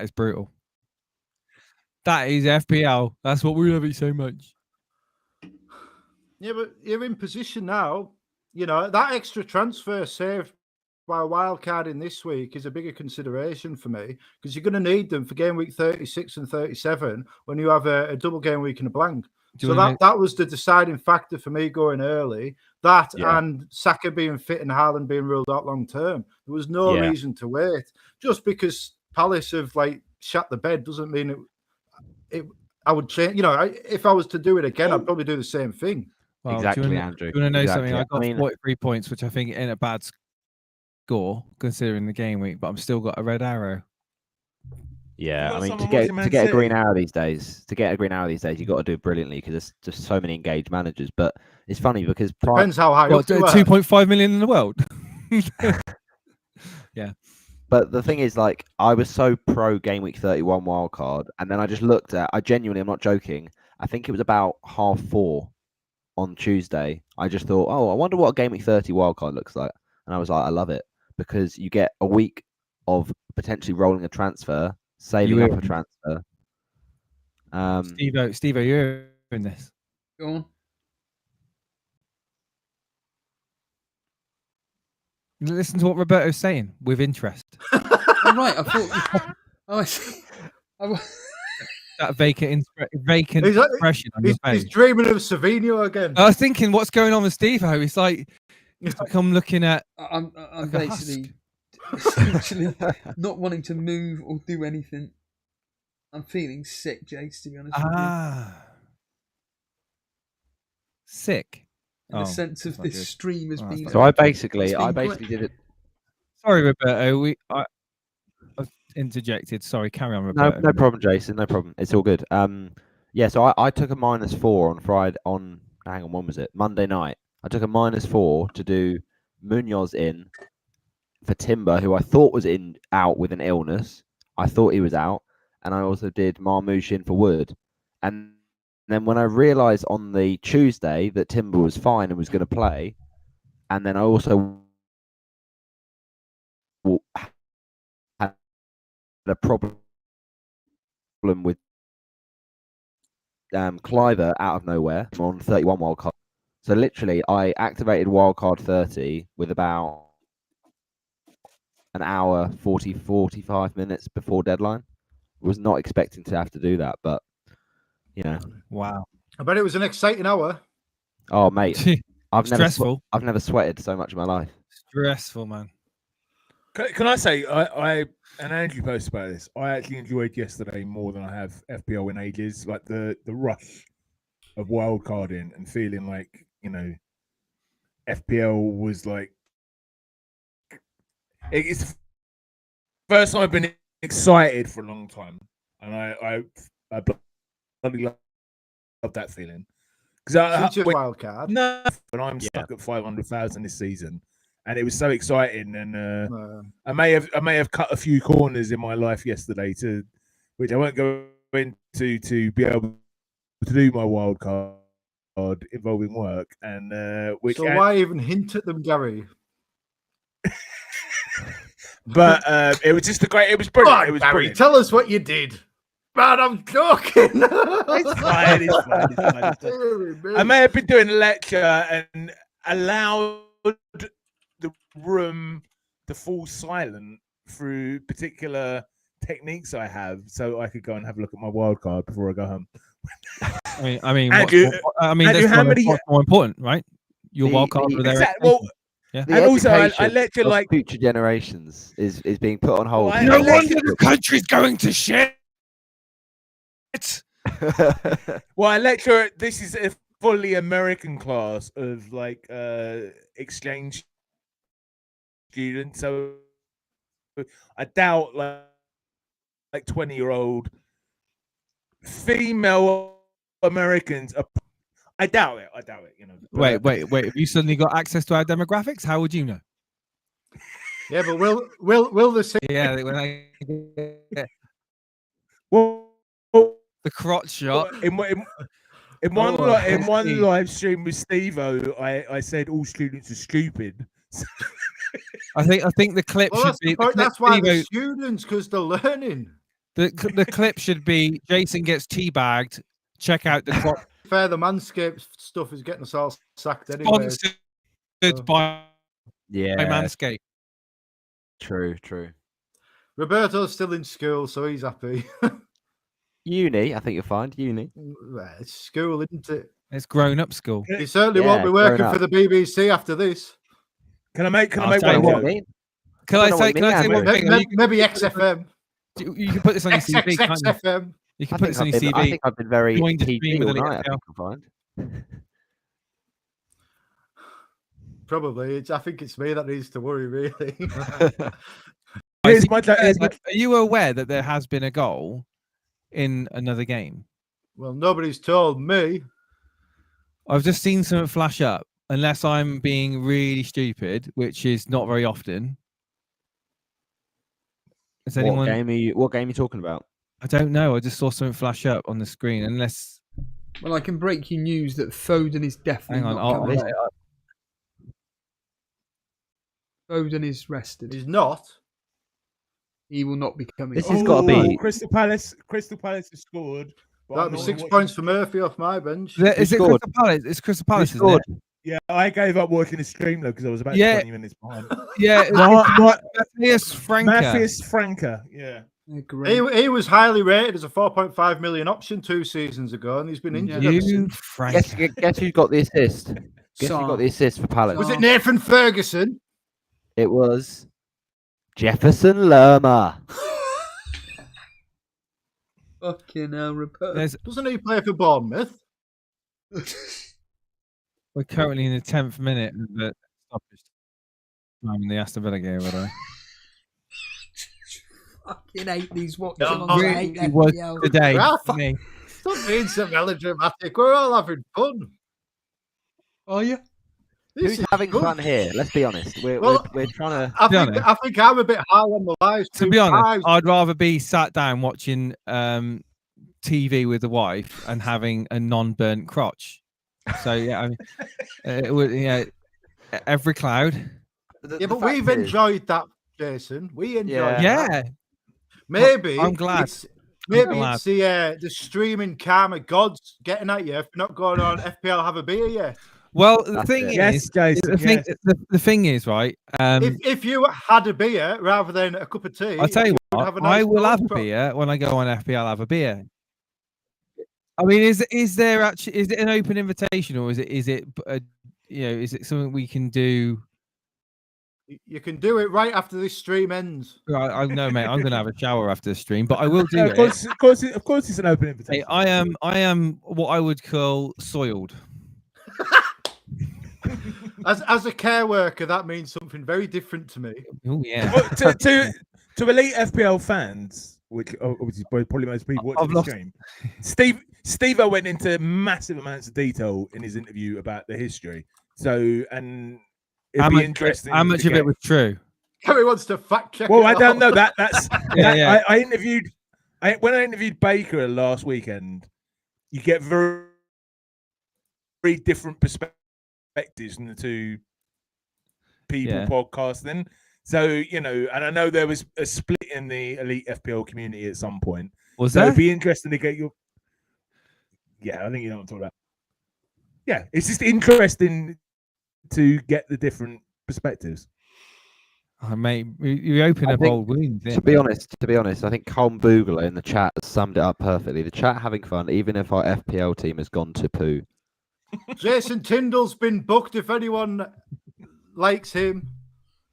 S5: is brutal. That is FPL. That's what we love it so much.
S4: Yeah, but you're in position now. You know, that extra transfer saved by a wild card in this week is a bigger consideration for me because you're going to need them for game week 36 and 37 when you have a double game week and a blank. So that was the deciding factor for me going early. That and Saka being fit and Haaland being ruled out long term. There was no reason to wait. Just because Palace have shut the bed doesn't mean I would change. You know, if I was to do it again, I'd probably do the same thing.
S5: Well,
S2: Exactly, Andrew.
S5: Do you want to know
S2: Exactly.
S5: something? I got
S2: I mean,
S5: 43 points, which I think ain't a bad score considering the game week, but I'm still got a red arrow.
S2: Yeah,
S3: got
S2: I mean,
S3: someone
S2: to
S3: watching Man
S2: get a
S3: City?
S2: green arrow these days, you've got to do it brilliantly because there's just so many engaged managers. But it's funny because
S4: Depends how high
S5: What,
S4: up you are.
S5: 2.5 million in the world?
S2: But the thing is, I was so pro Game Week 31 wildcard, and then I just looked at, I'm not joking, I think it was about 4:30 on Tuesday. I just thought, I wonder what a Game Week 30 wildcard looks like. And I was like, I love it because you get a week of potentially rolling a transfer, saving up a transfer.
S5: Steve-O, you're in this.
S1: Go on.
S5: Listen to what Roberto's saying with interest.
S1: Oh, right, I thought. I see.
S5: That vacant expression on your face.
S4: He's dreaming of Savinho again.
S5: I was thinking, what's going on with Steve-O? It's like I'm looking at.
S1: I'm
S5: like
S1: basically essentially not wanting to move or do anything. I'm feeling sick, Jace, to be honest with you.
S5: Sick.
S1: In the sense of this stream has been.
S2: So I basically did it.
S5: Sorry, Roberto. I've interjected. Sorry, carry on, Roberto.
S2: No problem, Jason. No problem. It's all good. So I took a -4 on Friday. Hang on, when was it? Monday night. I took a -4 to do Munoz in for Timber, who I thought was out with an illness. I thought he was out, and I also did Marmouche in for Wood. And then when I realised on the Tuesday that Timber was fine and was going to play, and then I also had a problem with Cliver out of nowhere on 31 wildcard. So literally, I activated wildcard 30 with about an hour, 45 minutes before deadline. Was not expecting to have to do that, but
S5: Wow.
S4: I bet it was an exciting hour.
S2: Oh, mate, I've never sweated so much in my life.
S5: Stressful, man.
S3: Can I say, I and Andrew posted about this. I actually enjoyed yesterday more than I have FPL in ages. Like the rush of wildcarding and feeling like FPL was like it's the first time I've been excited for a long time, and I bloody love that feeling because
S4: wildcard.
S3: No, but I'm stuck at 500,000 this season. And it was so exciting, and I may have cut a few corners in my life yesterday, which I won't go into, to be able to do my wild card involving work. And
S4: why even hint at them, Gary?
S3: But it was just it was brilliant. It was
S4: Barry,
S3: brilliant.
S4: tell us what you did. Man, I'm talking.
S3: It's fine. I may have been doing a lecture and allowed the room to fall silent through particular techniques I have, so I could go and have a look at my wild card before I go home.
S5: I mean,
S3: Andrew,
S5: that's more important, right? your wild card with their
S3: Exactly. Well,
S5: yeah.
S2: The
S3: and also, I
S2: education
S3: lecture
S2: of
S3: like
S2: future generations is being put on hold.
S3: Well,
S5: No
S3: I-
S5: wonder the country's going to shit.
S3: Well, I lecture. This is a fully American class of like exchange students, so I doubt like 20-year-old female Americans are. I doubt it. You know. But,
S5: Wait. Have you suddenly got access to our demographics? How would you know?
S4: Yeah, but will the same
S5: Yeah, when I
S3: well,
S5: the crotch shot.
S3: in one
S5: Oh,
S3: in one
S5: Steve.
S3: live stream with Steve-O, I said all students are stupid.
S5: I think the clip
S4: Well,
S5: should
S4: that's
S5: be
S4: the point.
S5: the clip,
S4: That's why
S5: Steve-O,
S4: the students, because they're learning.
S5: the clip should be Jason gets teabagged. Check out the crotch.
S4: Fair, the Manscaped stuff is getting us all sacked anyway.
S5: Sponsored by
S2: Yeah,
S5: Manscaped.
S2: true.
S4: Roberto's still in school, so he's happy.
S2: Uni, I think you'll find uni.
S4: Well, it's school, isn't it?
S5: It's grown up school.
S4: He certainly
S2: Yeah,
S4: won't be
S2: grown
S4: working
S2: up.
S4: for the BBC after this.
S3: Can I make
S5: I'll
S3: one
S5: tell you
S3: joke?
S5: what, Can I
S2: don't know
S5: say?
S2: what
S5: Can I say
S2: you mean,
S5: one
S2: Andrew.
S5: thing?
S4: Maybe XFM.
S5: You can put this on your CV. Can't you?
S4: XFM.
S5: You can
S2: I
S5: put
S2: think
S5: this on your
S2: I
S5: CV.
S2: think I've been very
S5: Joined the
S2: PG
S5: stream with
S2: all
S5: Elite
S2: night. I
S5: FPL.
S2: think you'll find.
S4: Probably. I think it's me that needs to worry, really.
S3: Here's my joke.
S5: Are you aware that there has been a goal in another game?
S4: Well, nobody's told me.
S5: I've just seen something flash up. Unless I'm being really stupid, which is not very often. Is anyone?
S2: What game are you talking about?
S5: I don't know. I just saw something flash up on the screen. Unless,
S1: Well, I can break you news that Foden is definitely
S5: hang on,
S1: not coming.
S5: I'll-
S1: Foden is rested.
S4: He's not.
S1: He will not be coming.
S2: This has got to be.
S3: Crystal Palace. Crystal Palace has scored. but
S4: That'll
S3: I'm
S4: be
S3: not
S4: 6
S3: watching-
S4: points for Murphy off my bench.
S5: Is it
S2: scored?
S5: Crystal Palace? It's Crystal Palace, isn't
S2: scored?
S5: it?
S3: Yeah, I gave up watching the stream though because I was about
S5: Yeah.
S3: 20 minutes behind.
S5: Yeah, it's Matthias Franca.
S3: Matthias Franca. Yeah.
S1: Yeah, great.
S4: He was highly rated as a 4.5 million option 2 seasons ago, and he's been injured ever
S5: You
S4: since.
S5: Franca.
S2: Guess who got the assist? Guess who got the assist for Palace?
S4: Was it Nathan Ferguson?
S2: It was Jefferson Lerma.
S1: Fucking hell, Roberto.
S5: There's,
S4: Doesn't he play for Bournemouth?
S5: we're currently in the 10th minute of the stoppage time in the Aston Villa game, by the way.
S1: Fucking hate these watches.
S4: No,
S1: I
S5: Really
S1: hate
S5: was
S1: FPL.
S5: today.
S4: Yeah,
S5: for me.
S4: Stop being so melodramatic. We're all having fun.
S1: Are you?
S4: This
S2: Who's
S4: is
S2: having
S4: good.
S2: fun here? Let's be honest. We're trying to.
S4: I think I'm a bit high on the live.
S5: To be honest, I'd rather be sat down watching TV with the wife and having a non-burnt crotch. So yeah, I mean, it would, every cloud.
S4: Yeah, but we've enjoyed that, Jason. We enjoyed that.
S5: Yeah,
S4: Maybe
S5: I'm glad.
S4: Maybe
S5: glad.
S4: it's the streaming karma gods getting at you for not going on FPL Have a Beer yet.
S5: Well, the
S2: That's
S5: thing
S2: it.
S5: is,
S3: Yes, Jason.
S5: the thing is, right?
S4: If you had a beer rather than a cup of tea,
S5: I'll tell you
S4: would
S5: what,
S4: have a nice
S5: I will have a
S4: thought.
S5: beer when I go on FPL. Have a beer. I mean, is there actually is it an open invitation or is it something we can do?
S4: You can do it right after this stream ends.
S5: I know, mate. I'm going to have a shower after the stream, but I will do
S3: Yeah,
S5: it.
S3: of course, it's an open
S5: Hey,
S3: invitation.
S5: I am what I would call soiled.
S4: As a care worker, that means something very different to me.
S5: Oh yeah.
S3: Well, to elite FPL fans, which obviously probably most people watching the stream, Steve went into massive amounts of detail in his interview about the history. So, and it'd be interesting.
S5: How much
S3: to
S5: of it was true?
S4: Gary wants to fact check.
S3: Well,
S4: it
S3: I don't
S4: all.
S3: know that's.
S5: Yeah.
S3: I interviewed. When I interviewed Baker last weekend, you get very different perspectives from the two people podcasting. So, and I know there was a split in the elite FPL community at some point.
S5: Was
S3: So
S5: there?
S3: it'd be interesting to get your. Yeah, I think you know what I'm talking about. Yeah, it's just interesting to get the different perspectives.
S5: Oh, mate, you open
S2: I
S5: up
S2: think,
S5: old wounds.
S2: To be honest, I think Colm Boogler in the chat has summed it up perfectly. The chat having fun, even if our FPL team has gone to poo.
S4: Jason Tyndall's been booked if anyone likes him.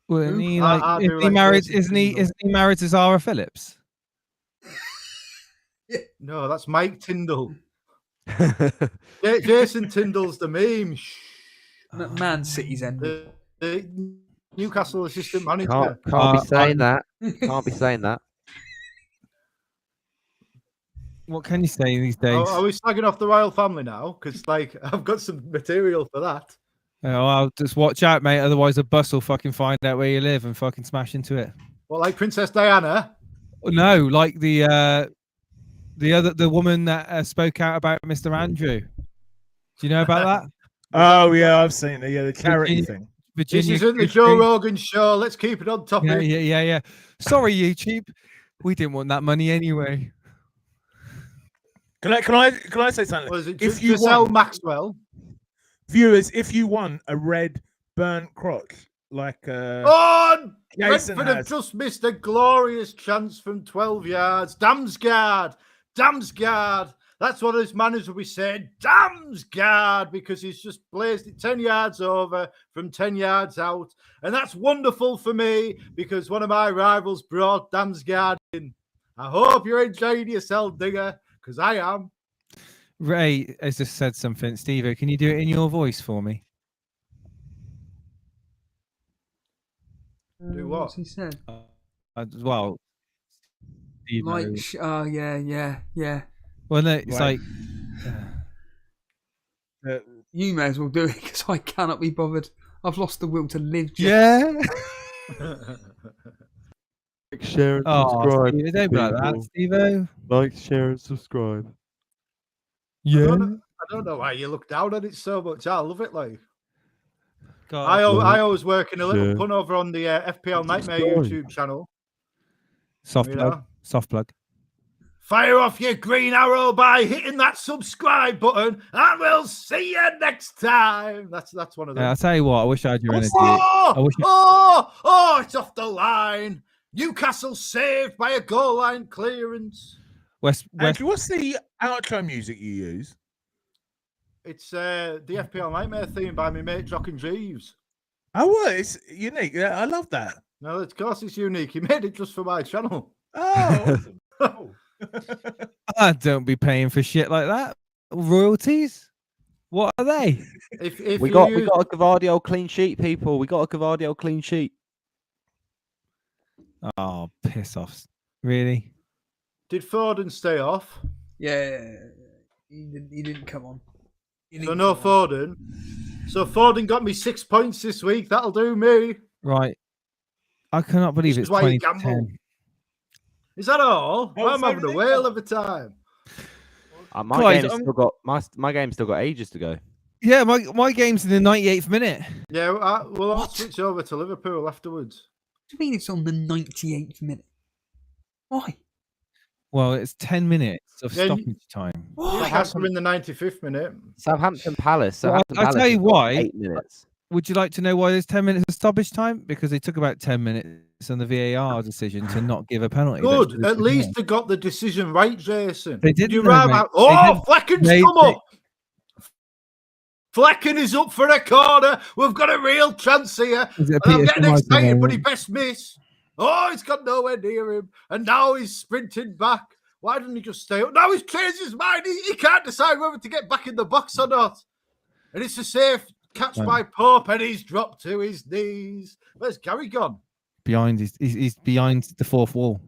S5: Well, isn't he,
S4: I do
S5: isn't he
S4: like
S5: married?
S4: Jason
S5: Isn't he?
S4: Tindall.
S5: Isn't he married to Zara Phillips?
S4: No, that's Mike Tyndall. Jason Tyndall's the meme.
S1: Man City's ended.
S4: The Newcastle assistant manager.
S2: Can't be saying that. Can't be saying that.
S5: What can you say these days?
S4: Are we slagging off the royal family now? Because I've got some material for that.
S5: Oh, I'll just watch out, mate. Otherwise, a bus will fucking find out where you live and fucking smash into it.
S4: What, like Princess Diana?
S5: No, like the woman that spoke out about Mr. Andrew. Do you know about that?
S3: Oh yeah, I've seen it. Yeah, the charity thing.
S4: This isn't the Joe Rogan show. Let's keep it on topic.
S5: Yeah. Sorry, YouTube. We didn't want that money anyway.
S3: Can I say something?
S4: Was it
S3: If you
S4: Giselle
S3: won,
S4: Maxwell?
S3: viewers, if you won a red burnt crotch like
S4: Jason
S3: Jason
S4: Brentford have just missed a glorious chance from 12 yards. Damsgaard. That's what his manager will be saying. Damsgaard, because he's just blazed it 10 yards over from 10 yards out. And that's wonderful for me because one of my rivals brought Damsgaard in. I hope you're enjoying yourself, Digger, because I am.
S5: Ray has just said something. Steve, can you do it in your voice for me?
S4: Do what?
S1: What's he said?
S5: Well,
S1: Like, yeah.
S5: Well, no, it's
S3: Right.
S1: You may as well do it because I cannot be bothered. I've lost the will to live.
S5: yeah.
S6: Like, share, and
S5: Oh,
S6: subscribe.
S5: Steve, don't be like that,
S6: people.
S5: Steve.
S6: Like, share, and subscribe.
S5: Yeah.
S4: I don't know why you look down on it so much. I love it. Like
S5: God.
S4: I always work in a little
S6: Yeah.
S4: pun over on the FPL Nightmare
S6: Subscribe.
S4: YouTube channel.
S5: Soft
S4: You
S5: plug.
S4: know?
S5: Soft plug.
S4: Fire off your green arrow by hitting that subscribe button, and we'll see you next time. That's one of them.
S5: Yeah, I'll tell you what. I wish I had your energy.
S4: Oh, it's off the line. Newcastle saved by a goal line clearance.
S5: West.
S3: Andrew, what's the outro music you use?
S4: It's the FPL Nightmare theme by my mate Jock and Jeeves.
S3: Oh, well, it's unique. Yeah, I love that.
S4: No, of course it's unique. He made it just for my channel.
S3: Oh, awesome.
S5: I don't be paying for shit like that. Royalties? What are they?
S4: If
S2: We got a Gavardio clean sheet, people. We got a Gavardio clean sheet.
S5: Oh, piss off. Really?
S4: Did Foden stay off?
S1: Yeah. He didn't come on.
S4: So no Foden. So Foden got me 6 points this week. That'll do me.
S5: Right. I cannot believe
S4: This
S5: it's
S4: is why you
S5: 2010.
S4: gamble. Is that all?
S3: Oh,
S4: I'm having a whale of a time.
S2: My game's still got ages to go.
S5: Yeah, my game's in the 98th minute.
S4: Yeah, I'll switch over to Liverpool afterwards.
S1: What do you mean it's on the 98th minute? Why?
S5: Well, it's 10 minutes of
S4: Yeah,
S5: stoppage time.
S4: Newcastle in the 95th minute.
S2: Southampton Palace.
S5: Well,
S2: Southampton
S5: I'll
S2: Palace
S5: tell you
S2: has got
S5: why.
S2: 8 minutes.
S5: Would you like to know why there's 10 minutes of stoppage time? Because they took about 10 minutes on the VAR decision to not give a penalty.
S4: Good. At least they got the decision right, Jason.
S5: They didn't,
S4: You
S5: though,
S4: rather
S5: mate.
S4: have...
S5: They
S4: Oh,
S5: didn't.
S4: Flecken's come up. Flecken is up for a corner. We've got a real chance here.
S5: Is it
S4: And I'm
S5: Peter
S4: getting
S5: Schmeichel
S4: excited, but he
S5: moment?
S4: best miss. Oh, he's got nowhere near him. And now he's sprinting back. Why didn't he just stay up? Now he's changed his mind. He can't decide whether to get back in the box or not. And it's a safe catch by Pope, and he's dropped to his knees. Where's Gary gone?
S5: He's behind the fourth wall.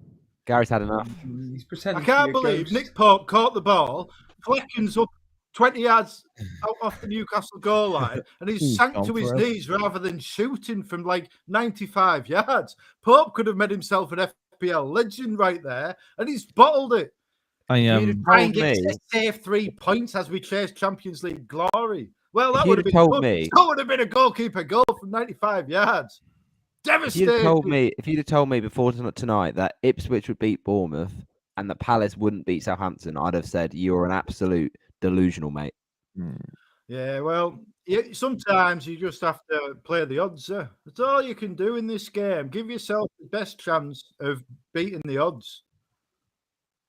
S2: Gary's had enough.
S1: He's pretending
S4: I
S1: to
S4: can't
S1: be a
S4: believe
S1: ghost.
S4: Nick Pope caught the ball. Flecken's up 20 yards out off the Newcastle goal line, and he's
S5: He's
S4: sank
S5: gone
S4: to his
S5: forever.
S4: knees rather than shooting from like 95 yards. Pope could have made himself an FPL legend right there, and he's bottled it.
S5: I
S4: He needed to try and
S2: told
S4: get
S2: me-
S4: a safe 3 points as we chase Champions League glory. Well, that
S2: If
S4: would
S2: you'd
S4: have
S2: have
S4: been
S2: told
S4: good.
S2: me-
S4: That would have been a goalkeeper goal from 95 yards.
S2: If you'd
S4: Devastating.
S2: have told me before tonight that Ipswich would beat Bournemouth and that Palace wouldn't beat Southampton, I'd have said you're an absolute delusional, mate.
S4: Yeah, well, sometimes you just have to play the odds. That's all you can do in this game. Give yourself the best chance of beating the odds.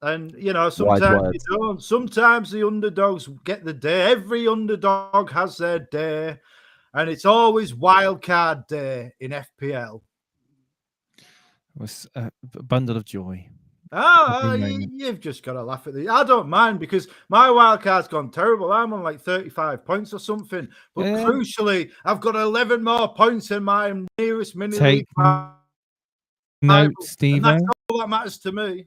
S4: And, you know, sometimes
S2: words.
S4: you don't. Sometimes the underdogs get the day. Every underdog has their day. And it's always wildcard day in FPL.
S5: It was a bundle of joy.
S4: You've just got to laugh at the. I don't mind because my wild card's gone terrible. I'm on like 35 points or something. But crucially, I've got 11 more points than my nearest mini league.
S5: Note, Steve.
S4: That's all that matters to me.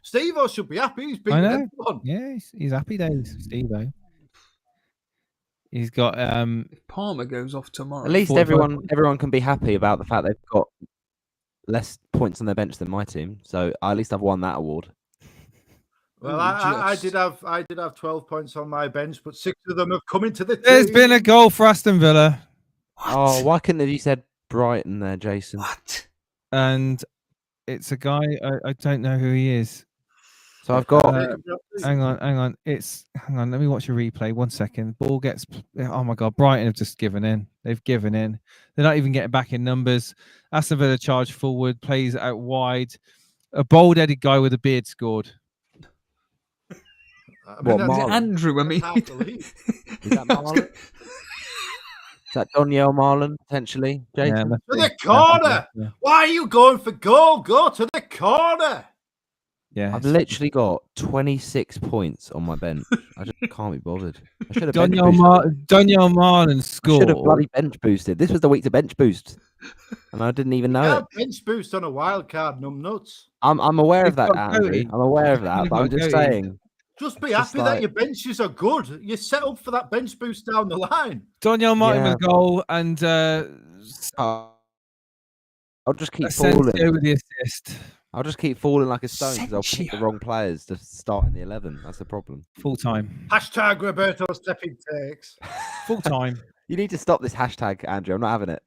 S4: Steve-O should be happy. He's beaten everyone.
S5: Yeah, he's happy days, Steve-O. He's got
S1: If Palmer goes off tomorrow.
S2: At least everyone can be happy about the fact they've got less points on their bench than my team. So I at least I've won that award.
S4: Well, I did have 12 points on my bench, but 6 of them have come into the team.
S5: There's been a goal for Aston Villa.
S1: What?
S2: Oh, why couldn't have you said Brighton there, Jason?
S1: What?
S5: And it's a guy, I don't know who he is.
S2: So I've got.
S5: Hang on. Hang on. Let me watch a replay. 1 second. Ball gets. Oh my God! Brighton have just given in. They've given in. They're not even getting back in numbers. Aston Villa charge forward, plays out wide. A bold-headed guy with a beard scored.
S1: Andrew? I mean,
S2: is that Marlon? Is that Danielle Marlon potentially? Jason?
S4: To the corner. Yeah. Why are you going for goal? Go to the corner.
S2: Yeah, I've literally got 26 points on my bench. I just can't be bothered. I should have
S5: Danielle Marlon scored.
S2: I should have bloody bench boosted. This was the week to bench boost, and I didn't even know it.
S4: Bench boost on a wild card, nuts.
S2: I'm aware of that, Andy. I'm aware of that, but I'm just saying.
S4: Just be happy that your benches are good. You're set up for that bench boost down the line.
S5: Danielle Martin with a goal, and
S2: I'll just keep falling
S5: with the assist.
S2: I'll just keep falling like a stone because I'll pick the wrong players to start in the 11. That's the problem.
S5: Full time.
S4: Hashtag Roberto stepping takes.
S5: Full time.
S2: You need to stop this hashtag, Andrew. I'm not having it.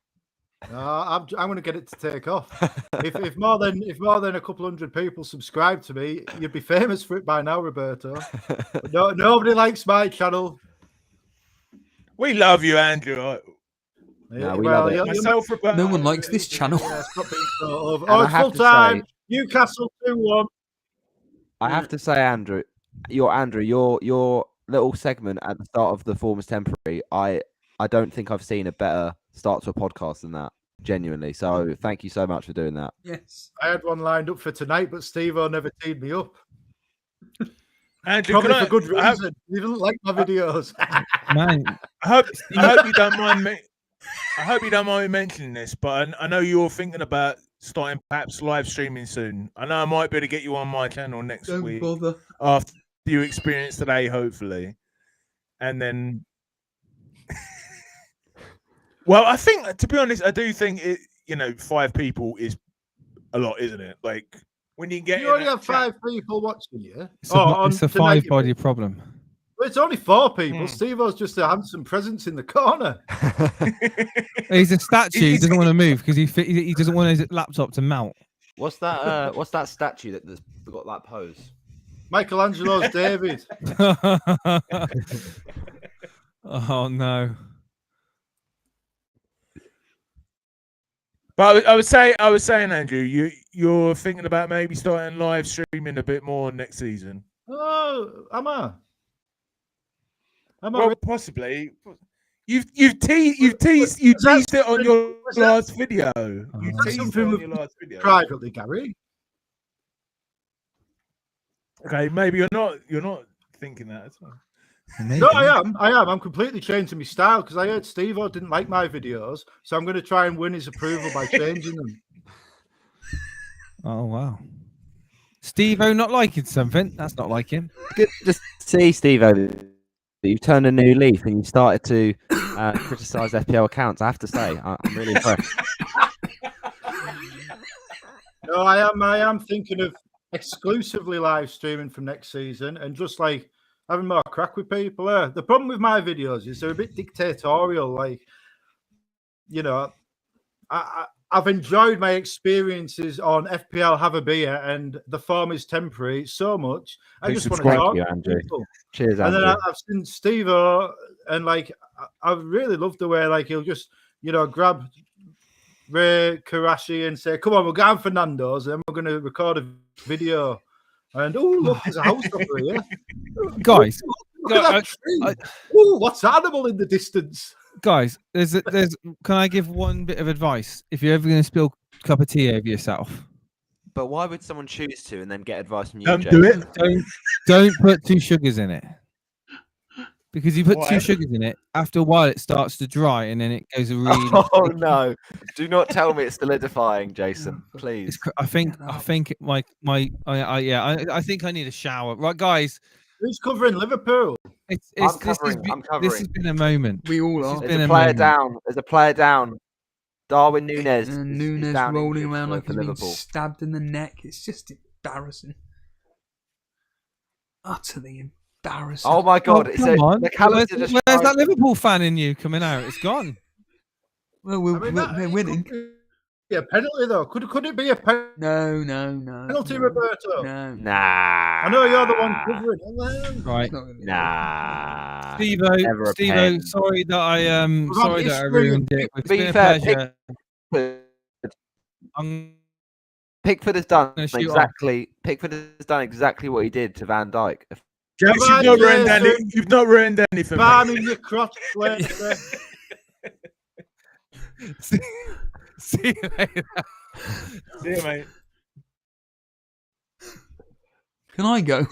S4: I'm going to get it to take off. if more than a couple hundred people subscribe to me, you'd be famous for it by now, Roberto. But nobody likes my channel.
S3: We love you, Andrew.
S2: No, we love it.
S3: Myself,
S1: no one likes this channel.
S4: Yeah, stop being so over. It's full time. Newcastle 2-1.
S2: I have to say, Andrew, your little segment at the start of the form is temporary. I don't think I've seen a better start to a podcast than that. Genuinely. So thank you so much for doing that.
S1: Yes.
S4: I had one lined up for tonight, but Steve-O never teed me up.
S3: Andrew,
S4: probably for good reason. He doesn't like my videos.
S5: Man,
S3: I hope you don't mind me. I hope you don't mind me mentioning this, but I know you're thinking about starting perhaps live streaming soon. I know I might be able to get you on my channel next week.
S1: Don't bother.
S3: After you experience today, hopefully. And then well, I think, to be honest, I do think 5 people is a lot, isn't it? Like when you get
S4: you already have 5 people watching you.
S5: It's a 5-body problem.
S4: Well, it's only 4 people. Steve-O's just a handsome presence in the corner.
S5: He's a statue. He doesn't want to move because he doesn't want his laptop to mount.
S2: What's that? What's that statue that's got that pose?
S4: Michelangelo's David.
S5: Oh no!
S3: But I was saying, Andrew, you're thinking about maybe starting live streaming a bit more next season.
S4: Oh, am I?
S3: Well, possibly. You've teased it on your last video. You teased it on your last video
S4: privately, Gary.
S3: Okay, maybe you're not thinking that as well.
S4: Maybe. No, I am. I'm completely changing my style because I heard Steve-O didn't like my videos, so I'm going to try and win his approval by changing them.
S5: Oh wow, Steve-O not liking something? That's not like him.
S2: Good to see, Steve-O. You've turned a new leaf and you started to criticize FPL accounts. I have to say, I'm really impressed.
S4: No, I am thinking of exclusively live streaming from next season and just like having more crack with people. The problem with my videos is they're a bit dictatorial. Like, I've enjoyed my experiences on FPL Have a Beer and the form is temporary so much. I just want to talk to people.
S2: Cheers, Andrew.
S4: And then I've seen Steve-O and like I really love the way like he'll just grab Ray Karashi and say, "Come on, we're going for Nando's and we're going to record a video." And oh, look, there's a house over here.
S5: Guys,
S4: Look at that tree. What's that animal in the distance?
S5: guys, there's. Can I give one bit of advice? If you're ever going to spill a cup of tea over yourself,
S2: But why would someone choose to and then get advice from you?
S3: Don't do it.
S5: don't put 2 sugars in it. Because you put
S3: Why?
S5: 2 sugars in it, after a while it starts to dry and then it goes really.
S2: Oh no! Do not tell me it's solidifying, Jason. Please.
S5: I think my I think I need a shower. Right, guys.
S4: Who's covering Liverpool?
S2: I'm covering.
S5: This has been a moment.
S1: We all are.
S2: There's a player down. There's a player down. Darwin Núñez.
S1: And
S2: is
S1: Núñez
S2: down
S1: rolling
S2: injured
S1: around
S2: for
S1: like he's been
S2: Liverpool.
S1: stabbed in the neck. It's just embarrassing. Utterly embarrassing.
S2: Oh my God! It's
S5: come on.
S2: McAllister
S5: Where's
S2: just
S5: that Liverpool fan in you coming out? It's gone.
S1: Well, we're winning.
S4: Yeah, penalty though. Could it be a
S1: No.
S4: penalty, Roberto?
S1: No.
S2: Nah.
S4: I know you're the one covering it.
S5: Right.
S2: Nah.
S5: Steve-O, sorry that I ruined it. It's
S2: Be
S5: been a
S2: fair,
S5: pleasure. I'm
S2: Pickford has done
S5: gonna shoot
S2: exactly. Pickford has done exactly what he did to Van Dijk.
S3: James,
S4: Come on,
S3: you've not ruined anything.
S4: Bam
S3: mate.
S4: in your crotch, Blair.
S5: See you later.
S3: See you, mate.
S1: Can I go?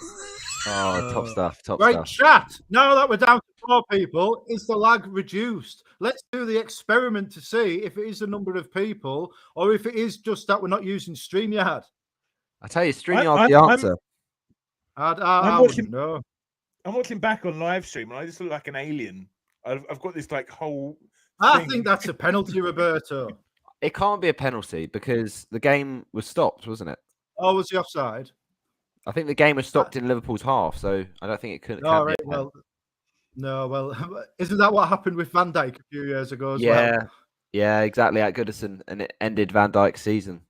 S2: Oh, top stuff. Top
S4: Right,
S2: stuff.
S4: chat. Now that we're down to 4 people, is the lag reduced? Let's do the experiment to see if it is the number of people or if it is just that we're not using StreamYard.
S2: I tell you, StreamYard's the answer.
S4: I wouldn't know.
S3: I'm watching back on live stream and I just look like an alien. I've got this like whole.
S4: I
S3: thing.
S4: think that's a penalty, Roberto.
S2: It can't be a penalty because the game was stopped, wasn't it?
S4: Oh, was the offside?
S2: I think the game was stopped in Liverpool's half, so I don't think it could.
S4: All right, well, no, well, isn't that what happened with Van Dijk a few years ago as well?
S2: Yeah, exactly at Goodison, and it ended Van Dijk's season.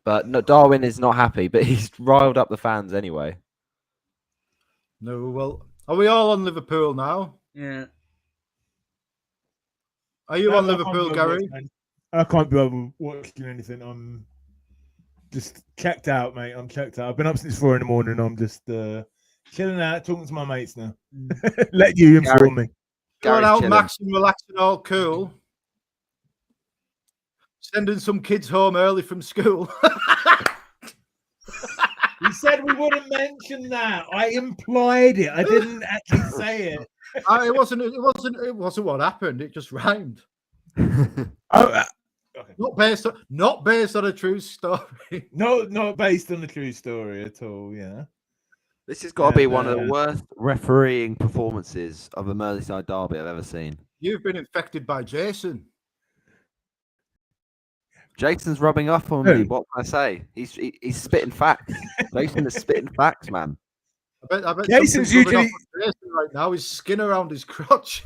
S2: But no, Darwin is not happy, but he's riled up the fans anyway.
S4: No, well, are we all on Liverpool now?
S1: Yeah.
S4: Are you
S3: No,
S4: on
S3: I can't
S4: Liverpool,
S3: be
S4: Gary?
S3: watching- I can't be able watching anything. I'm just checked out, mate. I'm checked out. I've been up since 4 a.m. I'm just chilling out, talking to my mates now. Let you inform me.
S4: Going
S2: Gary's
S4: out,
S2: chilling.
S4: Max, and relaxing, all cool. Sending some kids home early from school.
S3: He said we wouldn't mention that. I implied it. I didn't actually say it.
S4: It wasn't what happened. It just rhymed.
S3: Okay.
S4: Not based on a true story.
S3: No, not based on the true story at all. Yeah.
S2: This has got to be one of the worst refereeing performances of a Merseyside derby I've ever seen.
S4: You've been infected by Jason.
S2: Jason's rubbing up on me. What can I say? He's spitting facts. Jason is spitting facts, man.
S4: I bet
S3: Jason's
S4: something's rubbing
S3: usually-
S4: off on Jason right now. His skin around his crotch.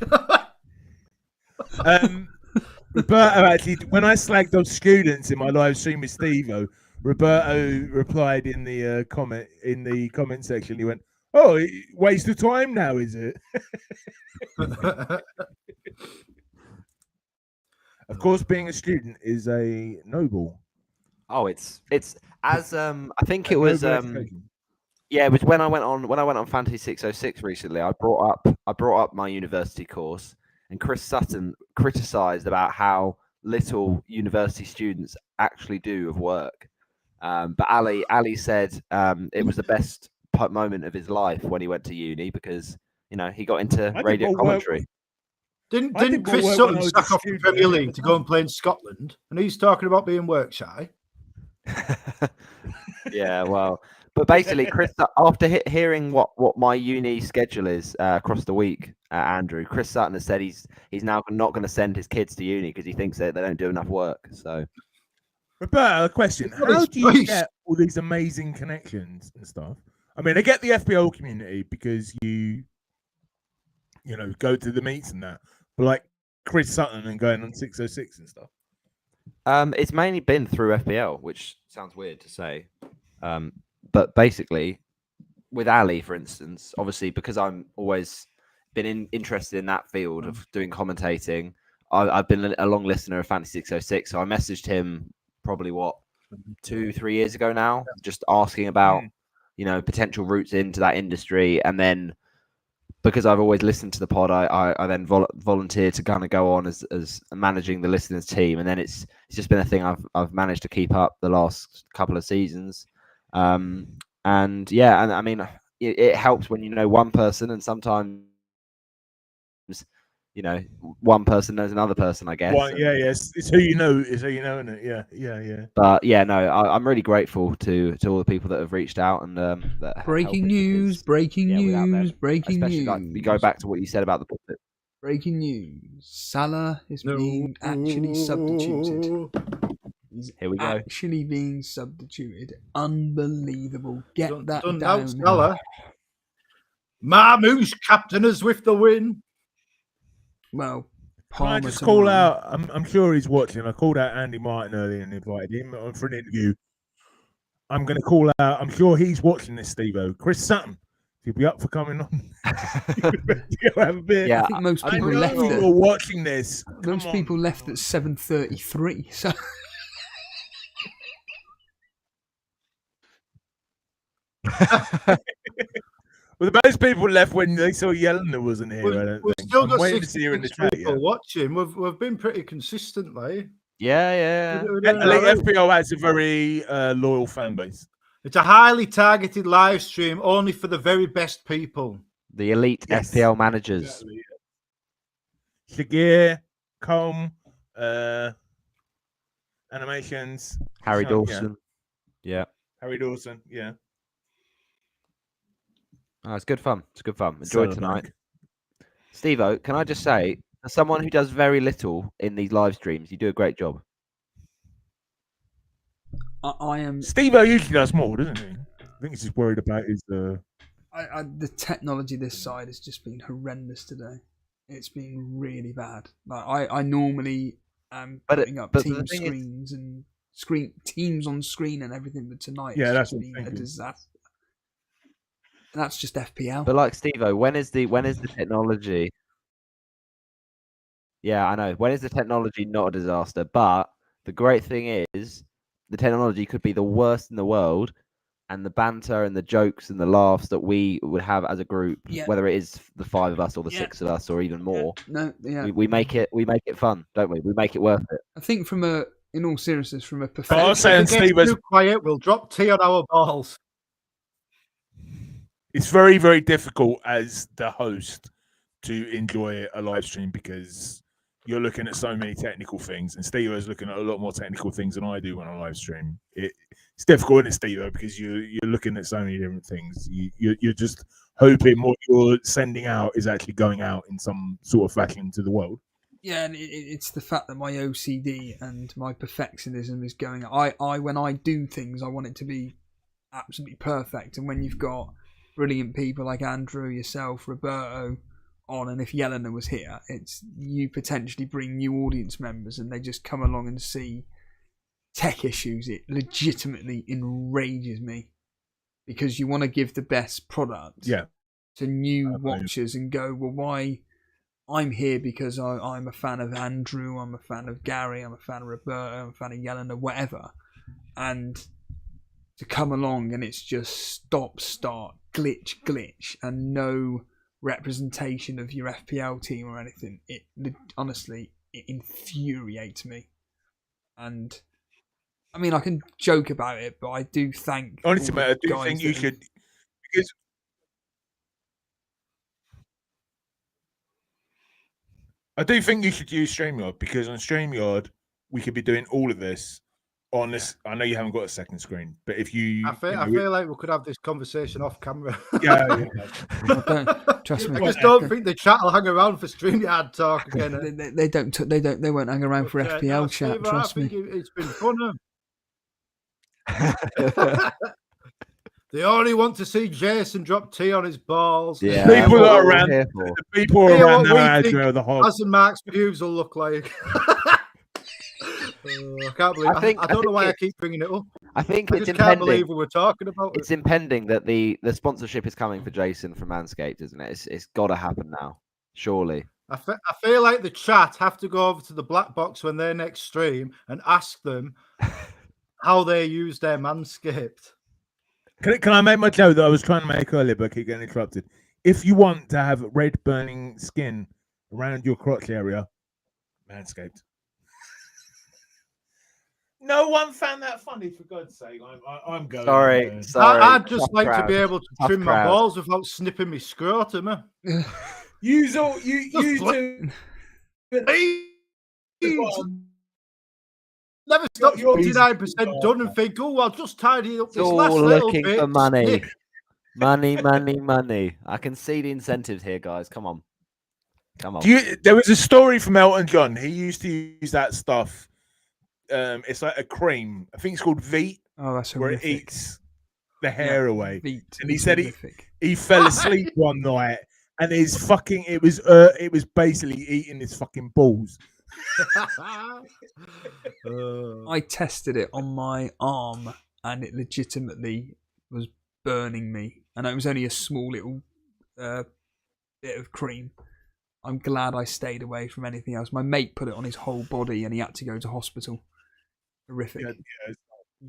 S3: Roberto actually, when I slagged off students in my live stream with Steve-O, Roberto replied in the comment section. He went, "Oh, waste of time now, is it?" Of course, being a student is a noble.
S2: Oh, it's as I think it was yeah, it was when I went on Fantasy 606 recently. I brought up my university course, and Chris Sutton criticised about how little university students actually do of work. But Ali said it was the best moment of his life when he went to uni because he got into radio commentary.
S4: Didn't Chris Sutton sack off the Premier League to go and play in Scotland? And he's talking about being work shy.
S2: Yeah, well, but basically, Chris, after hearing what my uni schedule is across the week, Andrew, Chris Sutton has said he's now not going to send his kids to uni because he thinks that they don't do enough work. So,
S3: Roberto, a question: how do you get all these amazing connections and stuff? I mean, I get the FPL community because you go to the meets and that, but like Chris Sutton and going on 606 and stuff.
S2: It's mainly been through FPL, which sounds weird to say. But basically, with Ali, for instance, obviously, because I'm always been interested in that field of doing commentating, I've been a long listener of Fantasy 606. So I messaged him probably 2-3 years ago now, just asking about potential routes into that industry, and then because I've always listened to the pod, I then volunteered to kind of go on as managing the listeners team, and then it's just been a thing I've managed to keep up the last couple of seasons, and I mean it helps when you know one person, and sometimes one person knows another person, I guess.
S3: It's who you know, isn't it? Yeah.
S2: But no, I'm really grateful to all the people that have reached out and that
S1: breaking news.
S2: Especially like we go back to what you said about the pulpit.
S1: Breaking news: Salah is being actually substituted.
S2: Here we go.
S1: Actually being substituted. Unbelievable. Get that
S4: Done
S1: down.
S4: now, Salah. Marmoush captain us with the win.
S1: Well,
S3: can I just call out? I'm sure he's watching. I called out Andy Martin earlier and invited him on for an interview. I'm going to call out. I'm sure he's watching this, Steve-O. Chris Sutton. He'll be up for coming on. Go have a beer.
S1: Yeah, I think most people left.
S3: You're watching this.
S1: Most people left at 7:33. So.
S3: Well, most people left when they saw Yelena wasn't here.
S4: We've still got 66 people watching. We've been pretty consistently.
S2: Yeah.
S3: Elite FPL has a very loyal fan base.
S4: It's a highly targeted live stream only for the very best people.
S2: The elite FPL managers.
S3: Exactly, yeah. Shagir, Combe, animations.
S2: Harry Dawson. Yeah.
S3: Harry Dawson, yeah.
S2: Oh, it's good fun. Enjoyed tonight. Steve-O, can I just say, as someone who does very little in these live streams, you do a great job.
S1: I am.
S3: Steve-O usually does more, doesn't he? I think he's just worried about his.
S1: The technology this side has just been horrendous today. It's been really bad. Like I normally am putting up team screens and teams on screen and everything, but tonight it's been a disaster. That's just FPL.
S2: But like Steve-O, when is the technology? Yeah, I know. When is the technology not a disaster? But the great thing is, the technology could be the worst in the world, and the banter and the jokes and the laughs that we would have as a group, whether it is the 5 of us or the 6 of us or even more, we make it fun, don't we? We make it worth it.
S1: I think in all seriousness, from a professional,
S3: I'm saying, Steve,
S4: too quiet, we'll drop tea on our balls.
S3: It's very, very difficult as the host to enjoy a live stream because you're looking at so many technical things, and Steve is looking at a lot more technical things than I do when I live stream. It's difficult, isn't it, Steve? Because you're looking at so many different things. You're just hoping what you're sending out is actually going out in some sort of fashion to the world.
S1: Yeah, and it's the fact that my OCD and my perfectionism is going. I when I do things, I want it to be absolutely perfect, and when you've got brilliant people like Andrew, yourself, Roberto on, and if Yelena was here, it's you potentially bring new audience members and they just come along and see tech issues. It legitimately enrages me because you want to give the best product to new watchers and go, well, why? I'm here because I'm a fan of Andrew, I'm a fan of Gary, I'm a fan of Roberto, I'm a fan of Yelena, whatever, and to come along and it's just stop, start, glitch, and no representation of your FPL team or anything. It honestly, it infuriates me. And I mean, I can joke about it, but I do thank.
S3: Honestly, mate, I do think you should, because I do think you should use StreamYard, because on StreamYard we could be doing all of this on this. I know you haven't got a second screen, but if I
S4: feel like we could have this conversation off camera.
S1: Trust me.
S4: I just don't think the chat will hang around for StreamYard talk again.
S1: They won't hang around for FPL chat. Trust me.
S4: It's been fun. They only want to see Jason drop tea on his balls.
S3: Yeah, people are around. The people around now, the whole.
S4: As and Mark's views will look like. I can't believe. I don't know why I keep bringing it up.
S2: I think
S4: I just can't believe we were talking about it.
S2: It's impending that the sponsorship is coming for Jason from Manscaped, isn't it? It's got to happen now, surely.
S4: I feel like the chat have to go over to the black box when they next stream and ask them how they use their Manscaped.
S3: Can I make my joke that I was trying to make earlier, but keep getting interrupted? If you want to have red burning skin around your crotch area, Manscaped. No one found that funny, for God's sake. I'm going.
S2: Sorry.
S4: I'd just like to be
S2: crowd.
S4: able to
S2: Tough
S4: trim my
S2: crowd.
S4: balls without snipping my scrotum.
S3: Use all you two.
S4: Never stop
S3: You're
S4: 49% done and think, oh, I'll just tidy up
S2: It's
S4: this
S2: all
S4: last little
S2: looking
S4: bit.
S2: for money.
S4: Snip.
S2: Money. I can see the incentives here, guys. Come on.
S3: There was a story from Elton John. He used to use that stuff. It's like a cream. I think it's called Veet.
S1: Oh, that's
S3: where
S1: horrific.
S3: it eats the hair away.
S1: Veet.
S3: And he
S1: It's
S3: said
S1: horrific.
S3: he fell asleep one night and it was basically eating his fucking balls.
S1: I tested it on my arm and it legitimately was burning me. And it was only a small little bit of cream. I'm glad I stayed away from anything else. My mate put it on his whole body and he had to go to hospital. Horrific.
S3: Yeah.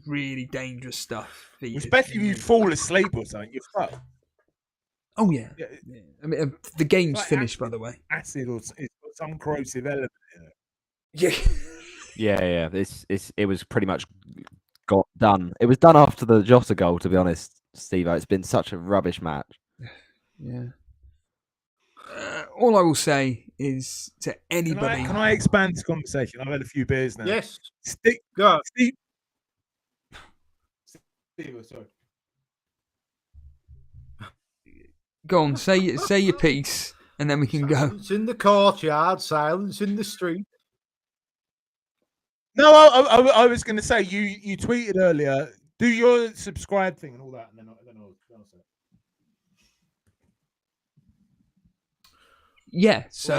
S1: Really dangerous stuff.
S3: Especially if you fall asleep or something, you're fucked.
S1: Oh, yeah. I mean, the game's
S3: like
S1: finished,
S3: acid,
S1: by the way.
S3: Acid or it's got some corrosive element in it.
S1: Yeah.
S2: It was pretty much got done. It was done after the Jota goal, to be honest, Steve. It's been such a rubbish match.
S1: Yeah. All I will say is to anybody.
S3: Can I expand this conversation? I've had a few beers now.
S4: Yes.
S3: Go. Steve, sorry.
S1: Go on, say your piece, and then we can go.
S4: Silence in the courtyard, silence in the street.
S3: No, I was going to say you tweeted earlier. Do your subscribe thing and all that, and then I'll say.
S1: Yeah, so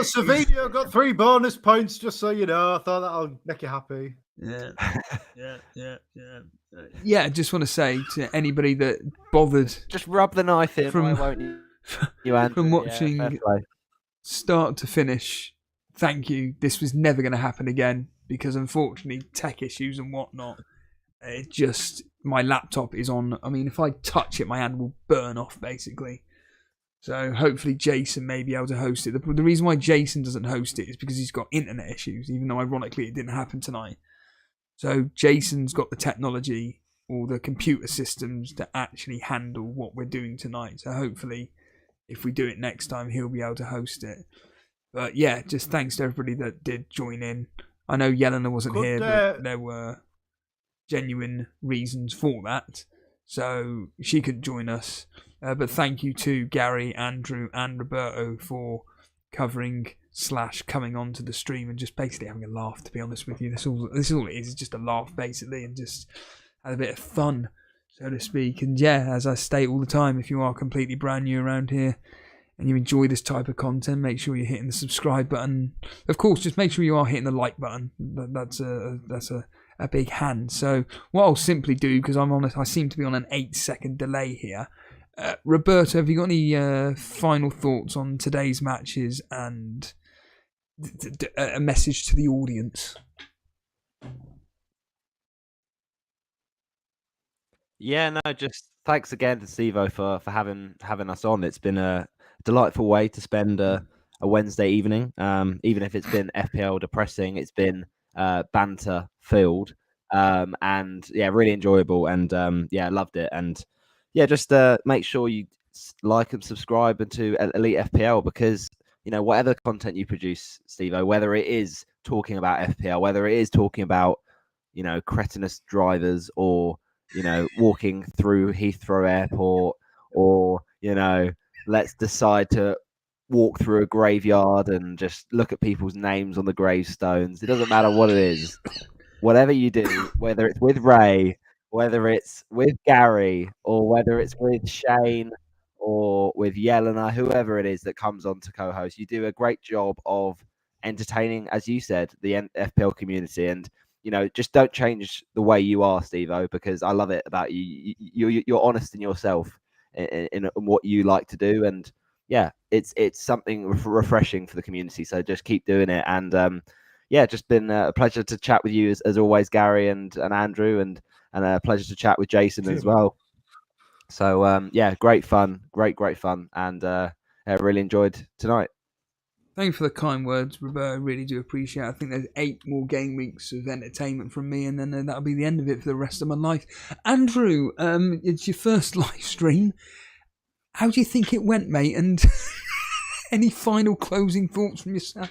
S4: Savinho got 3 bonus points, just so you know. I thought that'll make you happy.
S1: Yeah. Yeah, I just want to say to anybody that bothered,
S2: just rub the knife in,
S1: from,
S2: why won't you Andrew?
S1: From watching
S2: fair
S1: start to finish. Thank you. This was never going to happen again because unfortunately tech issues and whatnot. It just, my laptop is on. I mean, if I touch it, my hand will burn off basically. So hopefully Jason may be able to host it. The reason why Jason doesn't host it is because he's got internet issues, even though ironically it didn't happen tonight. So Jason's got the technology or the computer systems to actually handle what we're doing tonight. So hopefully if we do it next time, he'll be able to host it. But yeah, just thanks to everybody that did join in. I know Yelena wasn't here, but there were genuine reasons for that. So she could join us. But thank you to Gary, Andrew, and Roberto for covering / coming onto the stream and just basically having a laugh, to be honest with you. This is all it is. It's just a laugh, basically, and just have a bit of fun, so to speak. And yeah, as I state all the time, if you are completely brand new around here and you enjoy this type of content, make sure you're hitting the subscribe button. Of course, just make sure you are hitting the like button. That's a big hand. So what I'll simply do, because I seem to be on an 8-second delay here. Roberto, have you got any final thoughts on today's matches and a message to the audience?
S2: Yeah, no, just thanks again to Stevo for having us on. It's been a delightful way to spend a Wednesday evening. Even if it's been FPL depressing, it's been banter filled, and yeah, really enjoyable. And yeah, loved it. And yeah, just make sure you like and subscribe to Elite FPL because, you know, whatever content you produce, Stevo, whether it is talking about FPL, whether it is talking about, you know, cretinous drivers or, you know, walking through Heathrow Airport or, you know, let's decide to walk through a graveyard and just look at people's names on the gravestones. It doesn't matter what it is. Whatever you do, whether it's with Ray, whether it's with Gary or whether it's with Shane or with Yelena, whoever it is that comes on to co-host, you do a great job of entertaining, as you said, the FPL community. And, you know, just don't change the way you are, Stevo, because I love it about you. You're honest in yourself in what you like to do. And yeah, it's something refreshing for the community. So just keep doing it. And yeah, just been a pleasure to chat with you as always, Gary and Andrew, and a pleasure to chat with Jason as well. So yeah, great fun, great fun, and I really enjoyed tonight.
S1: Thank you for the kind words, Roberto. I really do appreciate it. I think there's 8 more game weeks of entertainment from me, and then that'll be the end of it for the rest of my life. Andrew, it's your first live stream. How do you think it went, mate? And any final closing thoughts from yourself?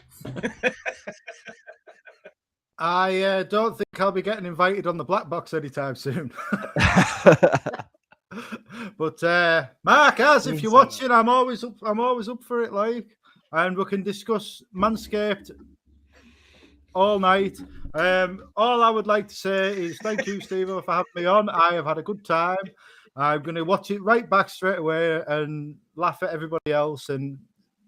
S4: I don't think I'll be getting invited on the black box anytime soon. But Mark, if you're watching, I'm always up for it, like, and we can discuss Manscaped all night. All I would like to say is thank you, Steve, for having me on. I have had a good time. I'm going to watch it right back straight away and laugh at everybody else and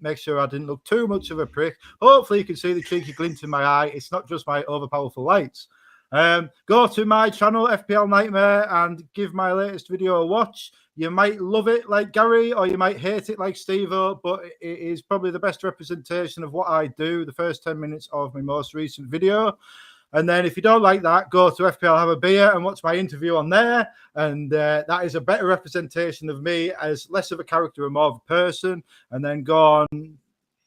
S4: make sure I didn't look too much of a prick. Hopefully you can see the cheeky glint in my eye. It's not just my overpowerful lights. Go to my channel, FPL Nightmare, and give my latest video a watch. You might love it like Gary, or you might hate it like Steve-O, but it is probably the best representation of what I do, the first 10 minutes of my most recent video. And then if you don't like that, go to FPL Have a Beer and watch my interview on there. And that is a better representation of me as less of a character and more of a person. And then go on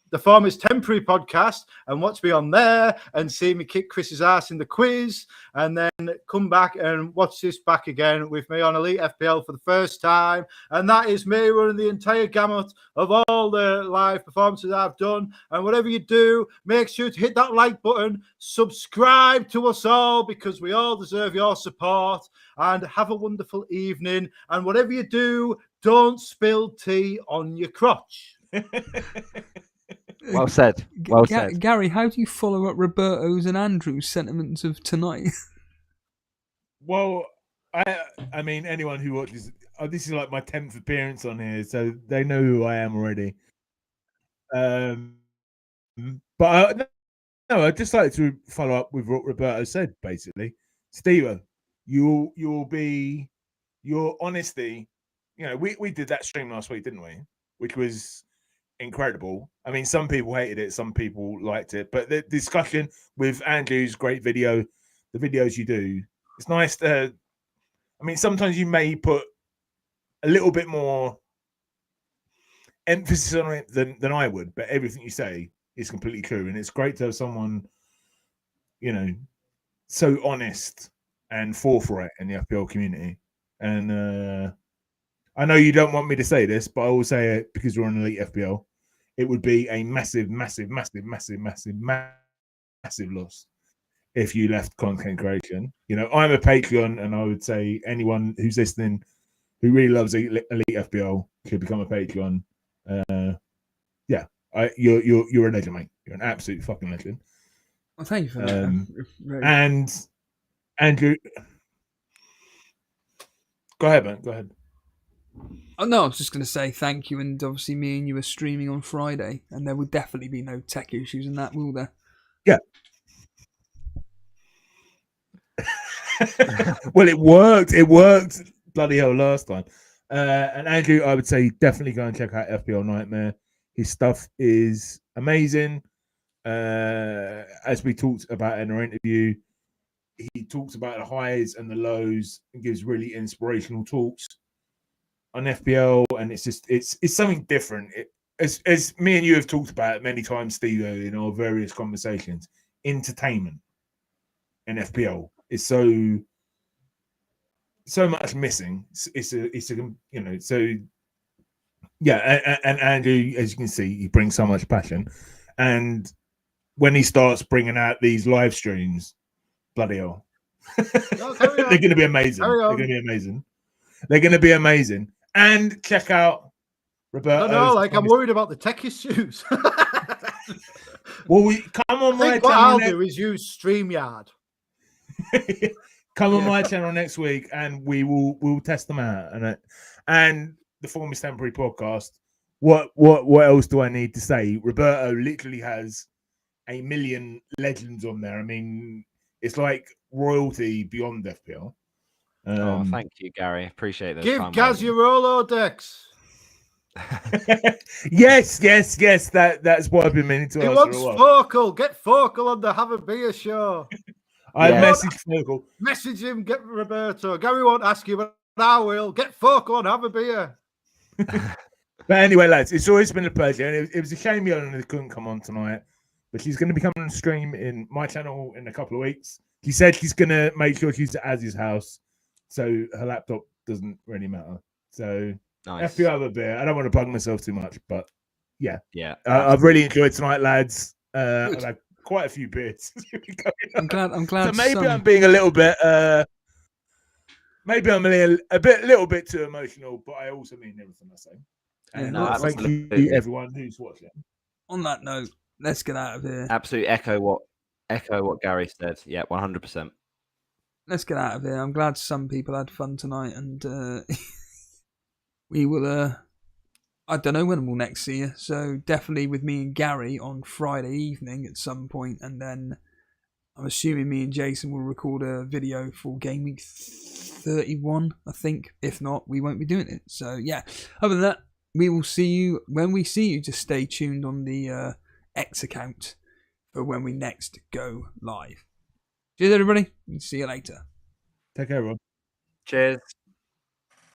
S4: the Form is Temporary podcast and watch me on there and see me kick Chris's ass in the quiz, and then come back and watch this back again with me on Elite FPL for the first time. And that is me running the entire gamut of all the live performances I've done. And whatever you do, make sure to hit that like button, subscribe to us all, because we all deserve your support, and have a wonderful evening. And whatever you do, don't spill tea on your crotch.
S2: Well said. Well said.
S1: Gary, how do you follow up Roberto's and Andrew's sentiments of tonight?
S3: Well, I mean, anyone who watches, this is like my 10th appearance on here, so they know who I am already. But I'd just like to follow up with what Roberto said, basically. Steve, you'll be, your honesty, you know, we did that stream last week, didn't we? Which was incredible. I mean, some people hated it, some people liked it, but the discussion with Andrew's great video, the videos you do, it's nice to, I mean, sometimes you may put a little bit more emphasis on it than I would, but everything you say is completely true. And it's great to have someone, you know, so honest and forthright in the FPL community. And I know you don't want me to say this, but I will say it because we're on Elite FPL. It would be a massive loss if you left content creation. You know, I'm a Patreon, and I would say anyone who's listening who really loves Elite FPL should become a Patreon. Yeah, you're a legend, mate. You're an absolute fucking legend.
S1: Well, thank you for that.
S3: And Andrew, go ahead, man. Go ahead.
S1: Oh, no, I was just going to say thank you, and obviously me and you are streaming on Friday, and there will definitely be no tech issues in that, will there?
S3: Yeah. Well, it worked. It worked bloody hell last time. And Andrew, I would say definitely go and check out FPL Nightmare. His stuff is amazing. As we talked about in our interview, he talks about the highs and the lows and gives really inspirational talks on FPL, and it's something different. As me and you have talked about many times, Steve, in our various conversations, entertainment in FPL is so much missing. It's a you know, so yeah, and Andrew, as you can see, he brings so much passion, and when he starts bringing out these live streams, bloody hell, they're going to be amazing. They're going to be amazing. They're going to be amazing. And check out Roberto.
S4: No, like I'm worried about the tech issues.
S3: Well, come on my channel.
S4: What I'll do is use StreamYard.
S3: Come on my channel next week, and we'll test them out. And the Form is Temporary podcast. What else do I need to say? Roberto literally has 1 million legends on there. I mean, it's like royalty beyond FPL.
S2: Thank you, Gary. Appreciate those.
S4: Give Gaz your Rolodex.
S3: Yes. That's what I've been meaning to
S4: He
S3: ask
S4: wants
S3: for a while.
S4: Focal. Get Focal on the Have a Beer show.
S3: I
S2: Yeah.
S3: messaged Focal.
S4: Message him. Get Roberto. Gary won't ask you, but I will. Get Focal on Have a Beer.
S3: But anyway, lads, it's always been a pleasure. And it was a shame Yolanda couldn't come on tonight. But she's going to be coming on stream in my channel in a couple of weeks. She said she's going to make sure she's at Az's house. So her laptop doesn't really matter. So
S2: Nice.
S3: FPL Have a Beer. I don't want to plug myself too much, but yeah.
S2: I've
S3: I've really enjoyed tonight, lads. I've had quite a few beers.
S1: I'm glad.
S3: So maybe I'm being a little bit... maybe I'm a little bit too emotional, but I also mean everything I say.
S1: Yeah,
S3: And
S1: no,
S3: thank you
S2: absolutely.
S3: everyone who's watching.
S1: On that note, let's get out of here.
S2: Absolutely echo what Gary said. Yeah, 100%.
S1: Let's get out of here. I'm glad some people had fun tonight, and we will. I don't know when we'll next see you. So definitely with me and Gary on Friday evening at some point, and then I'm assuming me and Jason will record a video for Gameweek 31. I think. If not, we won't be doing it. So yeah. Other than that, we will see you when we see you. Just stay tuned on the X account for when we next go live. Cheers, everybody. See you later.
S3: Take care, everyone.
S2: Cheers.